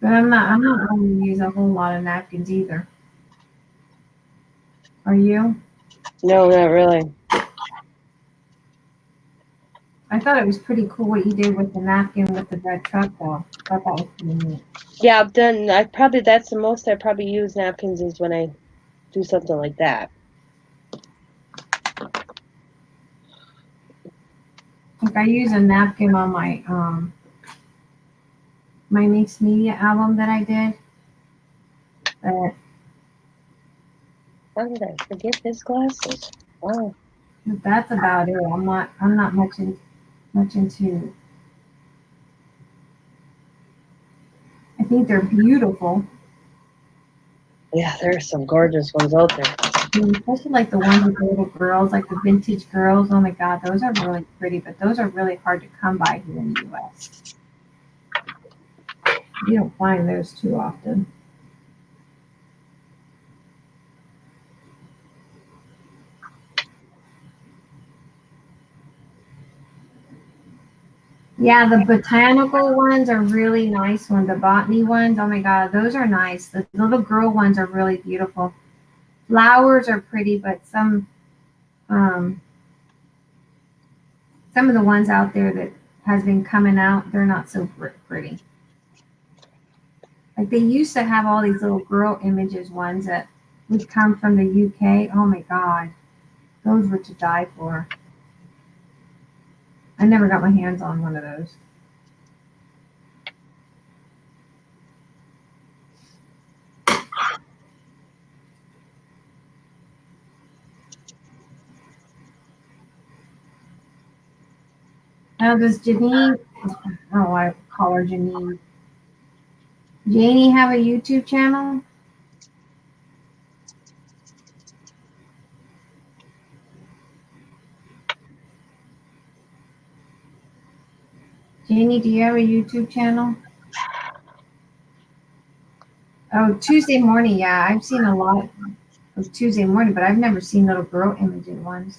But I'm not going to use a whole lot of napkins either. Are you? No, not really. I thought it was pretty cool what you did with the napkin with the red truck though. I thought that was pretty neat. Yeah, that's the most I probably use napkins is when I do something like that. Like I use a napkin on my mixed media album that I did. But How did I forget his glasses? Oh, that's about it. I'm not much into. I think they're beautiful. yeah, there's some gorgeous ones out there. I mean, especially like the ones with the little girls, like the vintage girls. Oh my God, those are really pretty, but those are really hard to come by here in the U.S. You don't find those too often. Yeah, the botanical ones are really nice ones. The botany ones, oh my God, those are nice. The little girl ones are really beautiful. Flowers are pretty, but some of the ones out there that has been coming out, they're not so pretty. Like they used to have all these little girl images ones that would come from the UK. Oh my God, those were to die for. I never got my hands on one of those. Now, does Janine, oh, I call her Janine. Janie have a YouTube channel? Janie, do you have a YouTube channel? Oh, Tuesday morning. Yeah, I've seen a lot of Tuesday morning, but I've never seen little girl imaging ones.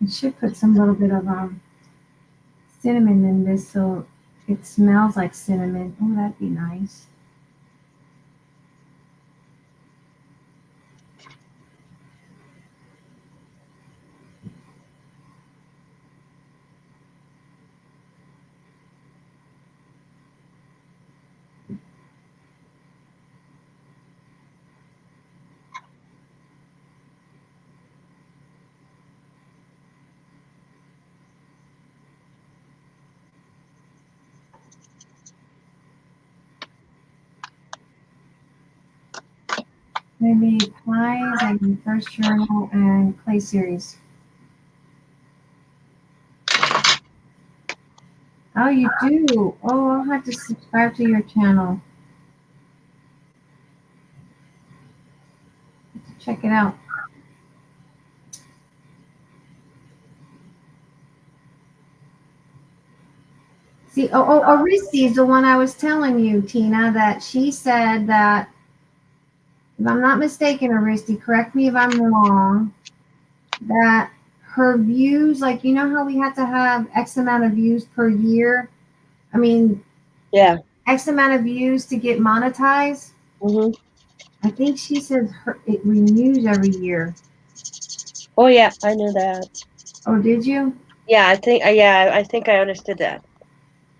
I should put some little bit of cinnamon in this so it smells like cinnamon. Oh, that'd be nice. Maybe pies and first journal and clay series. Oh, you do? Oh, I'll have to subscribe to your channel. Check it out. See, Aristi is the one I was telling you, Tina, that she said that, if I'm not mistaken, Aristi, correct me if I'm wrong, that her views, like, you know how we had to have X amount of views per year? I mean, Yeah. X amount of views to get monetized? Mhm. I think she says it renews every year. Oh yeah, I knew that. Oh, did you? Yeah, I think I understood that.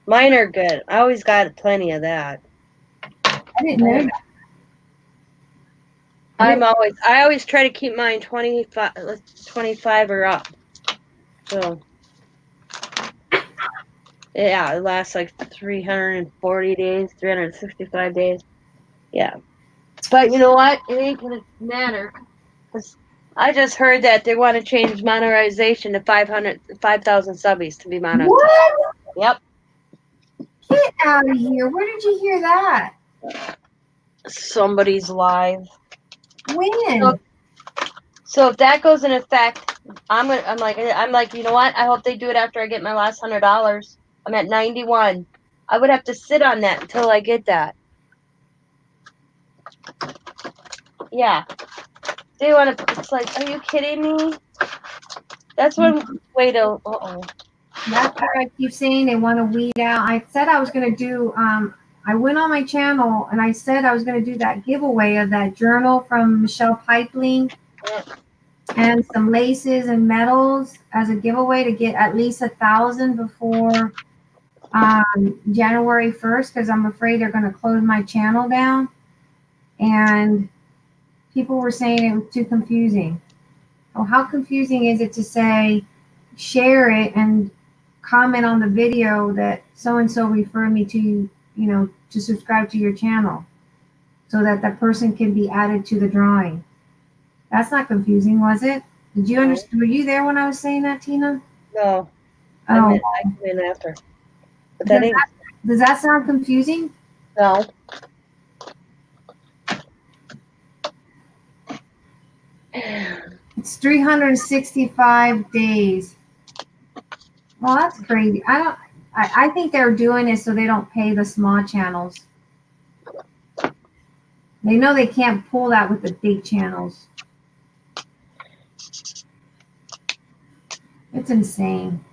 Mine are good. I always got plenty of that. I didn't know that. I always try to keep mine 25 or up. So yeah, it lasts like 340 days, 365 days. Yeah. But you know what? It ain't gonna matter. 'Cause I just heard that they want to change monetization to 5,000 subbies to be monetized. What? Yep. Get out of here. Where did you hear that? Somebody's live. When? So if that goes in effect, I'm like, you know what? I hope they do it after I get my last $100. I'm at 91. I would have to sit on that until I get that. Yeah. They want to. It's like, are you kidding me? That's one way to. Uh-oh. That's what I keep saying. They want to weed out. I said I was going to do. I went on my channel and I said I was going to do that giveaway of that journal from Michelle Pipeling and some laces and medals as a giveaway to get at least 1,000 before January 1st, because I'm afraid they're going to close my channel down. And people were saying it was too confusing. Oh, how confusing is it to say, share it and comment on the video that so-and-so referred me to, to subscribe to your channel so that that person can be added to the drawing. That's not confusing, was it? Did you understand? Were you there when I was saying that, Tina? No. Oh. I came in after. But that ain't. Does that sound confusing? No. It's 365 days. Well, that's crazy. I think they're doing it so they don't pay the small channels. They know they can't pull that with the big channels. It's insane.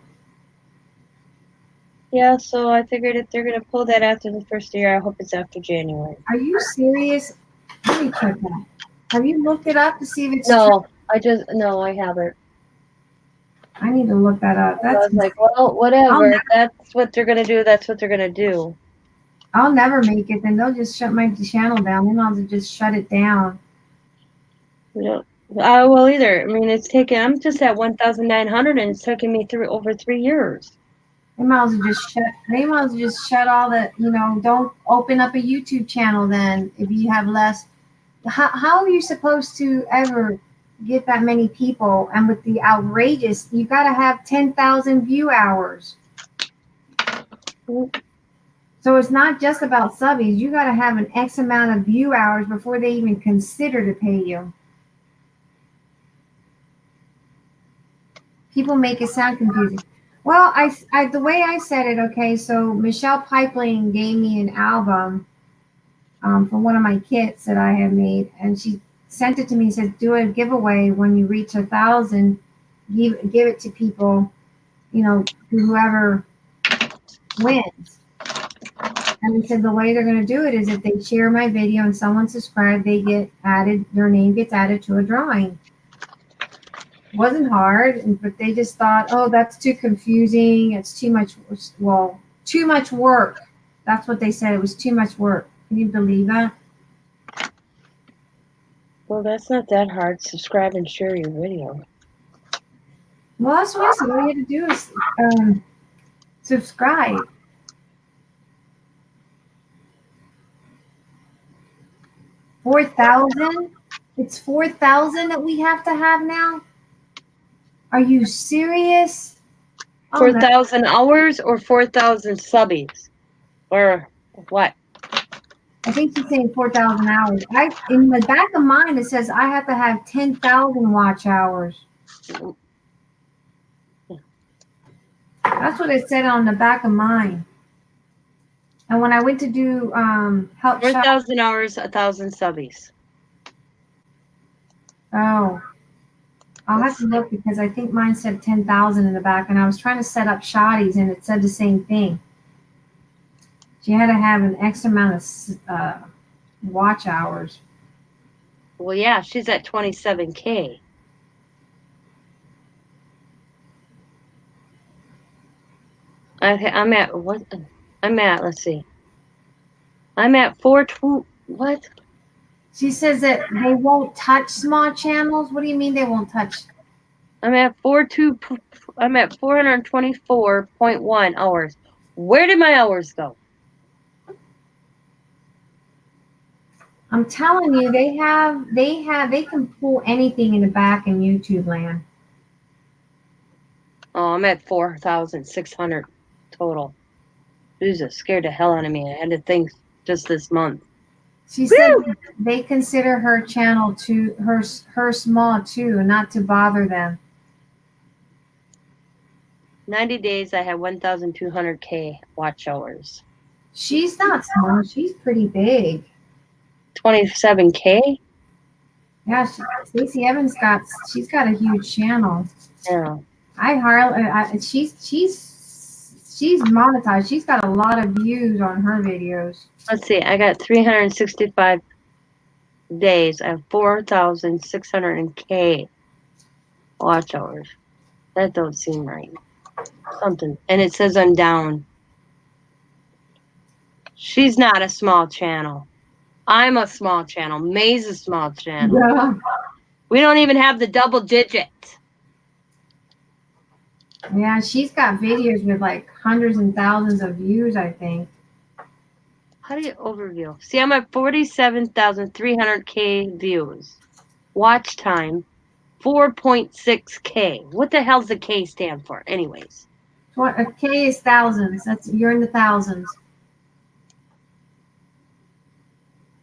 Yeah, so I figured if they're going to pull that after the first year, I hope it's after January. Are you serious? Let me check that. Have you looked it up to see if it's true? No, I haven't. I need to look that up. I was like, well, whatever. If that's what they're going to do, that's what they're going to do. I'll never make it. Then they'll just shut my channel down. Then I'll just shut it down. Yeah. I will either. I mean, it's taken. I'm just at 1,900, and it's taken me through over 3 years. They might as well just shut. They might as well just shut all the. Don't open up a YouTube channel then if you have less. How are you supposed to ever get that many people? And with the outrageous, you got to have 10,000 view hours. So it's not just about subbies. You got to have an X amount of view hours before they even consider to pay you. People make it sound confusing. Well, I the way I said it, okay, so Michelle Pipeline gave me an album from one of my kits that I had made, and she sent it to me and said, do a giveaway when you reach 1,000, give it to people, whoever wins. And they said the way they're going to do it is if they share my video and someone subscribed, their name gets added to a drawing. Wasn't hard, but they just thought, oh, that's too confusing. It's too much. Well, too much work. That's what they said. It was too much work. Can you believe that? Well, that's not that hard. Subscribe and share your video. Well, that's what I said. All you have to do is subscribe. $4,000? It's 4,000 that we have to have now? Are you serious? 4,000 hours or 4,000 subbies? Or what? I think she's saying 4,000 hours. In the back of mine, it says I have to have 10,000 watch hours. That's what it said on the back of mine. And when I went to do help 4,000 hours, 1,000 subbies. Oh. I'll have to look because I think mine said 10,000 in the back, and I was trying to set up Shotty's and it said the same thing. She had to have an X amount of watch hours. Well, yeah, she's at 27K. Okay, I'm at what? Let's see. I'm at 4.2. What? She says that they won't touch small channels. What do you mean they won't touch? I'm at 424.1 hours. Where did my hours go? I'm telling you, they can pull anything in the back in YouTube land. Oh, I'm at 4,600 total. Jesus, scared the hell out of me. I had to think just this month. She said they consider her channel her small too, not to bother them. 90 days, I have 1,200K watch hours. She's not small. She's pretty big. 27K? Yeah, Stacey Evans she's got a huge channel. Yeah. She's monetized. She's got a lot of views on her videos. Let's see. I got 365 days. I have 4,600K watch hours. That don't seem right. Something. And it says I'm down. She's not a small channel. I'm a small channel. May's a small channel. Yeah. We don't even have the double digit. Yeah, she's got videos with like hundreds and thousands of views, I think. How do you overview? See, I'm at 47,300K views. Watch time, 4.6K. What the hell's the K stand for, anyways? A K is thousands. You're in the thousands.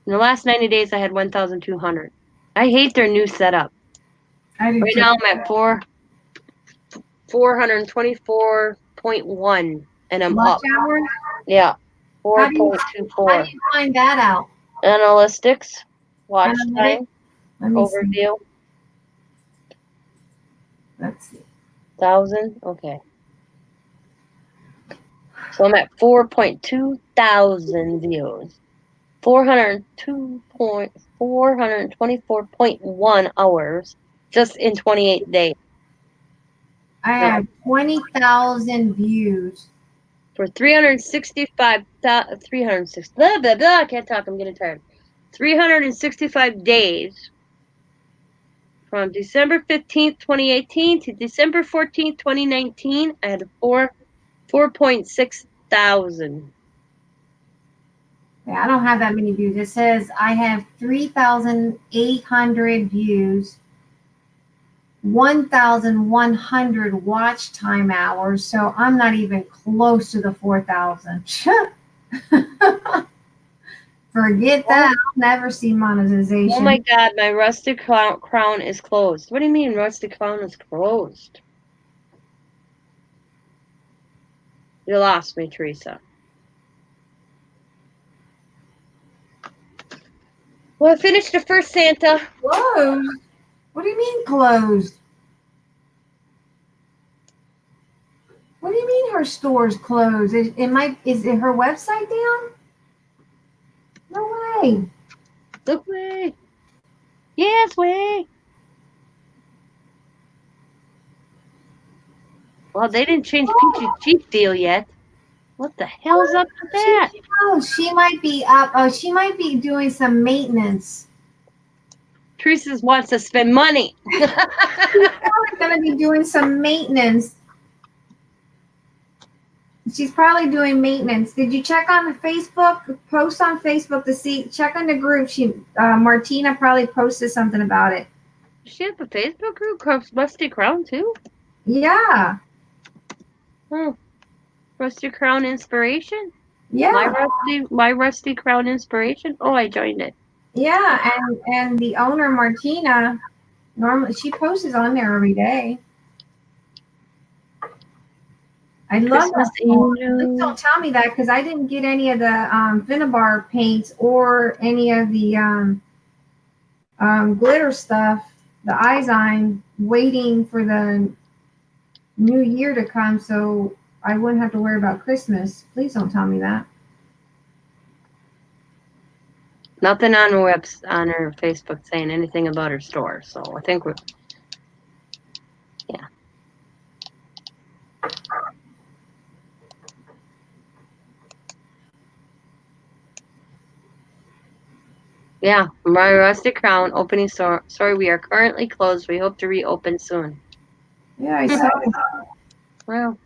In the last 90 days, I had 1,200. I hate their new setup. I do Right too. now, I'm at 424.1, and I'm Watch up. hours? Yeah, How do 4.24. you find that out? Analytics, watch Analytics? time, Let me see. overview, Let's see. 1,000. Okay. So I'm at 4.2 thousand views. 424.1 hours just in 28 days. I have 20,000 views. For 360, blah, blah, blah, I can't talk, I'm getting tired. 365 days, from December 15th, 2018 to December 14th, 2019, I had 4.6 thousand. Yeah, I don't have that many views. It says I have 3,800 views, 1,100 watch time hours. So I'm not even close to the 4,000. Forget that. I'll never see monetization. Oh my God, my Rusty Crown is closed. What do you mean Rusty Crown is closed? You lost me, Teresa. Well, I finished the first Santa. Closed? What do you mean closed? What do you mean her store's closed? Is it her website down? No way. Look way. Yes, way. Well, they didn't change Peachy Cheap deal yet. What the hell's up with that? She might be up. Oh, she might be doing some maintenance. Teresa wants to spend money. She's probably going to be doing some maintenance. She's probably doing maintenance. Did you check on the Facebook post on Facebook to see? Check on the group. Martina probably posted something about it. Does she have a Facebook group called Rusty Crown too? Yeah. Oh, Rusty Crown Inspiration. Yeah. My Rusty Crown Inspiration. Oh, I joined it. Yeah, and the owner Martina, normally she posts on there every day. I love that. Please don't tell me that because I didn't get any of the Finnabar paints or any of the glitter stuff, the Izine, waiting for the new year to come so I wouldn't have to worry about Christmas. Please don't tell me that. Nothing on her on her Facebook saying anything about her store. So I think we're, yeah. Yeah, my Rusty Crown opening store. Sorry, we are currently closed. We hope to reopen soon. Yeah, I saw it. Well,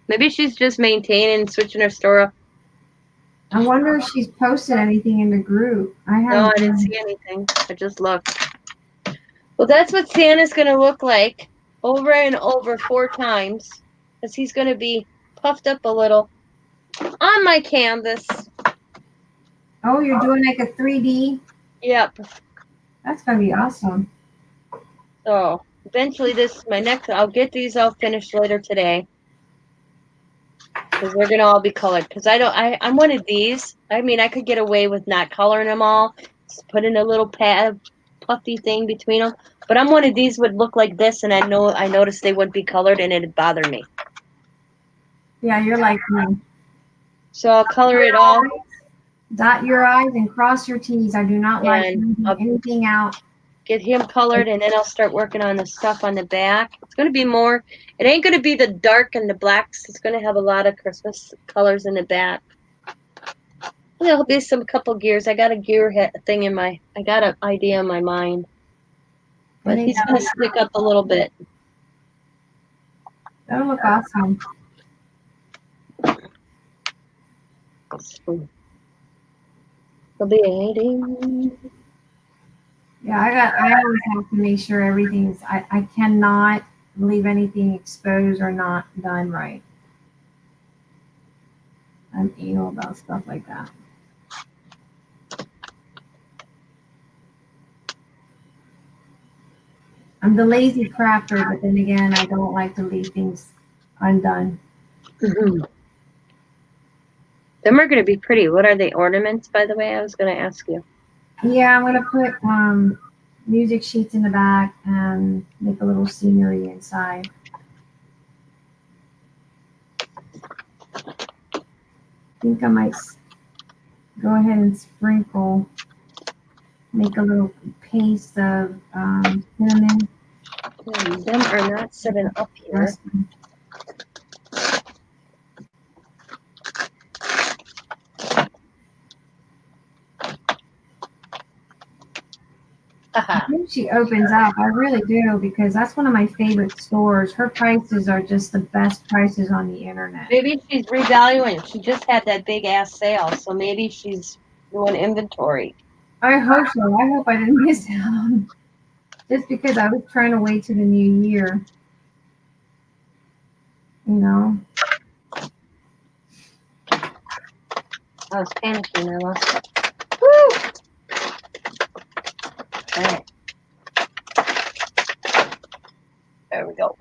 maybe she's just maintaining, switching her store up. I wonder if she's posted anything in the group. No, I didn't see anything. I just looked. Well, that's what Santa's going to look like over and over 4 times because he's going to be puffed up a little on my canvas. Oh, you're doing like a 3D? Yep. That's going to be awesome. So eventually I'll get these all finished later today. Because they're going to all be colored. Because I'm one of these. I mean, I could get away with not coloring them all. Just put in a little pad of puffy thing between them. But I'm one of these would look like this, and I noticed they would be colored, and it'd bother me. Yeah, you're like me. So I'll color it all. Dot your I's and cross your T's. I do not like anything out. Get him colored, and then I'll start working on the stuff on the back. It's going to be more. It ain't going to be the dark and the blacks. It's going to have a lot of Christmas colors in the back. There'll be some couple gears. I got a gear thing I got an idea in my mind. But he's going to stick up a little bit. That'll look awesome. It'll be 80. Yeah, I always have to make sure everything's, I cannot leave anything exposed or not done right. I'm anal about stuff like that. I'm the lazy crafter, but then again, I don't like to leave things undone. Mm-hmm. Them are going to be pretty. What are they, ornaments, by the way? I was going to ask you. Yeah, I'm going to put music sheets in the back and make a little scenery inside. I think I might go ahead and sprinkle, make a little paste of cinnamon. Them are not sitting up here. I think she opens up. I really do, because that's one of my favorite stores. Her prices are just the best prices on the internet. Maybe she's revaluing. She just had that big ass sale, so maybe she's doing inventory. I hope so. I hope I didn't miss out. Just because I was trying to wait to the new year. You know? I was panicking, Emma. Woo! Alright. There we go.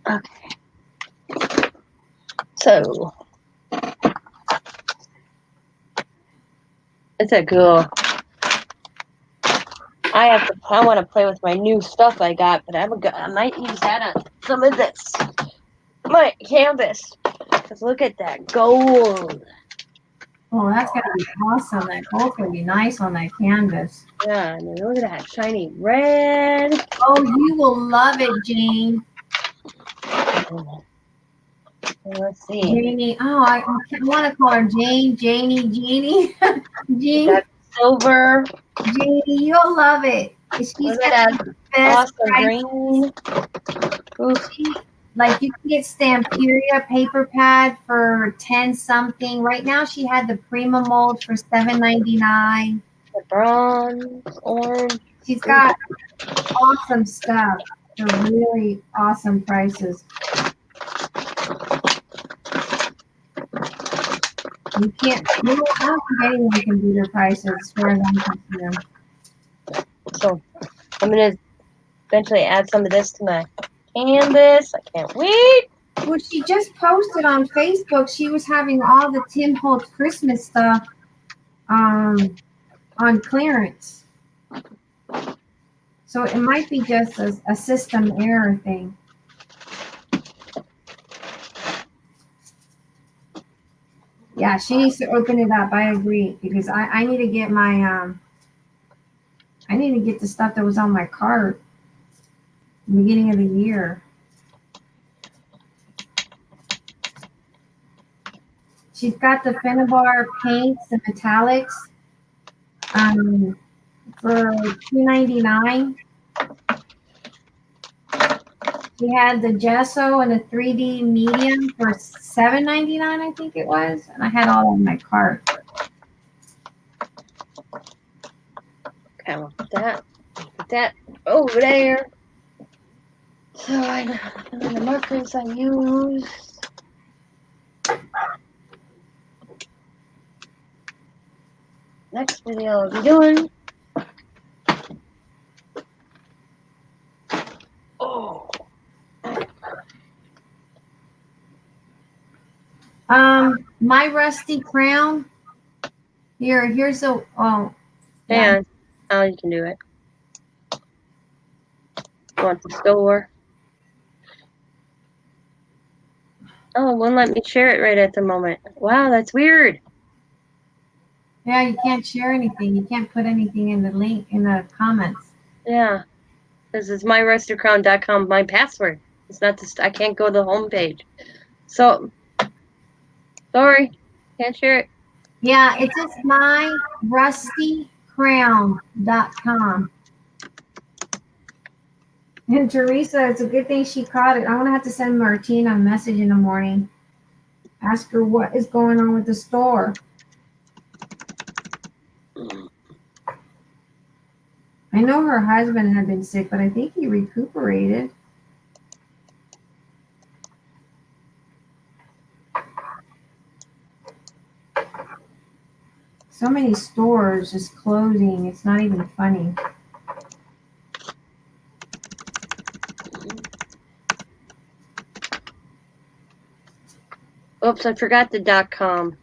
Okay. So it's a cool. I want to play with my new stuff I got, but I might use that on some of this. My canvas. Cause look at that gold. Oh, that's gonna be awesome. That gold's gonna be nice on that canvas. Yeah, and then look at that shiny red. Oh, you will love it, Jane. Let's see. Janie. Oh, I want to call her Jane, Janie, Jeannie. Jean, That silver. Janie, you'll love it. She's Look got at the that best awesome price. green. Ooh, Like you can get Stamperia paper pad for 10 something. Right now she had the Prima mold for $7.99. the bronze, orange. She's got awesome stuff for really awesome prices. You can't, I don't think anyone can do their prices as far as I'm concerned. So I'm gonna eventually add some of this to my canvas. I can't wait. Well, she just posted on Facebook she was having all the Tim Holtz Christmas stuff on clearance. So it might be just a system error thing. Yeah, she needs to open it up. I agree, because I need to get my I need to get the stuff that was on my cart in the beginning of the year. She's got the Finnabar paints and metallics for $2.99. She had the gesso and the 3D medium for $7.99, I think it was, and I had all in my cart. Okay, I'll put that over there. So I know the markers I use. Next video I'll be doing. Oh. My rusty crown. Here's a And how you can do it. Go to the store. Oh, it won't let me share it right at the moment. Wow, that's weird. Yeah, you can't share anything. You can't put anything in the link in the comments. Yeah. This is myrustycrown.com, my password. It's not this. I can't go to the home page. So, sorry. Can't share it. Yeah, it's just myrustycrown.com. And Teresa, it's a good thing she caught it. I'm going to have to send Martina a message in the morning. Ask her what is going on with the store. I know her husband had been sick, but I think he recuperated. So many stores just closing. It's not even funny. Oops, I forgot the .com.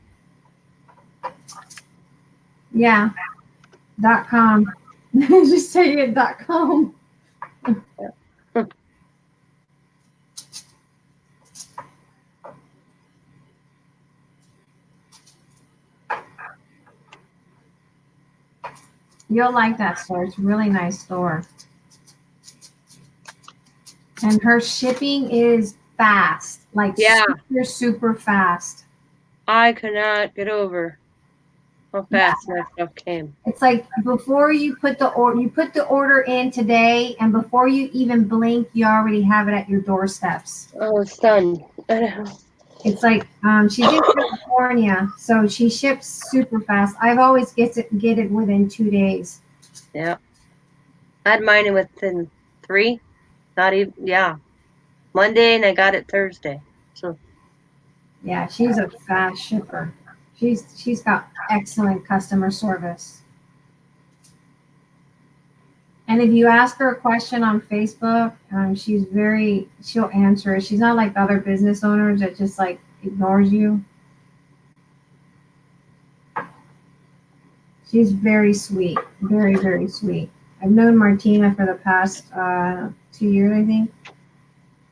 Yeah. .com. Just say it .com. You'll like that store. It's a really nice store. And her shipping is fast. Like super, super fast. I could not get over how fast my stuff came. It's like before you put the order in today, and before you even blink, you already have it at your doorsteps. I was stunned. I know. It's like she's in California, so she ships super fast. I've always get it within 2 days. Yeah. I had mine within 3. Not even, yeah. Monday, and I got it Thursday. So Yeah, she's a fast shipper. She's got excellent customer service. And if you ask her a question on Facebook, she'll answer it. She's not like other business owners that just like ignores you. She's very sweet, very, very sweet. I've known Martina for the past 2 years, I think.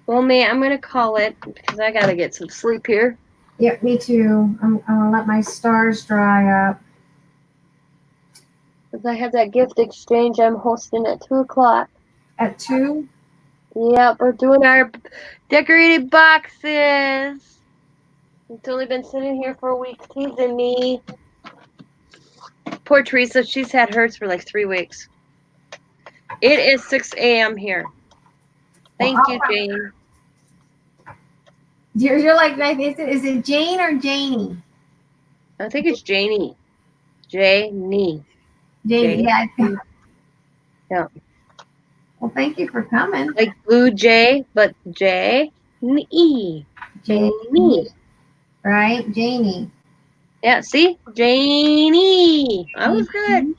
well, May, I'm gonna call it because I gotta get some sleep here. Yeah, me too. I'm gonna let my stars dry up. Because I have that gift exchange I'm hosting at 2:00. At 2? Yep, we're doing our decorated boxes. It's only been sitting here for a week, teasing me. Poor Teresa, she's had hers for like 3 weeks. It is 6 a.m. here. Thank you, Jane. You're like, is it Jane or Janie? I think it's Janie. Janie. Janie, yeah. Yeah. Well, thank you for coming. Like Blue Jay, but J-E. Janie. Right? Janie. Yeah, see? Janie. I was good.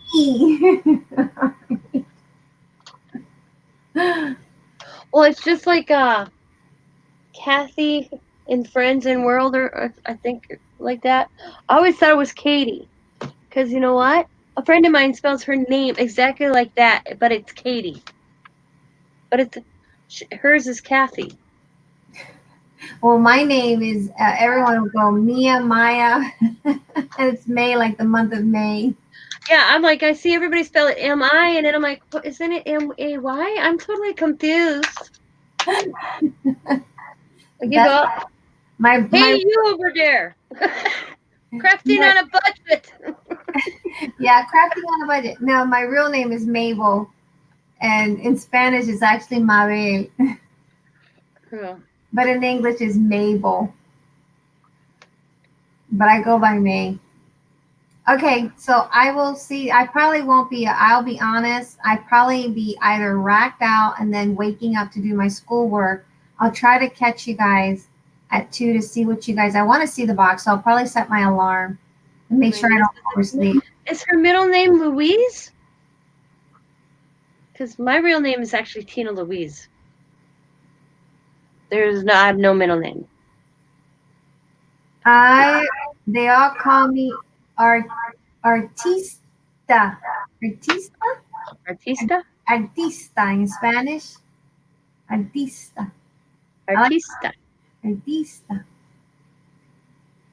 Well, it's just like Kathy in Friends and World, or I think like that. I always thought it was Katie. Because you know what? A friend of mine spells her name exactly like that, but it's Katie. But hers is Kathy. Well, my name is, everyone will go Mia, Maya, and it's May, like the month of May. Yeah, I'm like, I see everybody spell it M-I, and then I'm like, isn't it M-A-Y? I'm totally confused. Give up. Hey, you over there. Crafting on a budget. Yeah, crafting on a budget. No, my real name is Mabel, and in Spanish it's actually Mabel, Yeah. but in English is Mabel. But I go by May. Okay, so I will see. I probably won't be. I'll be honest. I probably be either racked out and then waking up to do my schoolwork. I'll try to catch you guys at 2 to see what you guys. I want to see the box, so I'll probably set my alarm and make sure I don't oversleep. Is her middle name Louise? Because my real name is actually Tina Louise. I have no middle name. They all call me Artista. Artista? Artista in Spanish. Artista. Artista.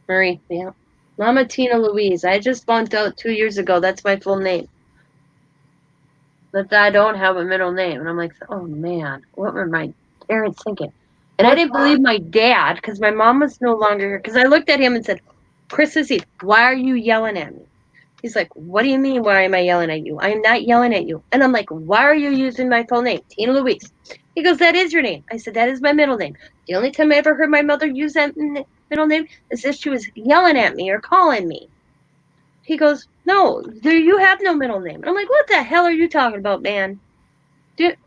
Marie, yeah. Mama Tina Louise. I just bumped out 2 years ago. That's my full name. But I don't have a middle name. And I'm like, oh man, what were my parents thinking? And I didn't believe my dad because my mom was no longer here. Because I looked at him and said, Christmas Eve, why are you yelling at me? He's like, what do you mean, why am I yelling at you? I'm not yelling at you. And I'm like, why are you using my full name, Tina Louise? He goes, that is your name. I said, that is my middle name. The only time I ever heard my mother use that middle name is if she was yelling at me or calling me. He goes, no, you have no middle name. And I'm like, what the hell are you talking about, man? Yep.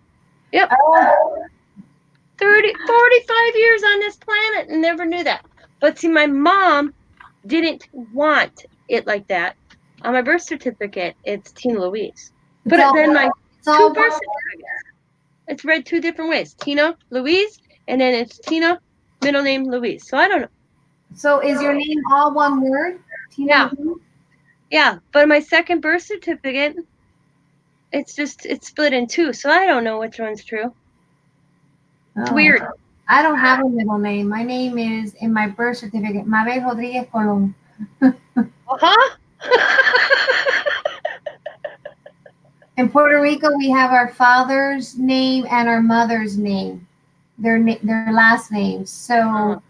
45 years on this planet and never knew that. But see, my mom didn't want it like that. On my birth certificate, it's Tina Louise. But then my two birth certificates, it's read 2 different ways. Tina Louise, and then it's Tina, middle name Louise. So I don't know. So is your name all one word? Tina Yeah. Louise? Yeah, but my second birth certificate, it's split in 2, so I don't know which one's true. It's weird. I don't have a middle name. My name is, in my birth certificate, Mabel Rodriguez Colón. Uh-huh. In Puerto Rico, we have our father's name and our mother's name, their last names. So,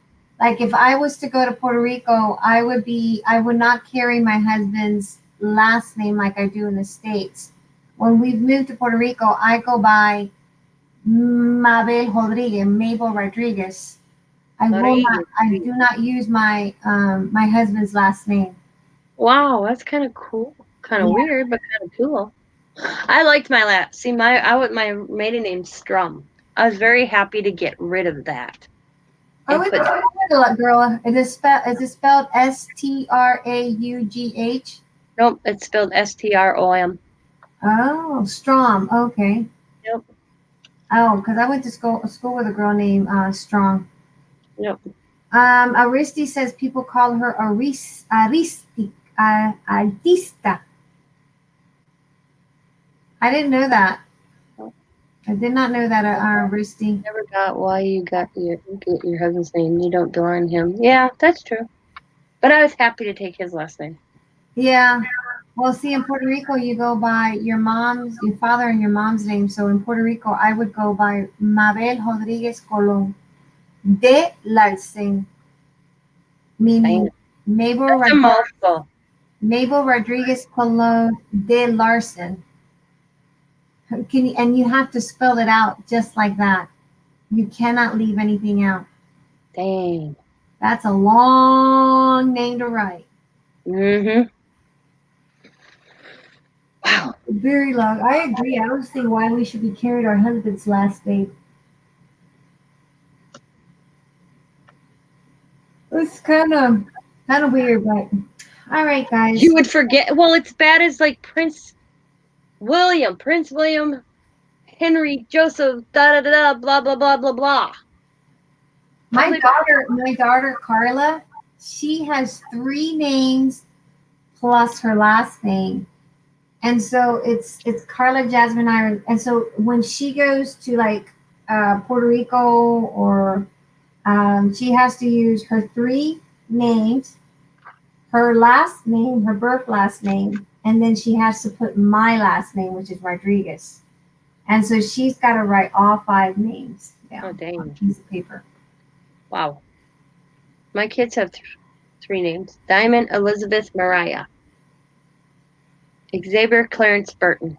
like if I was to go to Puerto Rico, I would not carry my husband's last name like I do in the States. When we've moved to Puerto Rico, I go by Mabel Rodriguez, Mabel Rodriguez. I do not use my my husband's last name. Wow, that's kind of cool. Kind of Yeah. weird, but kind of cool. I liked my last. See, my maiden name's Strum. I was very happy to get rid of that. Oh, And it's a girl. Is it spelled Straugh? Nope, it's spelled Strom. Oh, Strom. Okay. Yep. Oh, because I went to school with a girl named Strong. Yep. Aristi says people call her Artista. I didn't know that. I did not know that, Aristi. Never got why you get your husband's name. You don't dwell on him. Yeah, that's true. But I was happy to take his last name. Yeah. Well, see, in Puerto Rico, you go by your father and your mom's name. So in Puerto Rico, I would go by Mabel Rodriguez Colon de Larsen, meaning Mabel That's a mouthful. Rodriguez Colon de Larsen. And you have to spell it out just like that. You cannot leave anything out. Dang. That's a long name to write. Mm-hmm. Wow. Very long. I agree. I don't see why we should be carrying our husband's last name. It's kind of weird, but all right, guys. You would forget. Well, it's bad as like Prince William, Henry, Joseph, da da da da, blah blah blah blah blah. My daughter Carla, she has 3 names plus her last name. And so it's Carla Jasmine Iron. And so when she goes to like Puerto Rico or she has to use her 3 names, her last name, her birth last name, and then she has to put my last name, which is Rodriguez. And so she's got to write all 5 names down on a piece of paper. Wow. My kids have 3 names: Diamond, Elizabeth, Mariah. Xavier Clarence Burton.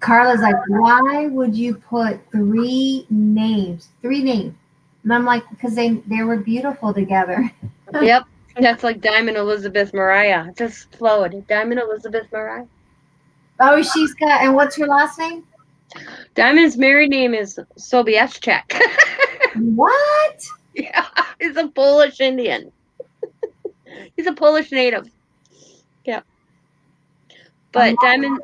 Carla's like, why would you put 3 names? 3 names. And I'm like, because they were beautiful together. Yep. That's like Diamond, Elizabeth, Mariah. It just flowed. Diamond, Elizabeth, Mariah. Oh, she's got, and what's her last name? Diamond's married name is Sobieschek. What? Yeah, he's a Polish Indian. He's a Polish native. Yeah. But Diamond's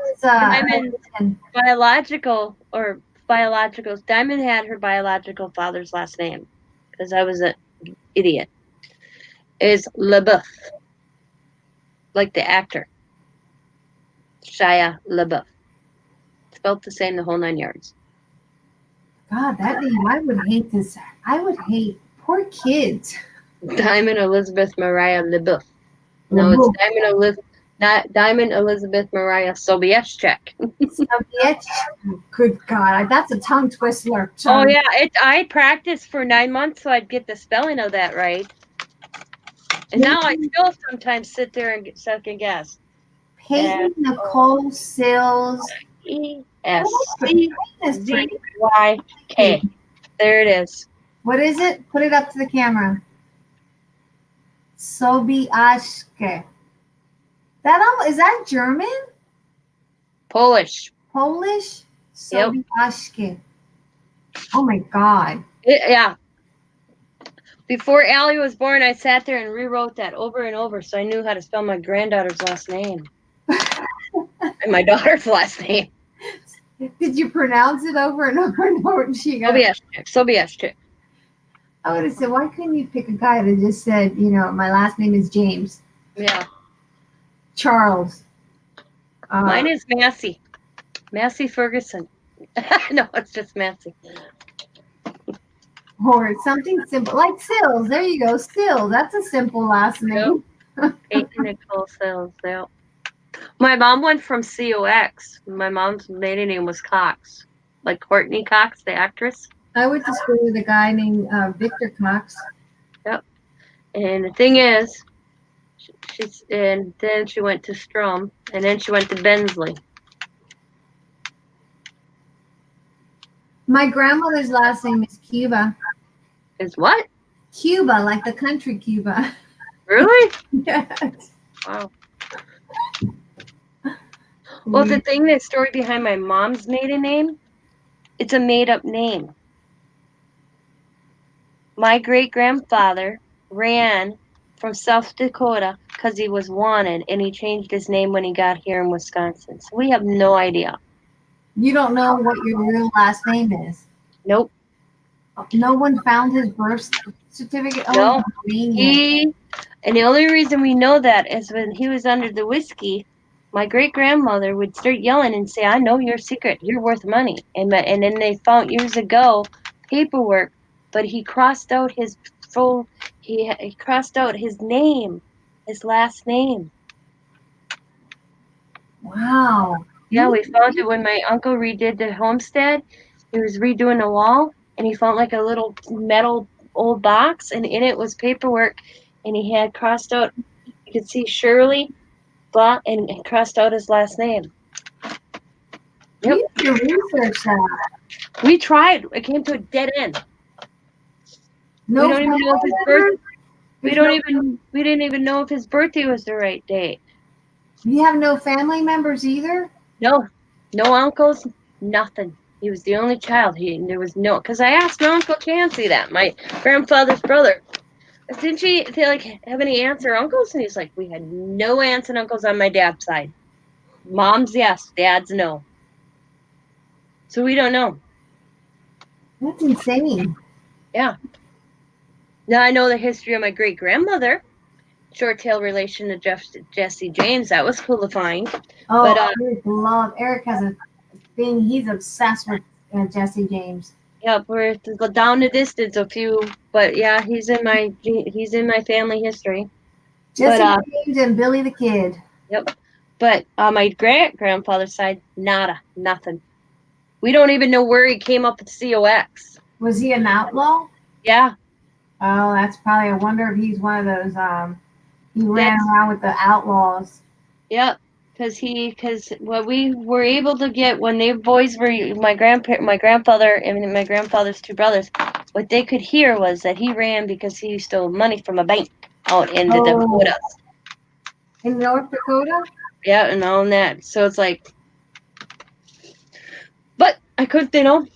biologicals, Diamond had her biological father's last name, because I was an idiot, is LaBeouf. Like the actor. Shia LaBeouf. Spelled the same, the whole 9 yards. God, that name, I would hate this. I would hate poor kids. Diamond Elizabeth Mariah LaBeouf. No, it's Diamond Elizabeth Mariah Sobieschek. Good God, that's a tongue twister. Oh yeah, I practiced for 9 months so I'd get the spelling of that right. And now I still sometimes sit there and second guess. Peyton Nicole Sills. ESCZYK. There it is. What is it? Put it up to the camera. Sobieschek. Is that German? Polish. Sobieschek. Oh my God. Yeah. Before Allie was born, I sat there and rewrote that over and over so I knew how to spell my granddaughter's last name. And my daughter's last name. Did you pronounce it over and over and over? And she got Sobieschek. I would have said, why couldn't you pick a guy that just said, my last name is James? Yeah. Charles. Mine is Massey. Massey Ferguson. No, it's just Massey. Or something simple, like Sills. There you go, Sills. That's a simple last name. Peyton Nicole Sills. Yep. My mom went from COX. My mom's maiden name was Cox. Like Courtney Cox, the actress. I went to school with a guy named Victor Cox. And the thing is, and then she went to Strom, and then she went to Bensley. My grandmother's last name is Cuba. Is what? Cuba, like the country Cuba. Really? Yes. Wow. Well, the story behind my mom's maiden name, it's a made-up name. My great-grandfather ran from South Dakota because he was wanted, and he changed his name when he got here in Wisconsin. So we have no idea. You don't know what your real last name is. Nope. No one found his birth certificate. No. Convenient. And the only reason we know that is when he was under the whiskey, my great-grandmother would start yelling and say, "I know your secret. You're worth money." And then they found years ago paperwork, but he crossed out his full. He crossed out his name, his last name. Wow. Yeah, we found it when my uncle redid the homestead. He was redoing the wall, and he found like a little metal old box, and in it was paperwork, and he had crossed out. You could see Shirley, blah, and crossed out his last name. Yep. You need to research that. We tried. It came to a dead end. No, we don't even know if his birth. We didn't even know if his birthday was the right date. You have no family members either? No uncles, nothing. He was the only child. There was no, because I asked my Uncle Chancey that, my grandfather's brother. Didn't they have any aunts or uncles? And he's like, we had no aunts and uncles on my dad's side. Mom's yes, dad's no. So we don't know. That's insane. Yeah. Now I know the history of my great grandmother. Short tail relation to Jesse James. That was cool to find. Oh, But, Eric has a thing. He's obsessed with Jesse James. Yeah, we're down the distance a few, but yeah, he's in my family history. Jesse James and Billy the Kid. Yep. But on my great-grandfather's side, nothing. We don't even know where he came up with COX. Was he an outlaw? Yeah. Oh, that's probably. I wonder if he's one of those. He ran around with the outlaws. Yep. Because what we were able to get when they boys were my grandfather and my grandfather's two brothers, what they could hear was that he ran because he stole money from a bank out in the Dakotas. In North Dakota? Yeah, and all that. So it's like, but I couldn't,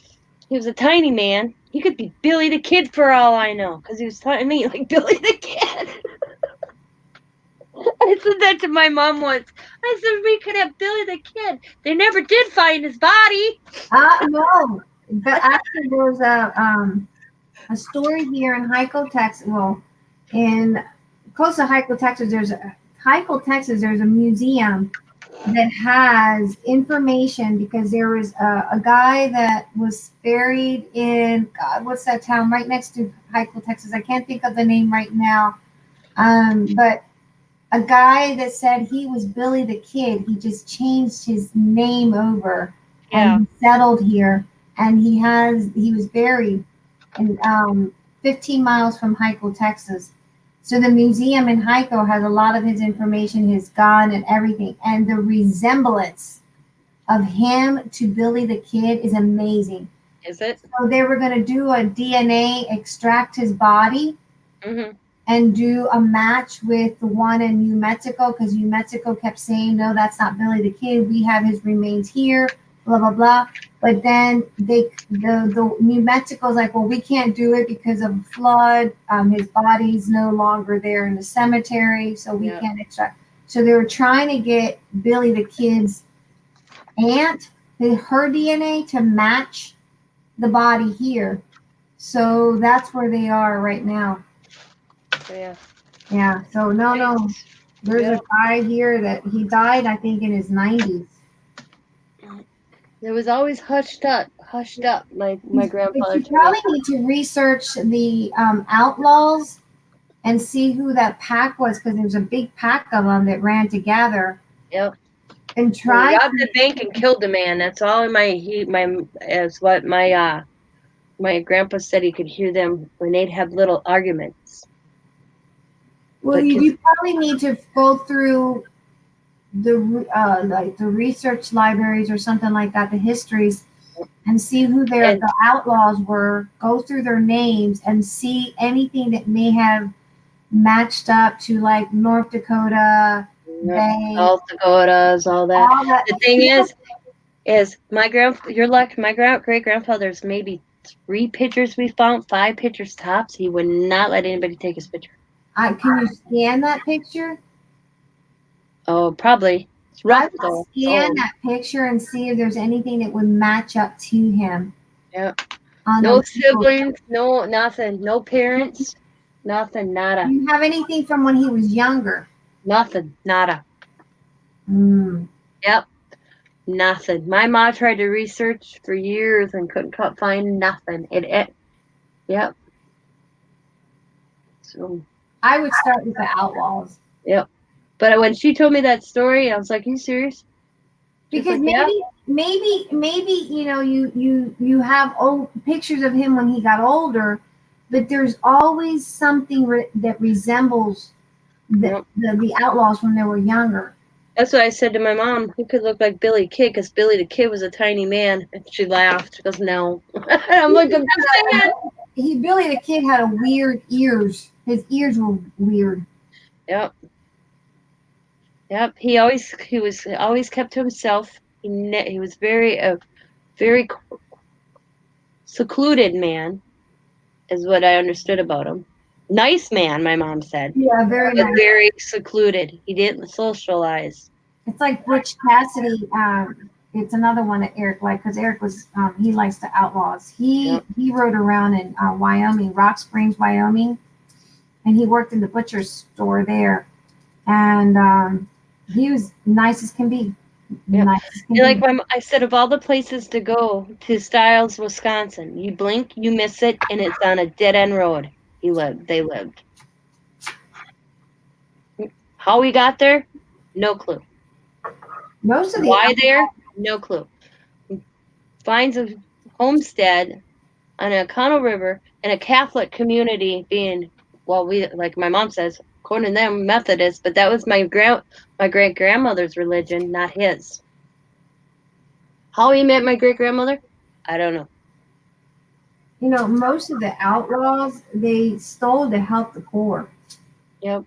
he was a tiny man. He could be Billy the Kid for all I know, because he was telling me like Billy the Kid. I said that to my mom once. I said we could have Billy the Kid. They never did find his body. No. But actually, there's a story here in Hyco, Texas. Well, in close to Hyco, Texas, there's a museum that has information because there was a guy that was buried in what's that town right next to Hyco, Texas? I can't think of the name right now. But a guy that said he was Billy the Kid. He just changed his name over and settled here. And he was buried in 15 miles from Hyco, Texas. So the museum in Hyco has a lot of his information, his gun and everything. And the resemblance of him to Billy the Kid is amazing. Is it? So they were going to do a DNA, extract his body. Mm-hmm. And do a match with the one in New Mexico, because New Mexico kept saying, no, that's not Billy the Kid. We have his remains here, blah, blah, blah. But then the New Mexico's like, well, we can't do it because of a flood. His body's no longer there in the cemetery, so we can't extract. So they were trying to get Billy the Kid's aunt, her DNA to match the body here. So that's where they are right now. Yeah. So no. There's a guy here that he died, I think, in his 90s. It was always hushed up. My grandfather. You probably need to research the outlaws and see who that pack was, because there's a big pack of them that ran together. Yep. And try robbed the bank and killed the man. That's all my my grandpa said he could hear them when they'd have little arguments. Well, But you probably need to go through the like the research libraries or something like that, the histories, and see who And- the outlaws were. Go through their names and see anything that may have matched up to like North Dakota, they South Dakotas, all that. all that. The thing is my great grandfather's maybe 3 pictures we found, 5 pictures tops. He would not let anybody take his picture. Can you scan that picture? Oh, probably. It's I rough would though. scan Oh, that picture and see if there's anything that would match up to him. yeah. On No the legal- siblings, no nothing, no parents, nothing, nada, Do you have anything from when he was younger? nothing, nada. Mm. Yep, nothing. My mom tried to research for years and couldn't find nothing. Yep. So, I would start with the outlaws. yep. But when she told me that story, I was like, "Are you serious?" She's Because like, "Yeah." maybe you know you have old pictures of him when he got older, but there's always something that resembles Yep. the outlaws when they were younger. That's what I said to my mom. He could look like Billy Kid because Billy the Kid was a tiny man. And she laughed. She goes, "No." I'm like, "I'm just saying." Billy the Kid had a weird ears. His ears were weird. Yep. Yep. He always kept to himself. He was very secluded man, is what I understood about him. Nice man, my mom said, Yeah, very but nice. very secluded. He didn't socialize. It's like Butch Cassidy. It's another one that Eric liked because Eric was he likes the outlaws. He rode around in Wyoming, Rock Springs, Wyoming, and he worked in the butcher store there, and he was nice as can be. Yeah. Nice as can Like be. I said, of all the places to go to Stiles, Wisconsin, you blink, you miss it, and it's on a dead end road. They lived. How we got there, no clue. Most of the Why there, no clue. Finds a homestead on the Oconto River in a Catholic community, being we like my mom says, according to them, Methodist, but that was my great grandmother's religion, not his. How he met my great grandmother, I don't know. most of the outlaws they stole to help the poor. Yep.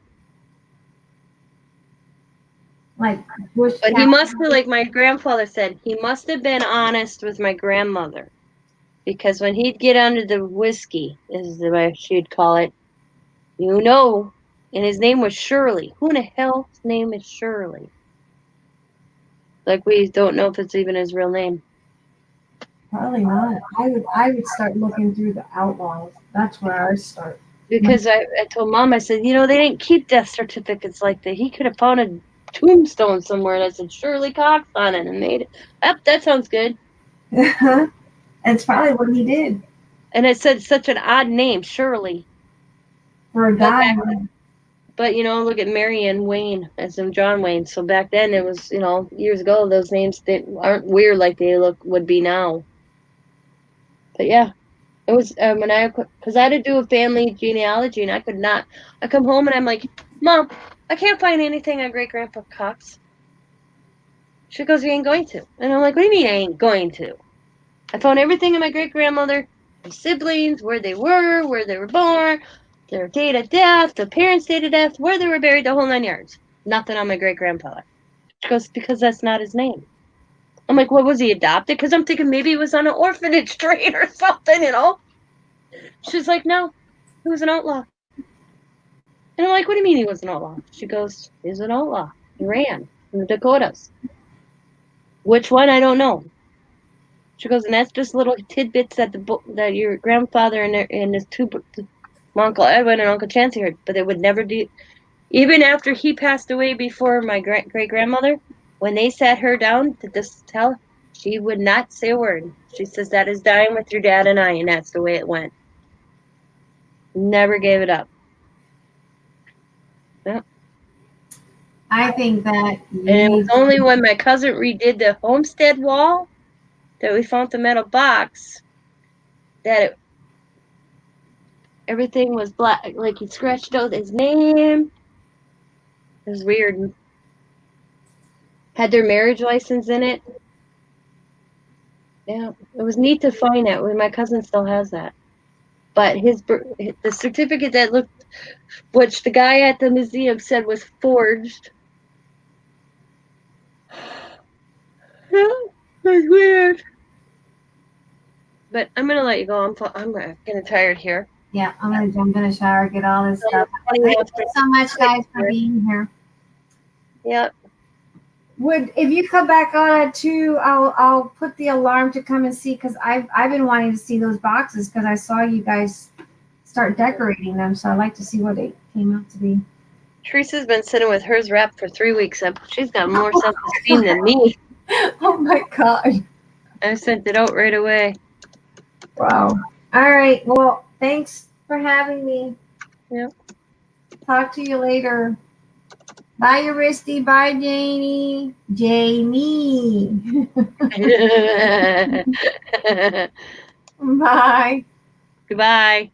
Like Bush. But he must have, like my grandfather said, he must have been honest with my grandmother. Because when he'd get under the whiskey, is the way she'd call it, and his name was Shirley. Who in the hell's name is Shirley? Like, we don't know if it's even his real name. Probably not. I would start looking through the outlaws. That's where I start. Because I told Mom, I said, they didn't keep death certificates like that. He could have found a tombstone somewhere that said Shirley Cox on it and made it. That sounds good. That's probably what he did. And it said such an odd name, Shirley. For a guy. But, look at Marion Wayne as in John Wayne. So back then it was, years ago, those names aren't weird like they would be now. But yeah, it was because I had to do a family genealogy and I could not. I come home and I'm like, Mom, I can't find anything on Great Grandpa Cox. She goes, you ain't going to. And I'm like, what do you mean I ain't going to? I found everything in my great grandmother, their siblings, where they were born, their date of death, the parents' date of death, where they were buried, the whole 9 yards. Nothing on my great grandfather. She goes, because that's not his name. I'm like, what, was he adopted? Because I'm thinking maybe he was on an orphanage train or something, She's like, no, he was an outlaw. And I'm like, what do you mean he was an outlaw? She goes, he's an outlaw. He ran in the Dakotas. Which one? I don't know. She goes, and that's just little tidbits that your grandfather and his Uncle Edwin and Uncle Chancey heard, but they would never do. Even after he passed away before my great grandmother, when they sat her down to just tell, she would not say a word. She says, that is dying with your dad and I, and that's the way it went. Never gave it up. Yep. I think that. And it was only when my cousin redid the homestead wall that we found the metal box that everything was black, like he scratched out his name. It was weird. Had their marriage license in it. Yeah, it was neat to find out. My cousin still has that. But the certificate that looked, which the guy at the museum said was forged. Yeah, that's weird. But I'm gonna let you go. I'm getting tired here. Yeah, I'm gonna jump in the shower, get all this stuff. Anyway, Thank you so much, guys, for being here. Yep. If you come back on at 2, I'll put the alarm to come and see, because I've been wanting to see those boxes because I saw you guys start decorating them, so I'd like to see what it came out to be. Teresa's been sitting with hers wrapped for 3 weeks. She's got more self-esteem than me. Oh my god! I sent it out right away. Wow. All right. Well, thanks for having me. Yep. Talk to you later. Bye, Euristy. Bye, Janie. Jamie. Bye. Goodbye.